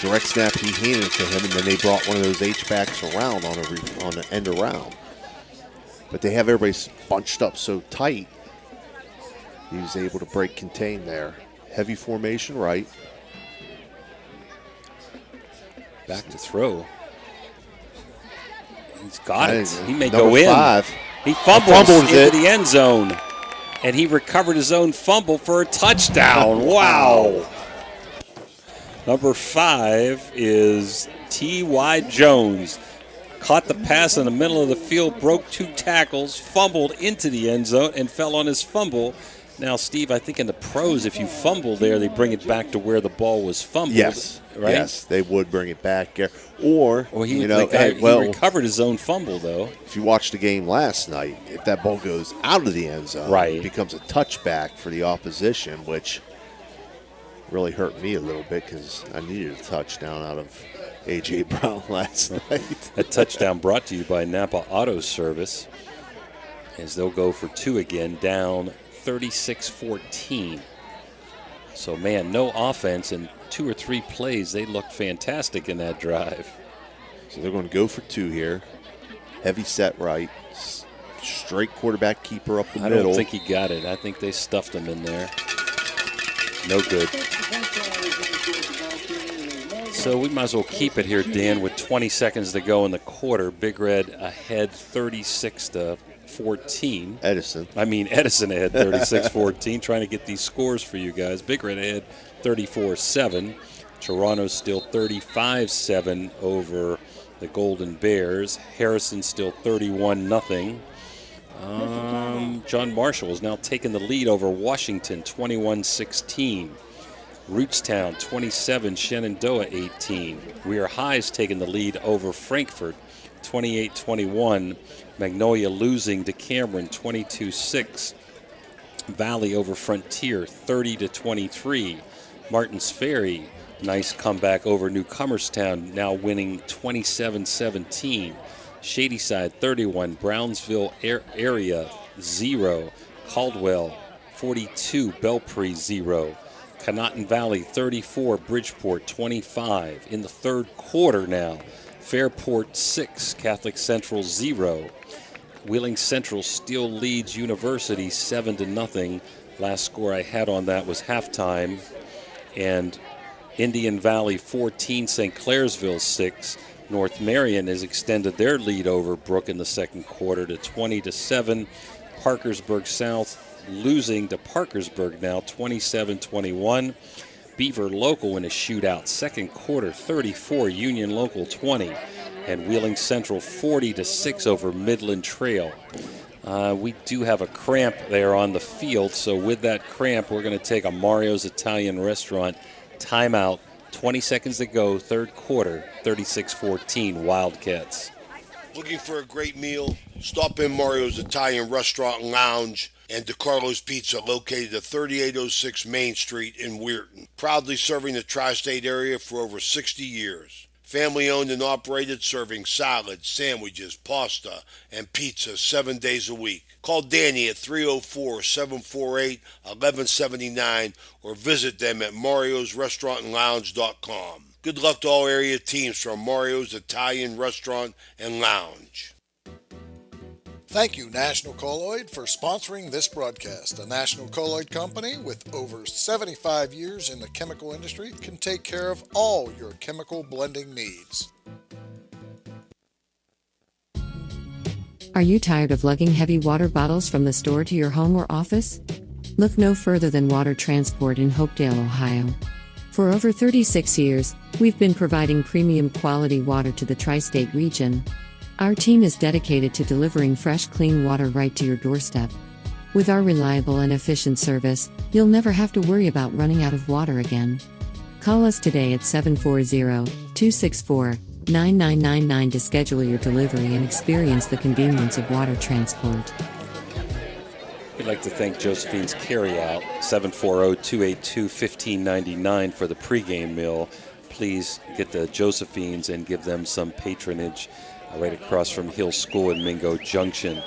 Direct snap, he handed it to him, and then they brought one of those H-backs around on an end around. But they have everybody bunched up so tight, he was able to break contain there. Heavy formation right. Back to throw. He's got it. He may Number go in. 5. He fumbles into the end zone. And he recovered his own fumble for a touchdown. Wow. Number 5 is T.Y. Jones. Caught the pass in the middle of the field, broke 2 tackles, fumbled into the end zone, and fell on his fumble. Now, Steve, I think in the pros, if you fumble there, they bring it back to where the ball was fumbled. Yes, right? Yes, they would bring it back. Or he recovered his own fumble, though. If you watched the game last night, if that ball goes out of the end zone, it becomes a touchback for the opposition, which really hurt me a little bit because I needed a touchdown out of A.J. Brown last night. A touchdown brought to you by Napa Auto Service, as they'll go for 2 again, down 36-14. So, man, no offense, and 2 or 3 plays, they looked fantastic in that drive. So they're going to go for 2 here. Heavy set right. Straight quarterback keeper up the middle. I don't think he got it. I think they stuffed him in there. No good. So we might as well keep it here, Dan, with 20 seconds to go in the quarter. Big Red ahead 36-14. Edison ahead 36-14, trying to get these scores for you guys. Big Red ahead 34-7. Toronto still 35-7 over the Golden Bears. Harrison still 31-0. John Marshall is now taking the lead over Washington 21-16. Rootstown 27, Shenandoah 18. Weir High's taking the lead over Frankfurt 28-21. Magnolia losing to Cameron 22-6. Valley over Frontier 30-23. Martins Ferry, nice comeback over Newcomerstown, now winning 27-17. Shadyside 31, Brownsville area 0. Caldwell 42, Belpre 0. Conotton Valley 34, Bridgeport 25. In the third quarter now, Fairport 6, Catholic Central 0. Wheeling Central still leads University 7-0. Last score I had on that was halftime. And Indian Valley 14, St. Clairsville 6. North Marion has extended their lead over Brook in the second quarter to 20-7. Parkersburg South losing to Parkersburg now 27-21. Beaver Local in a shootout. Second quarter, 34, Union Local 20. And Wheeling Central 40-6 over Midland Trail. We do have a cramp there on the field, so with that cramp, we're going to take a Mario's Italian Restaurant timeout. 20 seconds to go, third quarter, 36-14, Wildcats. Looking for a great meal? Stop in Mario's Italian Restaurant and Lounge and DeCarlo's Pizza, located at 3806 Main Street in Weirton. Proudly serving the tri-state area for over 60 years. Family owned and operated, serving salads, sandwiches, pasta, and pizza 7 days a week. Call Danny at 304-748-1179 or visit them at mariosrestaurantandlounge.com. Good luck to all area teams from Mario's Italian Restaurant and Lounge. Thank you, National Colloid, for sponsoring this broadcast. The National Colloid Company, with over 75 years in the chemical industry, can take care of all your chemical blending needs. Are you tired of lugging heavy water bottles from the store to your home or office? Look no further than Water Transport in Hopedale, Ohio. For over 36 years, we've been providing premium quality water to the tri-state region. Our team is dedicated to delivering fresh, clean water right to your doorstep. With our reliable and efficient service, you'll never have to worry about running out of water again. Call us today at 740-264-9999 to schedule your delivery and experience the convenience of water transport. We'd like to thank Josephine's Carryout, 740-282-1599 for the pregame meal. Please get the Josephine's and give them some patronage right across from Hill School in Mingo Junction.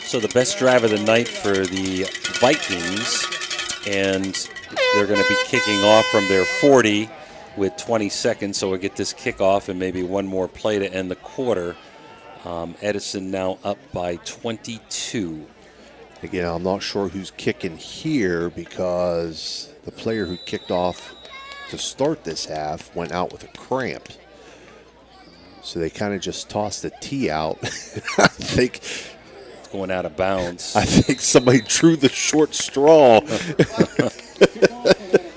So the best drive of the night for the Vikings, and they're going to be kicking off from their 40 with 20 seconds, so we'll get this kickoff and maybe one more play to end the quarter. Edison now up by 22. Again, I'm not sure who's kicking here because the player who kicked off to start this half went out with a cramp. So they kind of just tossed the tee out. I think it's going out of bounds. I think somebody drew the short straw.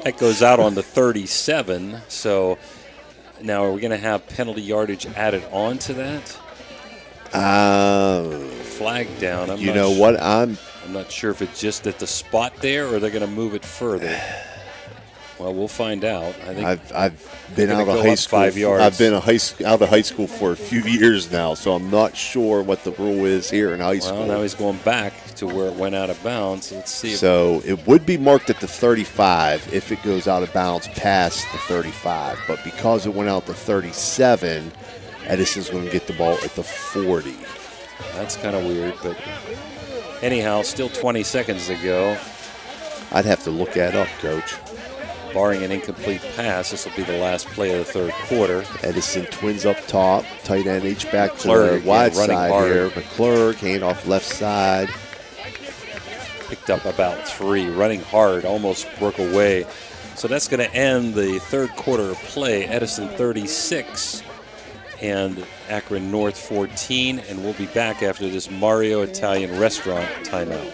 That goes out on the 37. So now are we going to have penalty yardage added on to that? Flag down. I'm not sure if it's just at the spot there or they're going to move it further. Well, we'll find out. I think I've been out of high school. 5 yards. I've been out of high school for a few years now, so I'm not sure what the rule is here in high school. Well, now he's going back to where it went out of bounds. Let's see. So it would be marked at the 35 if it goes out of bounds past the 35, but because it went out to 37, Edison's going to get the ball at the 40. That's kind of weird, but anyhow, still 20 seconds to go. I'd have to look that up, Coach. Barring an incomplete pass, this will be the last play of the third quarter. Edison twins up top, tight end H-back to the wide side here. McClurg, handoff left side. Picked up about 3, running hard, almost broke away. So that's going to end the third quarter of play. Edison 36 and Akron North 14. And we'll be back after this Mario Italian Restaurant timeout.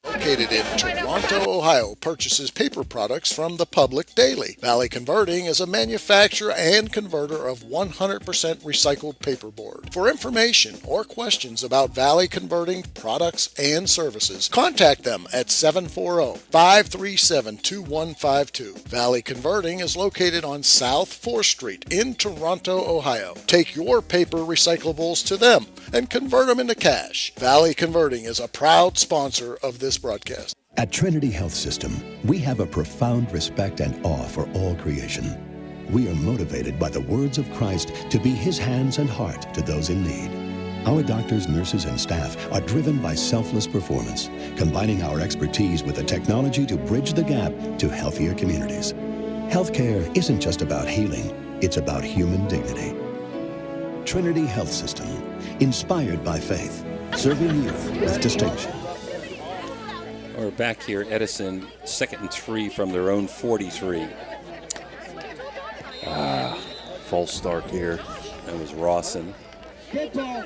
Located in Toronto, Ohio, purchases paper products from the public daily. Valley Converting is a manufacturer and converter of 100% recycled paperboard. For information or questions about Valley Converting products and services, contact them at 740-537-2152. Valley Converting is located on South 4th Street in Toronto, Ohio. Take your paper recyclables to them and convert them into cash. Valley Converting is a proud sponsor of this broadcast. At Trinity Health System, we have a profound respect and awe for all creation. We are motivated by the words of Christ to be His hands and heart to those in need. Our doctors, nurses, and staff are driven by selfless performance, combining our expertise with the technology to bridge the gap to healthier communities. Healthcare isn't just about healing, it's about human dignity. Trinity Health System, inspired by faith, serving you with distinction. We're back here, Edison, 2nd and 3 from their own 43. False start here. That was Rawson. Good ball.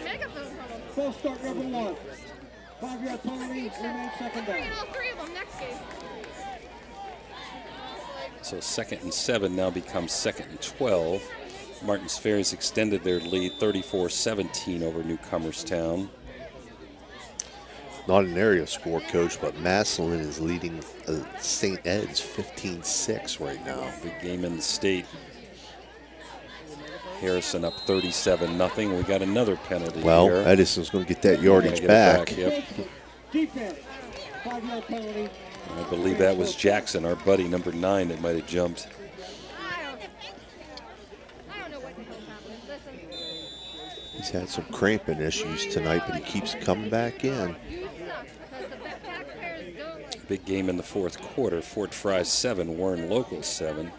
False start number 1. 5-yard penalty, remains second down. So 2nd and 7 now becomes 2nd and 12. Martins Ferry's extended their lead 34-17 over Newcomerstown. Not an area score, Coach, but Massillon is leading St. Ed's 15-6 right now. Big game in the state. Harrison up 37-0. We got another penalty Well, here. Edison's going to get that yardage Get it back. Yep. Defense, 5-yard penalty. I believe that was Jackson, our buddy, number 9, that might have jumped. He's had some cramping issues tonight, but he keeps coming back in. Big game in the 4th quarter. Fort Fry 7, Warren Local 7.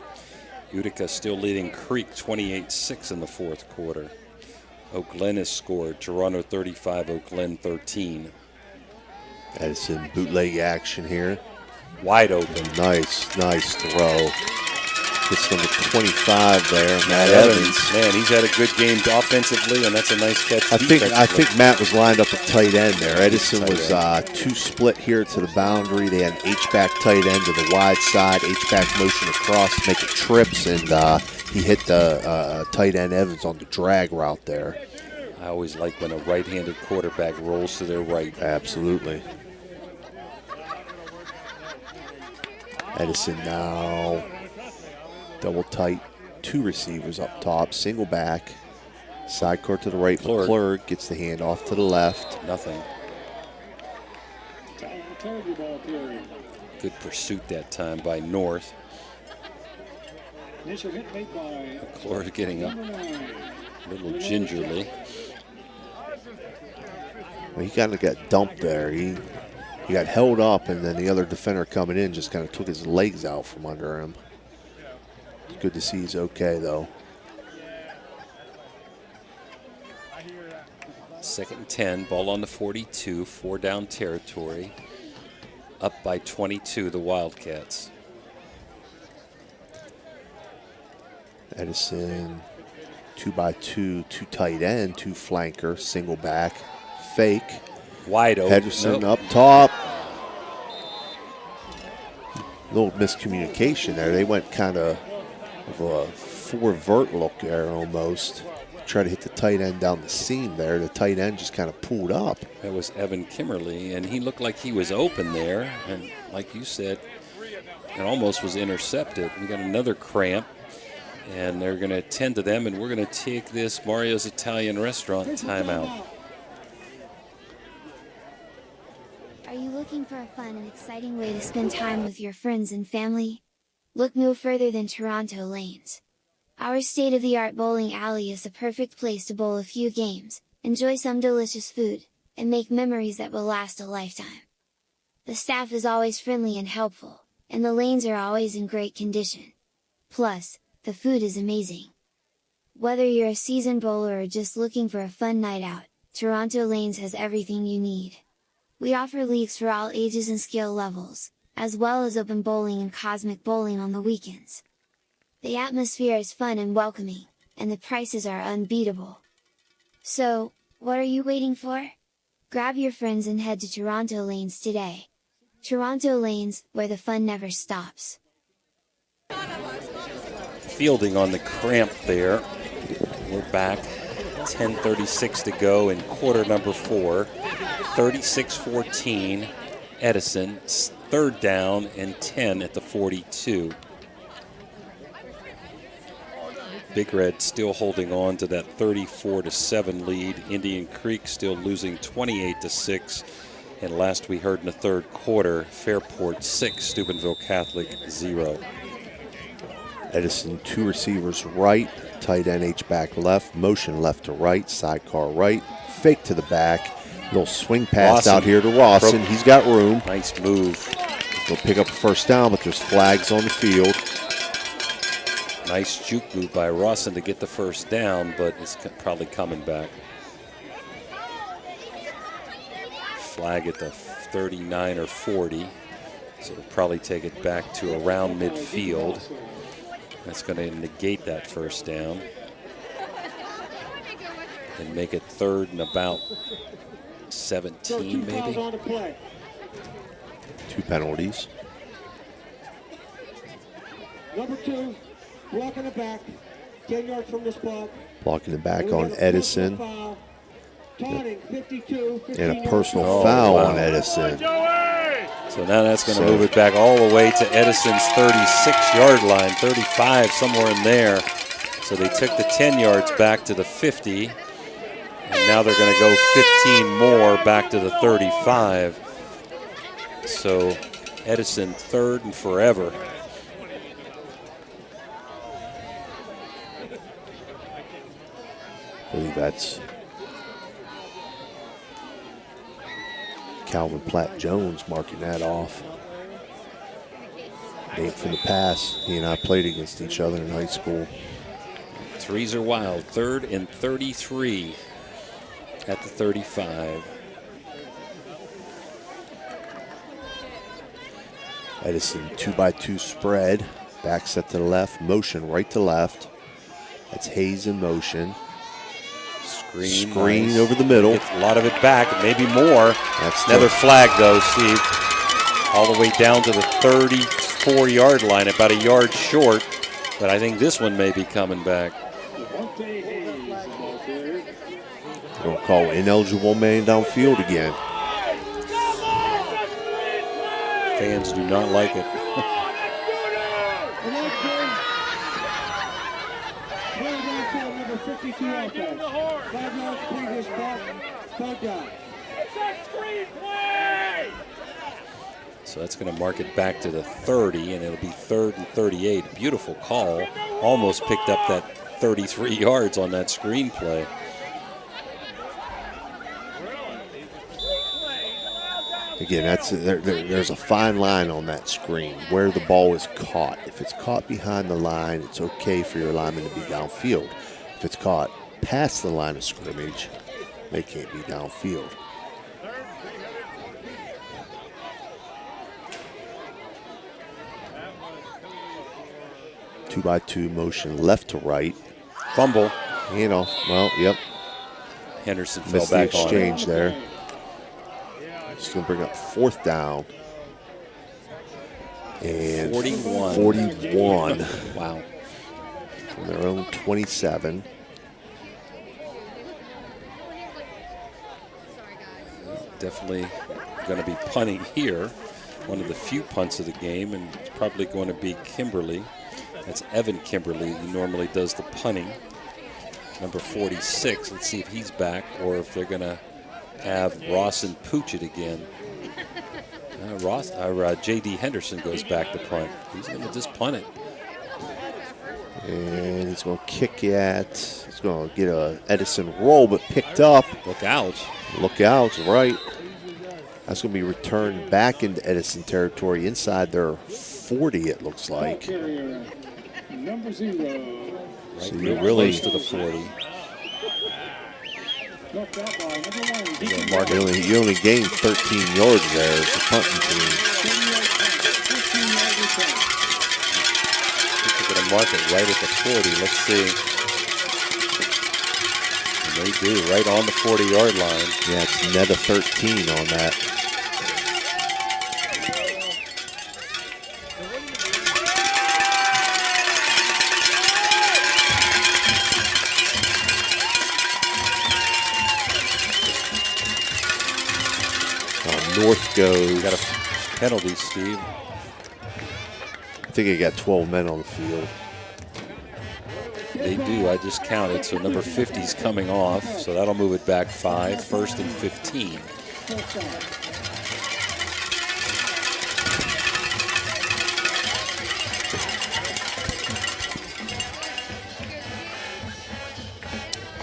Utica still leading Creek 28-6 in the 4th quarter. Oak Glen has scored. Toronto 35, Oak Glen 13. Edison bootleg action here. Wide open. Nice throw. Gets number 25 there, Matt Evans. Man, he's had a good game offensively, and that's a nice catch. I think Matt was lined up at tight end there. Edison was 2 split here to the boundary. They had an H-back tight end to the wide side, H-back motion across to make it trips, and he hit the tight end Evans on the drag route there. I always like when a right-handed quarterback rolls to their right. Absolutely. Edison now double tight, 2 receivers up top, single back, side court to the right. McClurg gets the hand off to the left. Nothing. Good pursuit that time by North. McClurg getting up a little gingerly. Well, he kind of got dumped there. He got held up, and then the other defender coming in just kind of took his legs out from under him. Good to see he's okay, though. 2nd and 10, ball on the 42, 4 down territory. Up by 22, the Wildcats. Edison, 2x2, 2 tight end, 2 flanker, single back, fake. Wide open. Henderson up top. Little miscommunication there. They went kind of a 4-vert look there almost. Try to hit the tight end down the seam there. The tight end just kind of pulled up. That was Evan Kimmerly, and he looked like he was open there. And like you said, it almost was intercepted. We got another cramp, and they're going to attend to them, and we're going to take this Mario's Italian Restaurant timeout. Are you looking for a fun and exciting way to spend time with your friends and family? Look no further than Toronto Lanes. Our state-of-the-art bowling alley is the perfect place to bowl a few games, enjoy some delicious food, and make memories that will last a lifetime. The staff is always friendly and helpful, and the lanes are always in great condition. Plus, the food is amazing. Whether you're a seasoned bowler or just looking for a fun night out, Toronto Lanes has everything you need. We offer leagues for all ages and skill levels, as well as open bowling and cosmic bowling on the weekends. The atmosphere is fun and welcoming, and the prices are unbeatable. So, what are you waiting for? Grab your friends and head to Toronto Lanes today. Toronto Lanes, where the fun never stops. Fielding on the cramp there. We're back. 10:36 to go in quarter number 4. 36-14. Edison, 3rd down and 10 at the 42. Big Red still holding on to that 34-7 lead. Indian Creek still losing 28-6. And last we heard in the 3rd quarter, Fairport 6, Steubenville Catholic 0. Edison, 2 receivers right, tight end H-back left, motion left to right, sidecar right, fake to the back, little swing pass out here to Rawson. He's got room. Nice move. He'll pick up a 1st down, but there's flags on the field. Nice juke move by Rawson to get the 1st down, but it's probably coming back. Flag at the 39 or 40, so it'll probably take it back to around midfield. That's going to negate that 1st down and make it 3rd and about 17 maybe. 2 penalties. Number 2, blocking the back, 10 yards from the spot. Blocking the back on Edison. Taunting, 52, And a personal foul on Edison. So now that's going to move it back all the way to Edison's 36-yard line, 35, somewhere in there. So they took the 10 yards back to the 50, and now they're going to go 15 more back to the 35. So Edison 3rd and forever. I believe that's Calvin Platt-Jones marking that off. Name from the past. He and I played against each other in high school. Threes are wild. 3rd and 33 at the 35. Edison 2x2 spread. Back set to the left. Motion right to left. That's Hayes in motion. Screen nice. over the middle. Gets a lot of it back, maybe more. That's another flag though, Steve. All the way down to the 34-yard line, about a yard short. But I think this one may be coming back. They'll call ineligible man downfield again. Fans do not like it. Number 52 offense. 5 yards previous block, 5 down. So that's going to mark it back to the 30, and it'll be 3rd and 38. Beautiful call. Almost picked up that 33 yards on that screen play. Again, there's a fine line on that screen where the ball is caught. If it's caught behind the line, it's okay for your lineman to be downfield. If it's caught past the line of scrimmage, they can't be downfield. Two by two motion left to right. Fumble. You know, well, yep. Henderson fell Missed the back on it. exchange there. It's going to bring up 4th down. And 41. Wow. From their own 27. Definitely going to be punting here. One of the few punts of the game, and it's probably going to be Kimberly. That's Evan Kimberly. He normally does the punting. Number 46. Let's see if he's back or if they're going to have Ross and Pooch it again. J.D. Henderson goes back to punt. He's going to just punt it. And he's going to kick it. He's going to get a Edison roll, but picked up. Look out. Look out, right. That's going to be returned back into Edison territory inside their 40, it looks like. Number 0. So you're really close to the 40. You only gained 13 yards there as the punting team. They're going to mark it right at the 40. Let's see. And they do, right on the 40-yard line. Yeah, it's net of 13 on that. North goes. Got a penalty, Steve. I think he got 12 men on the field. They do. I just counted. So number 50 is coming off. So that'll move it back 5. 1st and 15.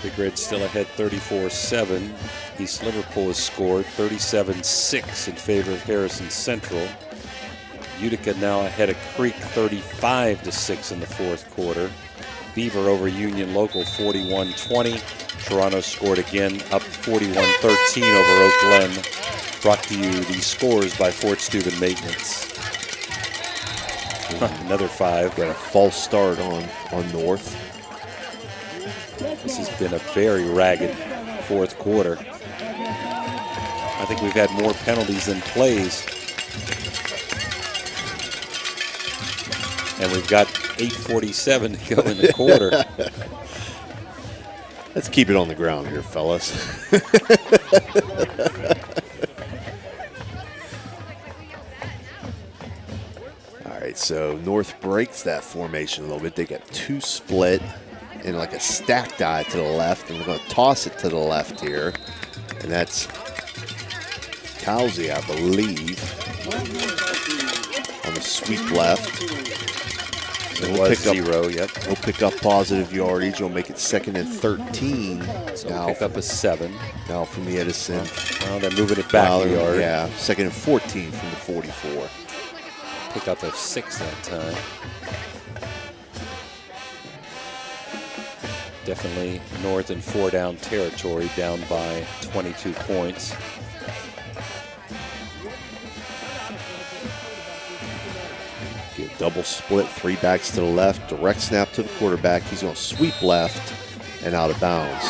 Big Red still ahead 34-7. East Liverpool has scored 37-6 in favor of Harrison Central. Utica now ahead of Creek 35-6 in the 4th quarter. Beaver over Union Local 41-20. Toronto scored again, up 41-13 over Oak Glen. Brought to you these scores by Fort Steuben Maintenance. Another 5. Got a false start on North. This has been a very ragged 4th quarter. I think we've had more penalties than plays. And we've got 8:47 to go in the quarter. Let's keep it on the ground here, fellas. All right, so North breaks that formation a little bit. They got 2 split and like a stacked eye to the left, and we're going to toss it to the left here. And that's Cowsey, I believe, on the sweep left. It was 0, yep. We'll pick up positive yardage. We'll make it 2nd and 13. So we'll pick up a 7. Now from the Edison. Well, they're moving it back a yard. Yeah, 2nd and 14 from the 44. Pick up a 6 that time. Definitely North and 4 down territory, down by 22 points. Get double split, 3 backs to the left, direct snap to the quarterback. He's going to sweep left and out of bounds.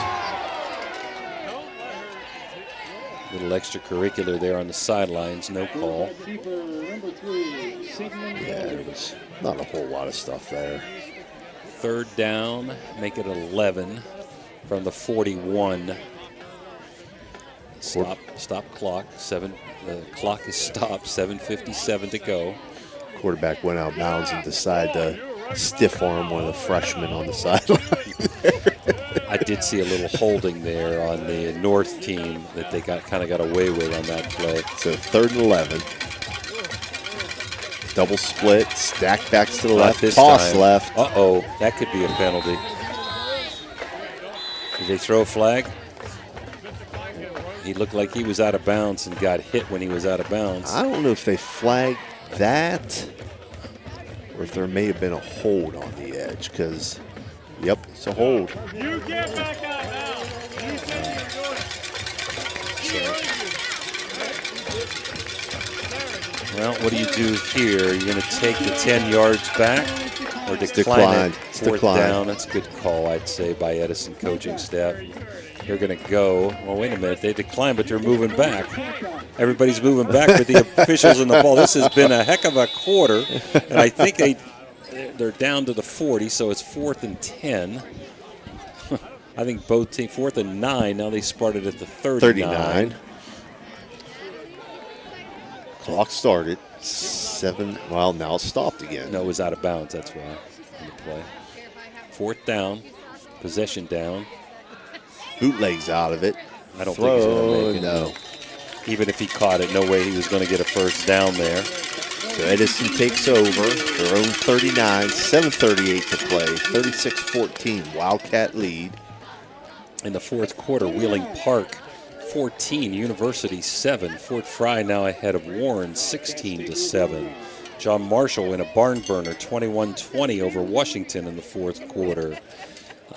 Little extracurricular there on the sidelines, no call. Yeah, there was not a whole lot of stuff there. 3rd down, make it 11 from the 41. Stop clock. The clock is stopped. 7:57 to go. Quarterback went out of bounds and decided to stiff arm one of the freshmen on the sideline. I did see a little holding there on the North team that they kind of got away with on that play. So 3rd and 11. Double split, stack backs to the left, toss left. Uh-oh, that could be a penalty. Did they throw a flag? He looked like he was out of bounds and got hit when he was out of bounds. I don't know if they flagged that or if there may have been a hold on the edge because, yep, it's a hold. You get back out now. Well, what do you do here? Are you going to take the 10 yards back or decline it? 4th down. That's a good call, I'd say, by Edison coaching staff. They're going to go. Well, wait a minute. They decline, but they're moving back. Everybody's moving back with the officials in the ball. This has been a heck of a quarter, and I think they're down to the 40, so it's 4th and 10. I think both teams, 4th and 9. Now they started at the 39. Clock started. 7. Well, now it's stopped again. No, it was out of bounds. That's why on the play. 4th down, possession down. Bootleg's out of it. I don't think he's going to make it. No. Even if he caught it, no way he was going to get a 1st down there. So Edison takes over their own 39, 7:38 to play, 36-14, Wildcat lead. In the 4th quarter, Wheeling Park 14, University 7. Fort Fry now ahead of Warren 16-7. John Marshall in a barn burner 21-20 over Washington in the 4th quarter.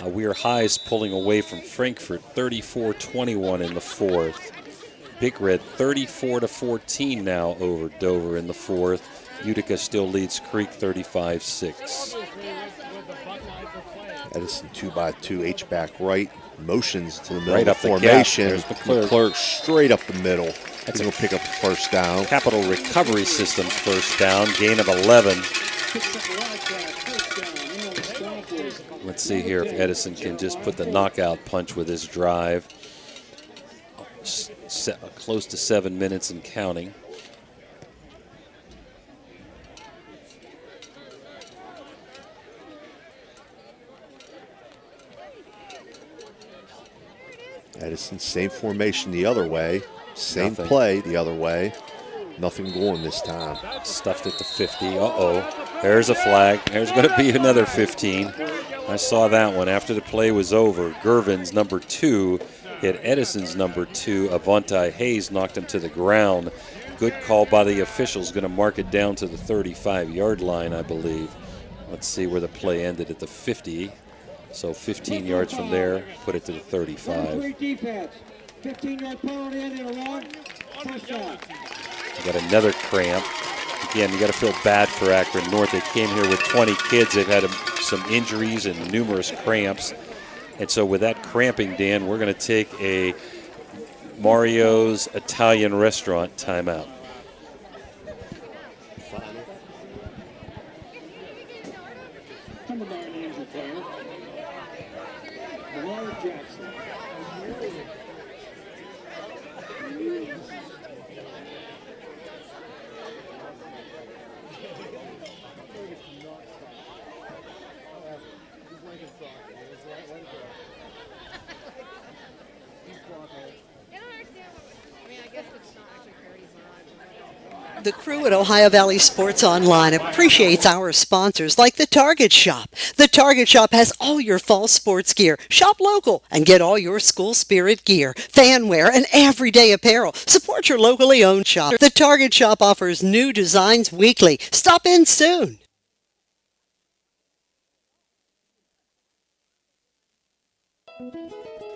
Weir High's pulling away from Frankfurt 34-21 in the 4th. Big Red 34-14 now over Dover in the 4th. Utica still leads Creek 35-6. Edison 2x2, H-back right, motions to the middle Right of up the the formation. gap. There's McClurg. McClurg straight up the middle. He's going to pick up the 1st down. Capital Recovery Systems 1st down, gain of 11. Let's see here if Edison can just put the knockout punch with his drive. Close to 7 minutes and counting. Edison, same formation the other way. Same Nothing. play the other way. Nothing going this time. Stuffed at the 50. Uh-oh. There's a flag. There's going to be another 15. I saw that one after the play was over. Gervin's number 2 hit Edison's number 2. Avonte Hayes knocked him to the ground. Good call by the officials. Going to mark it down to the 35-yard line, I believe. Let's see where the play ended at the 50. So 15 yards from there, put it to the 35. Great defense. 15-yard penalty and a run. First down. You got another cramp. Again, you got to feel bad for Akron North. They came here with 20 kids. They've had some injuries and numerous cramps. And so with that cramping, Dan, we're going to take a Mario's Italian Restaurant timeout. Number 9 injured player, Bernard Jackson. The crew at Ohio Valley Sports Online appreciates our sponsors like the Target Shop. The Target Shop has all your fall sports gear. Shop local and get all your school spirit gear, fan wear, and everyday apparel. Support your locally owned shop. The Target Shop offers new designs weekly. Stop in soon.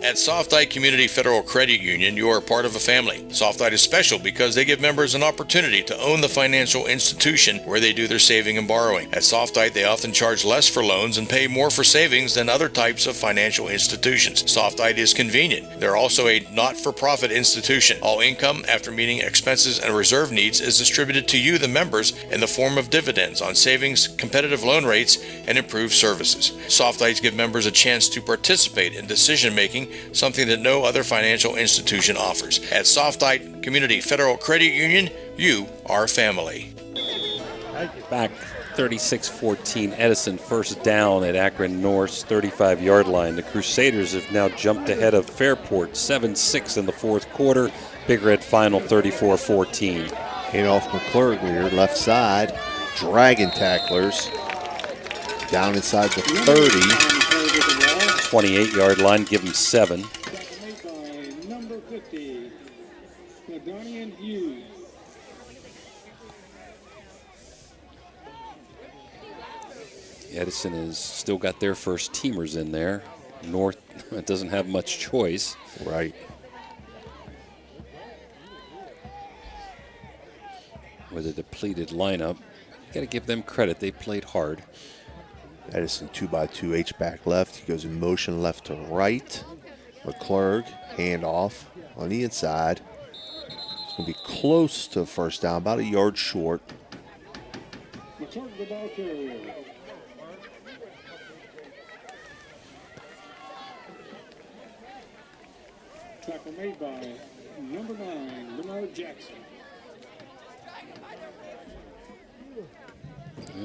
At Softite Community Federal Credit Union, you are part of a family. Softite is special because they give members an opportunity to own the financial institution where they do their saving and borrowing. At Softite, they often charge less for loans and pay more for savings than other types of financial institutions. Softite is convenient. They're also a not-for-profit institution. All income, after meeting expenses and reserve needs, is distributed to you, the members, in the form of dividends on savings, competitive loan rates, and improved services. Softites give members a chance to participate in decision-making, something that no other financial institution offers. At Softite Community Federal Credit Union, you are family. Back 36-14, Edison first down at Akron North's 35-yard line. The Crusaders have now jumped ahead of Fairport 7-6 in the fourth quarter. Big Red final 34-14. Handoff McClurg here, left side, dragging tacklers down inside the 30. 28-yard line, give him 7. Number 50, Ladonian Hughes. Edison has still got their first teamers in there. North doesn't have much choice. Right. With a depleted lineup, you got to give them credit. They played hard. Edison 2x2 H-back left. He goes in motion left to right. McClurg, handoff on the inside. It's going to be close to first down, about a yard short. McClurg the ball carrier. Tackle made by number 9, Bernard Jackson.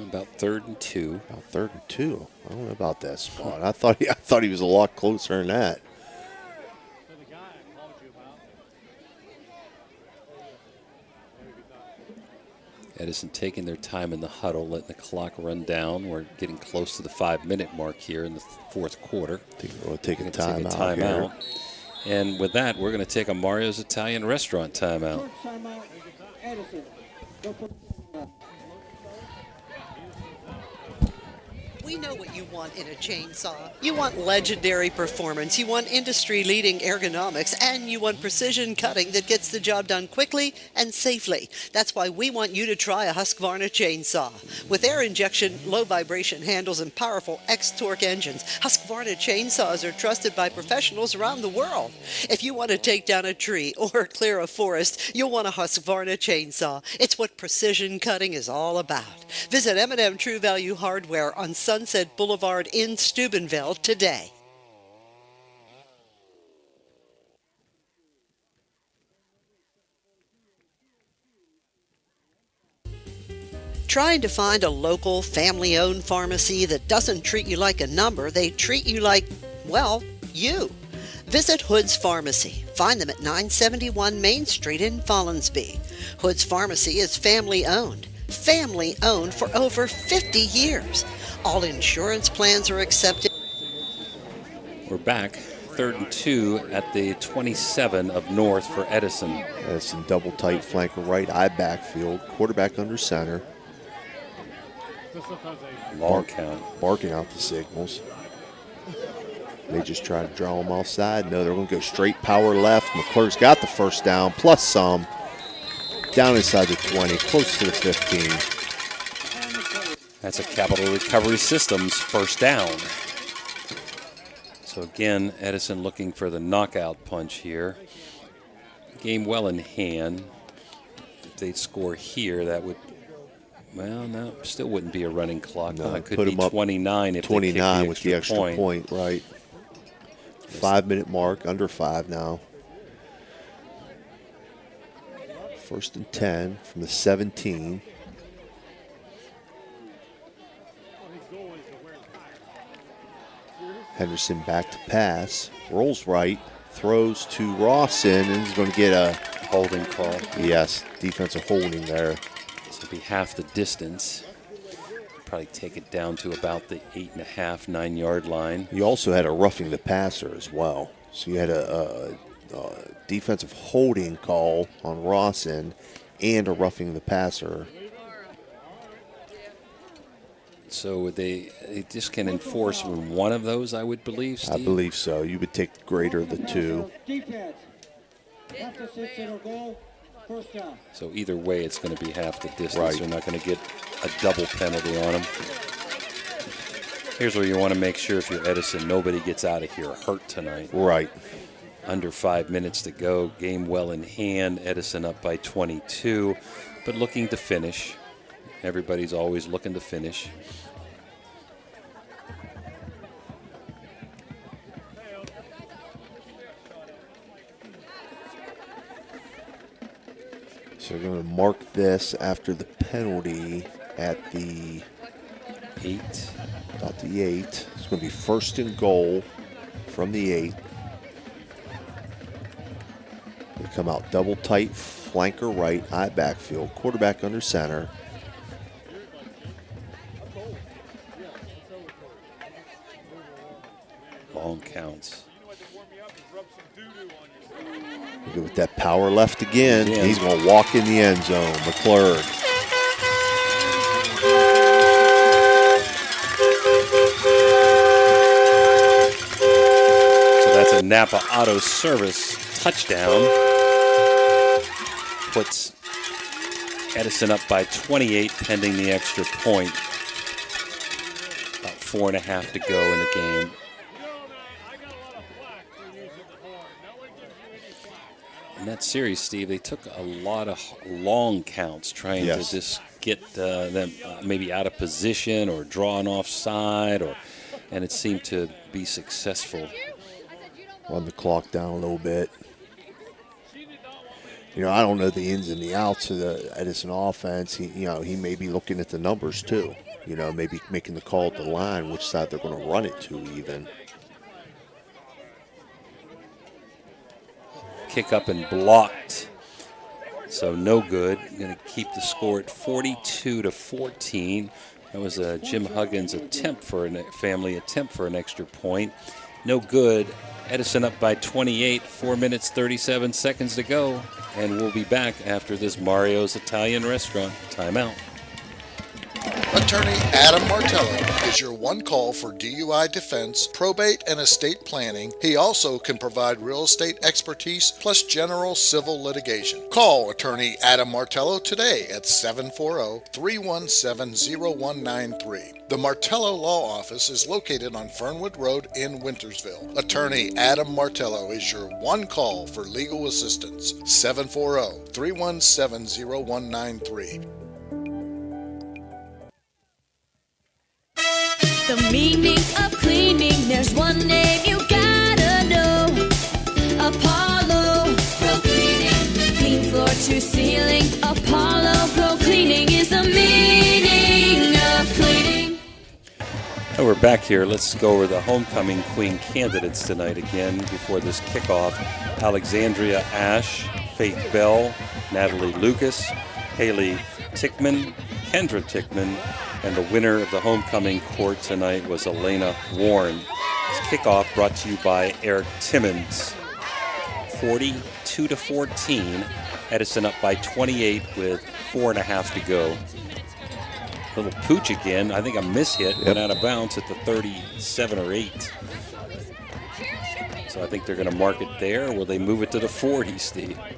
About 3rd and 2. About 3rd and 2. I don't know about that spot. I thought he was a lot closer than that. Edison taking their time in the huddle, letting the clock run down. We're getting close to the 5-minute mark here in the fourth quarter. I think we'll take a timeout here. And with that, we're going to take a Mario's Italian Restaurant timeout. Timeout, Edison. Go for We know what you want in a chainsaw. You want legendary performance, you want industry-leading ergonomics, and you want precision cutting that gets the job done quickly and safely. That's why we want you to try a Husqvarna chainsaw. With air injection, low vibration handles, and powerful X-Torque engines, Husqvarna chainsaws are trusted by professionals around the world. If you want to take down a tree or clear a forest, you'll want a Husqvarna chainsaw. It's what precision cutting is all about. Visit M&M True Value Hardware on Sunset Boulevard in Steubenville today. Trying to find a local, family-owned pharmacy that doesn't treat you like a number, they treat you like, well, you. Visit Hood's Pharmacy. Find them at 971 Main Street in Follinsby. Hood's Pharmacy is family-owned. Family-owned for over 50 years. All insurance plans are accepted. We're back. 3rd and 2 at the 27 of North for Edison. Edison double tight flanker right, eye backfield, quarterback under center. Long count. Barking out the signals. They just try to draw him offside. No, they're going to go straight power left. McClurg's got the first down, plus some. Down inside the 20, close to the 15. That's a Capital Recovery Systems first down. So again, Edison looking for the knockout punch here. game well in hand. If they'd score here, that would, well, no, still wouldn't be a running clock. No, It could put be 'em up 29 if 29 they with kick the extra point, right. 5-minute mark, under 5 now. 1st and 10 from the 17. Henderson back to pass, rolls right, throws to Rawson, and he's going to get a holding call. Yes, defensive holding there. This will be half the distance. Probably take it down to about the 8.5, 9-yard line. You also had a roughing the passer as well. So you had a defensive holding call on Rawson and a roughing the passer. So they just can enforce one of those, I would believe, Steve? I believe so. You would take the greater of the two. Defense. Half assistant or goal. First down. So either way, it's going to be half the distance. Right. You're not going to get a double penalty on them. Here's where you want to make sure if you're Edison, nobody gets out of here hurt tonight. Right. Under 5 minutes to go. Game well in hand. Edison up by 22, but looking to finish. Everybody's always looking to finish. So we're going to mark this after the penalty at the 8. About the 8. It's going to be 1st and goal from the 8. They come out double tight, flanker right, eye backfield, quarterback under center. Long counts. With that power left again, he's going to walk in the end zone. McClurg. So that's a Napa Auto Service touchdown. Puts Edison up by 28 pending the extra point. About 4.5 to go in the game. In that series, Steve, they took a lot of long counts trying to just get them maybe out of position or draw an offside, and it seemed to be successful. Run the clock down a little bit. You know, I don't know the ins and the outs of the Edison offense. He may be looking at the numbers too. You know, maybe making the call at the line, which side they're going to run it to even. Kick up and blocked, so no good. Going to keep the score at 42-14. That was a Jim Huggins attempt for a family attempt for an extra point. No good. Edison up by 28. 4 minutes 37 seconds to go, and we'll be back after this Mario's Italian Restaurant timeout. Attorney Adam Martello is your one call for DUI defense, probate, and estate planning. He also can provide real estate expertise plus general civil litigation. Call Attorney Adam Martello today at 740-317-0193. The Martello Law Office is located on Fernwood Road in Wintersville. Attorney Adam Martello is your one call for legal assistance. 740-317-0193. The meaning of cleaning, there's one name you gotta know. Apollo Pro Cleaning. Clean floor to ceiling. Apollo Pro Cleaning is the meaning of cleaning. And we're back here. Let's go over the homecoming queen candidates tonight again before this kickoff. Alexandria Ash, Faith Bell, Natalie Lucas, Haley Tickman, Kendra Tickman, and the winner of the homecoming court tonight was Elena Warren. This kickoff brought to you by Eric Timmons. 42-14. Edison up by 28 with 4.5 to go. Little pooch again. I think a mishit went out of bounds at the 37 or 8. So I think they're going to mark it there. Or will they move it to the 40, Steve? I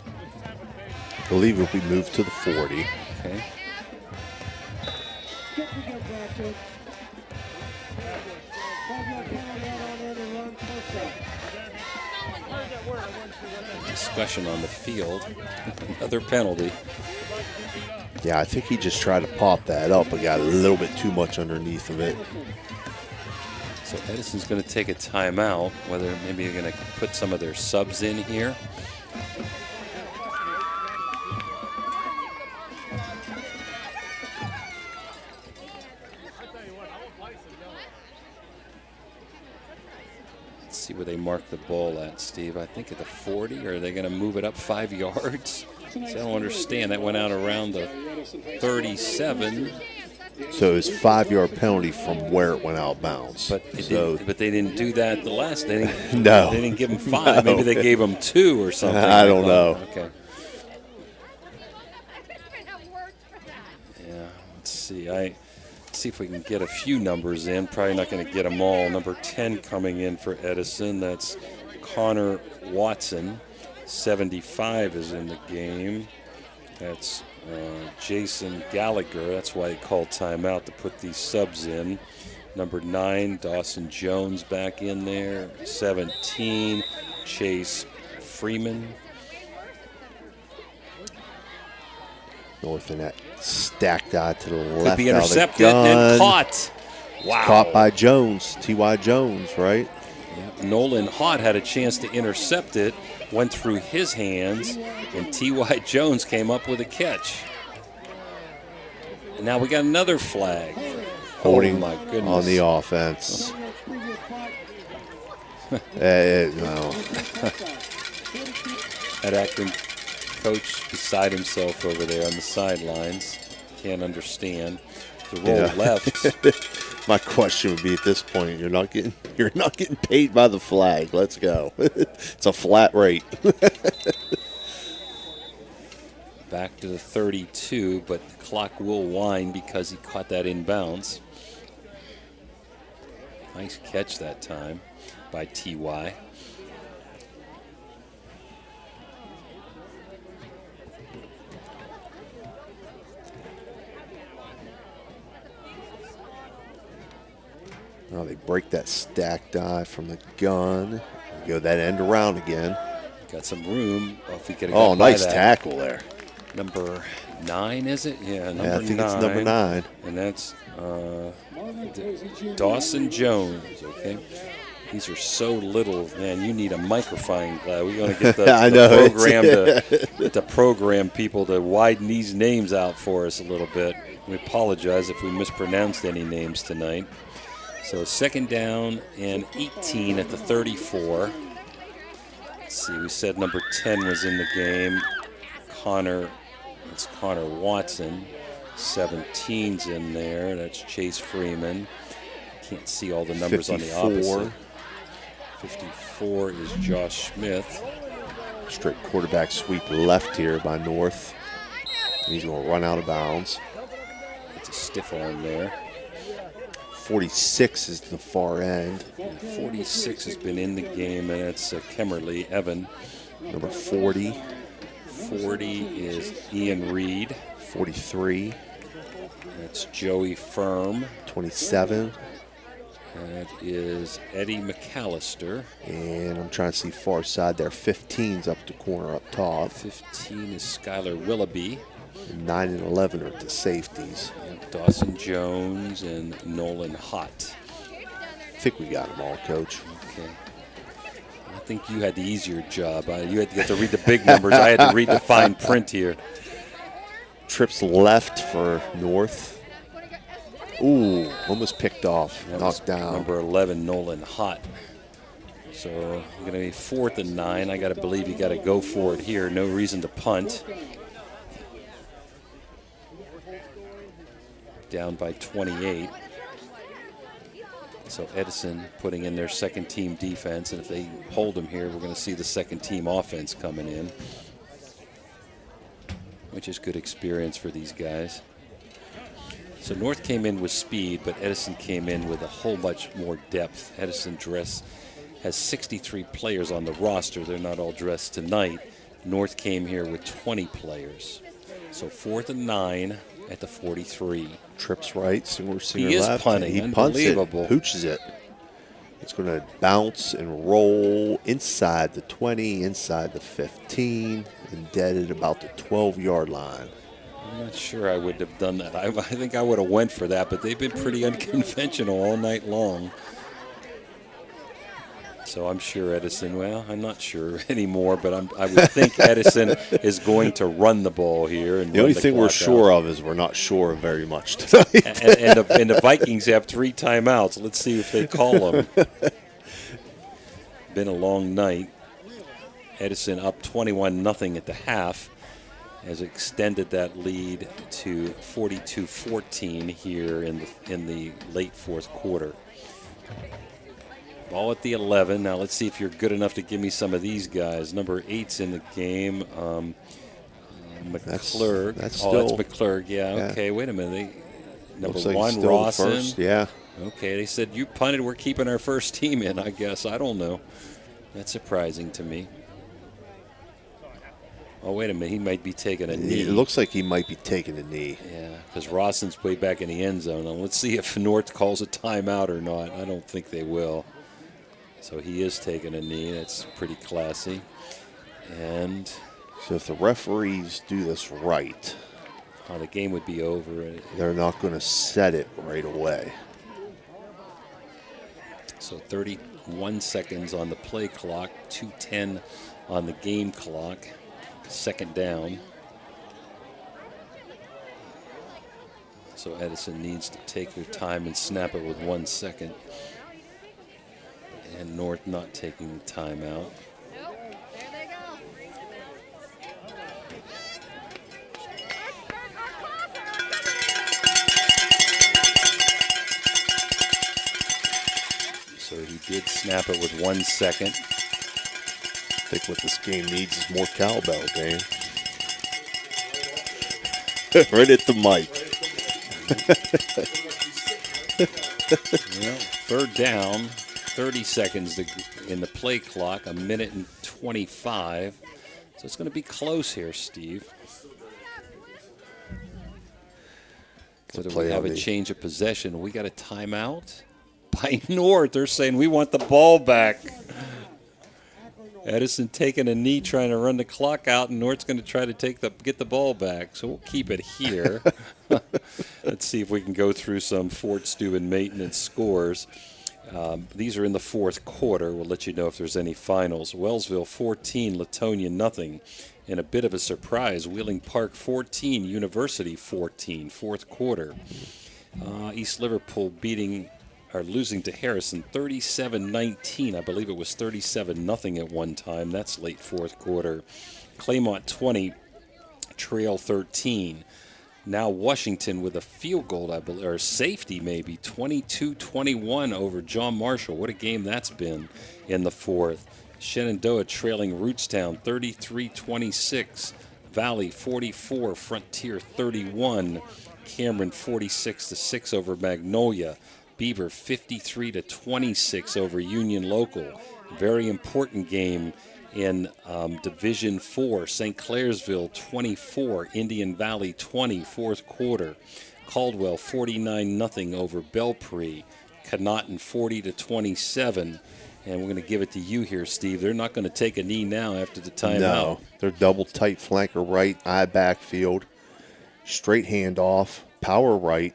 believe it will be moved to the 40. Okay. Discussion on the field. Another penalty. Yeah, I think he just tried to pop that up, but got a little bit too much underneath of it. So Edison's going to take a timeout, whether maybe they're going to put some of their subs in here. Let's see where they mark the ball at, Steve. I think at the 40, or are they going to move it up 5 yards? So I don't understand. That went out around the 37. So it was 5-yard penalty from where it went out bounds. But they didn't do that the last. They didn't. No. They didn't give him 5. No. Maybe they gave him 2 or something. I don't know. Okay. Yeah. Let's see. Let's see if we can get a few numbers in. Probably not going to get them all. Number 10 coming in for Edison. That's Connor Watson. 75 is in the game. That's Jason Gallagher. That's why he called timeout to put these subs in. Number 9, Dawson Jones back in there. 17, Chase Freeman. North in that stacked eye to the Could left. be out of the intercepted gun. and caught. Wow. Caught by Jones, T.Y. Jones, right? Yeah. Nolan Hott had a chance to intercept it. Went through his hands, and T.Y. Jones came up with a catch. And now we got another flag. Holding my goodness. on the offense. No. That Akron coach beside himself over there on the sidelines. Can't understand. The roll left. My question would be at this point, you're not getting paid by the flag. Let's go. It's a flat rate. Back to the 32, but the clock will wind because he caught that inbounds. Nice catch that time by T.Y. Oh, they break that stacked eye from the gun. Go that end around again. Got some room. Oh, if we could have Oh, got by nice that. tackle there. Number 9, is it? Yeah, number 9. I think it's number 9. And that's Dawson Jones, okay? These are so little. Man, you need a microphone glass. We're going to get the, I know, program to program people to widen these names out for us a little bit. We apologize if we mispronounced any names tonight. So 2nd down and 18 at the 34. Let's see, we said number 10 was in the game. It's Connor Watson. 17's in there. That's Chase Freeman. Can't see all the numbers 54. on the opposite. 54 is Josh Smith. Straight quarterback sweep left here by North. He's going to run out of bounds. It's a stiff arm there. 46 is the far end. 46 has been in the game, and it's Kemmerly Evan. Number 40. 40 is Ian Reed. 43. That's Joey Firm. 27. That is Eddie McAllister. And I'm trying to see far side there. 15's up the corner up top. 15 is Skylar Willoughby. 9 and 11 are the safeties. Yep, Dawson Jones and Nolan Hott. I think we got them all, Coach. Okay. I think you had the easier job. You had to get to read the big numbers. I had to read the fine print here. Trips left for North. Ooh, almost picked off. Knocked down. Number 11, Nolan Hott. So going to be 4th and 9. I got to believe you got to go for it here. No reason to punt. Down by 28. So Edison putting in their second team defense, and if they hold them here, we're going to see the second team offense coming in, which is good experience for these guys. So North came in with speed, but Edison came in with a whole bunch more depth. Edison has 63 players on the roster. They're not all dressed tonight. North came here with 20 players. So 4th and 9 at the 43. Trips right, Singer he is left. punting. He punts it, Unbelievable. pooches it. It's going to bounce and roll inside the 20, inside the 15, and dead at about the 12-yard line. I'm not sure I would have done that. I think I would have went for that, but they've been pretty unconventional all night long. So I'm sure Edison, well, I'm not sure anymore, but I would think Edison is going to run the ball here. And the only thing we're sure of is we're not sure of very much tonight. and the Vikings have 3 timeouts. Let's see if they call them. Been a long night. Edison up 21-0 at the half has extended that lead to 42-14 here in the late fourth quarter. Ball at the 11. Now let's see if you're good enough to give me some of these guys. Number 8's in the game. McClurg. That's McClurg. Yeah. Okay. Wait a minute. Number 1, Rawson. First, yeah. Okay. They said you punted. We're keeping our first team in. I guess. I don't know. That's surprising to me. Oh, wait a minute. He might be taking a knee. It looks like he might be taking a knee. Yeah, because Rawson's way back in the end zone. Now, let's see if North calls a timeout or not. I don't think they will. So he is taking a knee. That's pretty classy. And so if the referees do this right, the game would be over. They're not going to set it right away. So 31 seconds on the play clock, 2:10 on the game clock. Second down. So Edison needs to take their time and snap it with 1 second. And North not taking the timeout. There they go. So he did snap it with 1 second. I think what this game needs is more cowbell, Dane. Right at the mic. Well, third down, 30 seconds in the play clock, 1:25. So it's going to be close here, Steve. Whether we have a change of possession. We got a timeout by North. They're saying we want the ball back. Edison taking a knee, trying to run the clock out, and North's going to try to get the ball back. So we'll keep it here. Let's see if we can go through some Fort Steuben maintenance scores. These are in the fourth quarter. We'll let you know if there's any finals. Wellsville 14, Latonia nothing. And a bit of a surprise, Wheeling Park 14, University 14, fourth quarter. East Liverpool losing to Harrison 37-19. I believe it was 37-0 at one time. That's late fourth quarter. Claymont 20, Trail 13. Now Washington with a field goal, I believe, or safety maybe, 22-21 over John Marshall. What a game that's been in the fourth. Shenandoah trailing Rootstown 33-26. Valley 44, Frontier 31. Cameron 46-6 over Magnolia. Beaver 53-26 over Union Local. Very important game in Division 4. St. Clairsville 24, Indian Valley 20, fourth quarter. Caldwell 49-0 over Belpre. Conotton 40-27. And we're going to give it to you here, Steve. They're not going to take a knee now after the timeout. No, they're double tight flanker right, eye backfield, straight handoff, power right.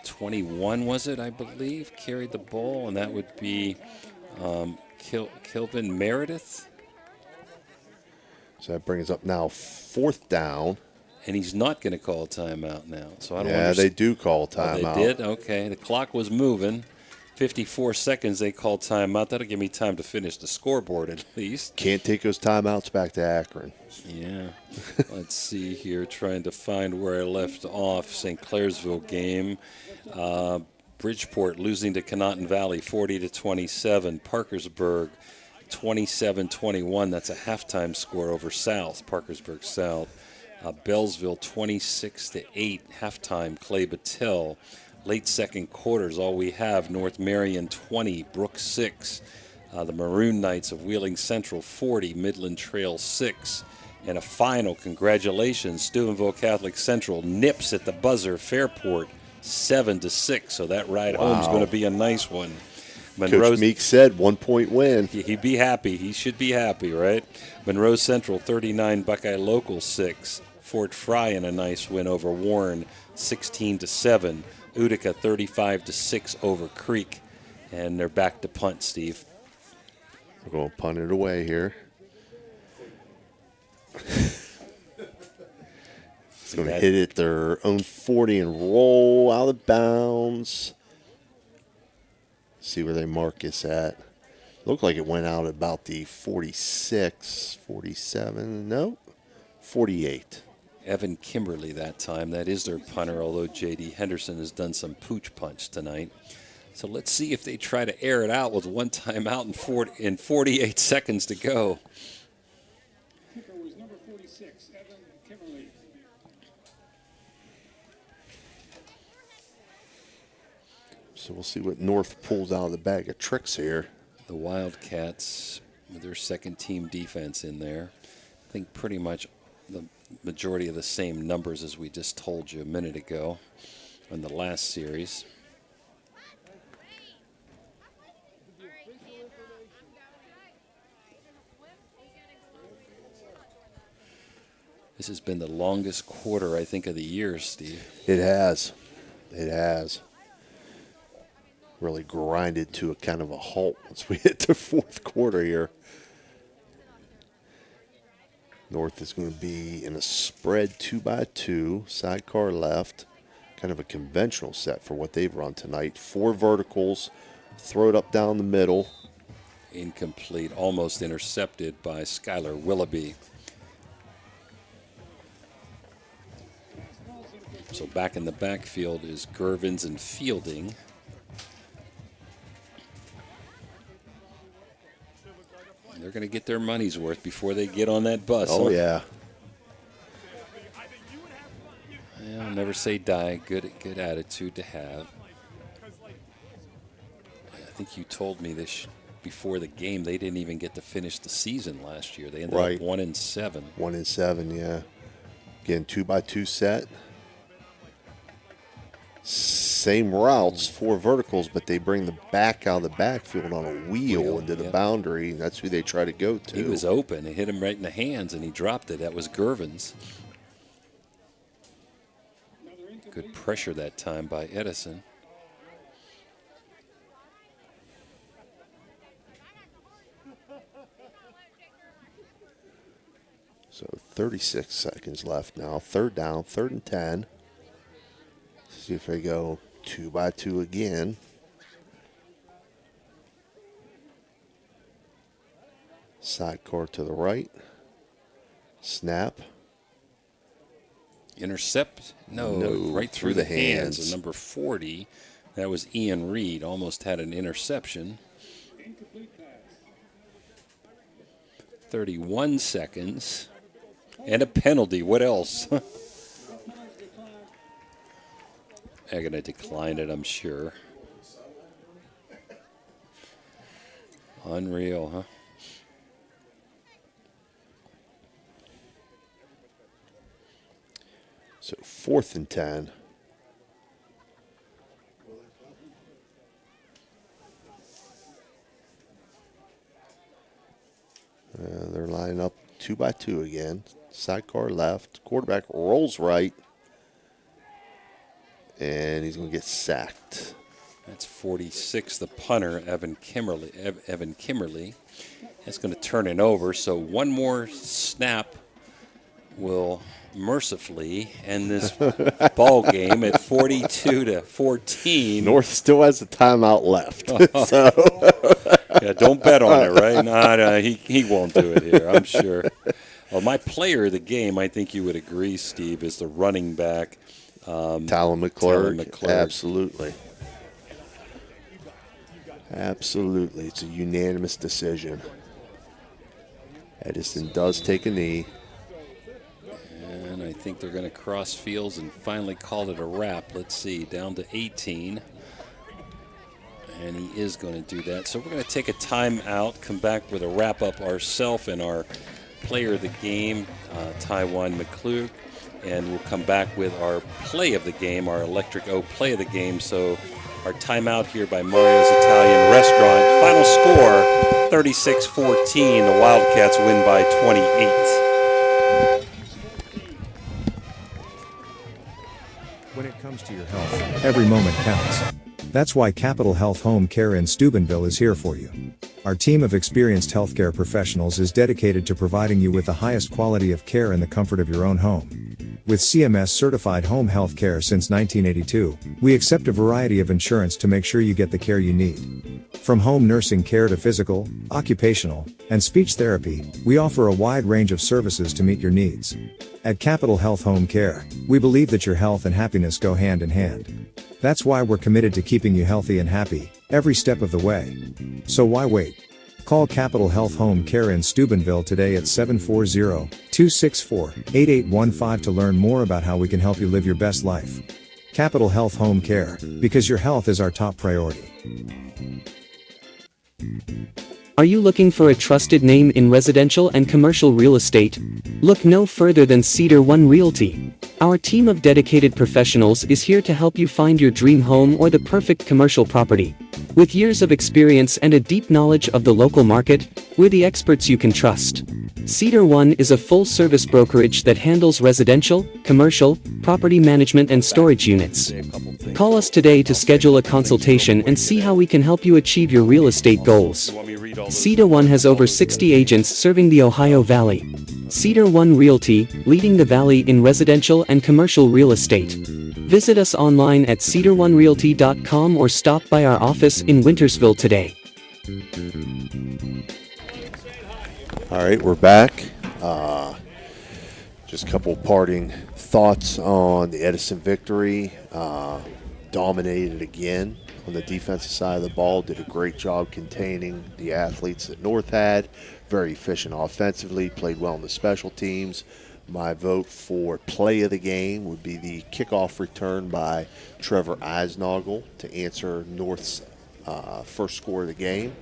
21 was it, I believe, carried the ball, and that would be Kilvin Meredith. So that brings up now fourth down. And he's not going to call timeout now. So I don't understand. They do call timeout. They did? Okay. The clock was moving. 54 seconds they called timeout. That'll give me time to finish the scoreboard at least. Can't take those timeouts back to Akron. Yeah. Let's see here. Trying to find where I left off. St. Clairsville game. Bridgeport losing to Conotton Valley 40-27. Parkersburg 27-21. That's a halftime score over South. Parkersburg South. Bellsville 26-8. Halftime Clay Battelle. Late second quarters, all we have, North Marion 20, Brook 6. The Maroon Knights of Wheeling Central 40, Midland Trail 6. And a final, congratulations, Steubenville Catholic Central nips at the buzzer, Fairport 7-6. So that ride Wow. home is going to be a nice one. Coach Meek said 1 point win. He'd be happy. He should be happy, right? Monroe Central 39, Buckeye Local 6. Fort Fry in a nice win over Warren 16-7. Utica 35-6 over Creek. And they're back to punt, Steve. We're going to punt it away here. It's going to hit at their own 40 and roll out of bounds. See where they mark this at. Looked like it went out about the 46, 47, no, 48. Evan Kimberly that time. That is their punter, although J.D. Henderson has done some pooch punch tonight. So let's see if they try to air it out with one timeout and 48 seconds to go. Kicker was number 46, Evan Kimberly. So we'll see what North pulls out of the bag of tricks here. The Wildcats with their second team defense in there. I think pretty much the majority of the same numbers as we just told you a minute ago in the last series. This has been the longest quarter, I think, of the year, Steve. It has. It has. Really grinded to a kind of a halt once we hit the fourth quarter here. North is going to be in a spread 2x2, sidecar left. Kind of a conventional set for what they've run tonight. 4 verticals, throw it up down the middle. Incomplete, almost intercepted by Skylar Willoughby. So back in the backfield is Gervins and Fielding. They're going to get their money's worth before they get on that bus. Oh, huh? yeah. Well, never say die. Good attitude to have. I think you told me this before the game. They didn't even get to finish the season last year. They ended up 1-7. 1-7, yeah. Again, 2x2 set. Same routes, 4 verticals, but they bring the back out of the backfield on a wheel into the boundary. And that's who they try to go to. He was open. It hit him right in the hands, and he dropped it. That was Gervins. Good pressure that time by Edison. So 36 seconds left now. Third down, 3rd and 10. See if they go 2x2 again. Sidecar to the right. Snap. Intercept? No, right through the hands of number 40. That was Ian Reed. Almost had an interception. 31 seconds. And a penalty. What else? They're going to decline it, I'm sure. Unreal, huh? So 4th and 10. They're lining up 2x2 again. Sidecar left. Quarterback rolls right. And he's going to get sacked. That's 46, the punter, Evan Kimberly. That's going to turn it over. So one more snap will mercifully end this ball game at 42-14. North still has a timeout left. So. Yeah, don't bet on it, right? No, he won't do it here, I'm sure. Well, my player of the game, I think you would agree, Steve, is the running back. Talon McClurg. Absolutely. Absolutely. It's a unanimous decision. Edison does take a knee. And I think they're going to cross fields and finally call it a wrap. Let's see, down to 18. And he is going to do that. So we're going to take a timeout, come back with a wrap-up ourselves and our player of the game, Taiwan McClurg. and we'll come back with our play of the game, our Electric O play of the game. So our timeout here by Mario's Italian Restaurant. Final score, 36-14. The Wildcats win by 28. When it comes to your health, every moment counts. That's why Capital Health Home Care in Steubenville is here for you. Our team of experienced healthcare professionals is dedicated to providing you with the highest quality of care in the comfort of your own home. With CMS certified home health care since 1982, we accept a variety of insurance to make sure you get the care you need. From home nursing care to physical, occupational, and speech therapy, we offer a wide range of services to meet your needs. At Capital Health Home Care, we believe that your health and happiness go hand in hand. That's why we're committed to keeping you healthy and happy, every step of the way. So why wait? Call Capital Health Home Care in Steubenville today at 740-264-8815 to learn more about how we can help you live your best life. Capital Health Home Care, because your health is our top priority. Are you looking for a trusted name in residential and commercial real estate? Look no further than Cedar One Realty. Our team of dedicated professionals is here to help you find your dream home or the perfect commercial property. With years of experience and a deep knowledge of the local market, we're the experts you can trust. Cedar One is a full-service brokerage that handles residential, commercial, property management and storage units. Call us today to schedule a consultation and see how we can help you achieve your real estate goals. Cedar One has over 60 agents serving the Ohio Valley. Cedar One Realty, leading the valley in residential and commercial real estate. Visit us online at cedaronerealty.com or stop by our office in Wintersville today. All right, we're back. Just a couple parting thoughts on the Edison victory. Dominated again on the defensive side of the ball. Did a great job containing the athletes that North had. Very efficient offensively. Played well in the special teams. My vote for play of the game would be the kickoff return by Trevor Eisnagel to answer North's first score of the game.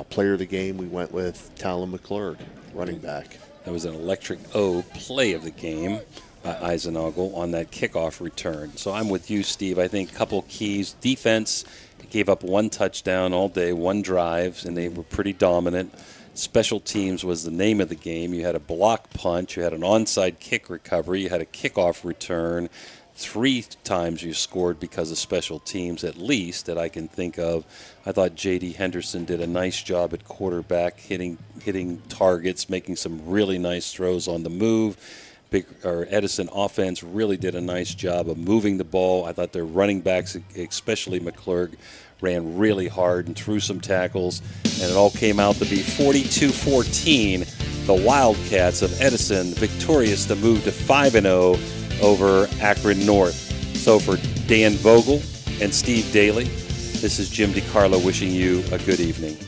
Player of the game, we went with Talon McClurg, running back. That was an Electric O play of the game by Eisnagel on that kickoff return. So I'm with you, Steve. I think a couple keys. Defense gave up one touchdown all day, one drive, and they were pretty dominant. Special teams was the name of the game. You had a block punch, you had an onside kick recovery, you had a kickoff return. 3 times you scored because of special teams, at least, that I can think of. I thought J.D. Henderson did a nice job at quarterback, hitting targets, making some really nice throws on the move. Edison offense really did a nice job of moving the ball. I thought their running backs, especially McClurg, ran really hard and threw some tackles, and it all came out to be 42-14. The Wildcats of Edison victorious to move to 5-0 over Akron North. So for Dan Vogel and Steve Daly, this is Jim DiCarlo wishing you a good evening.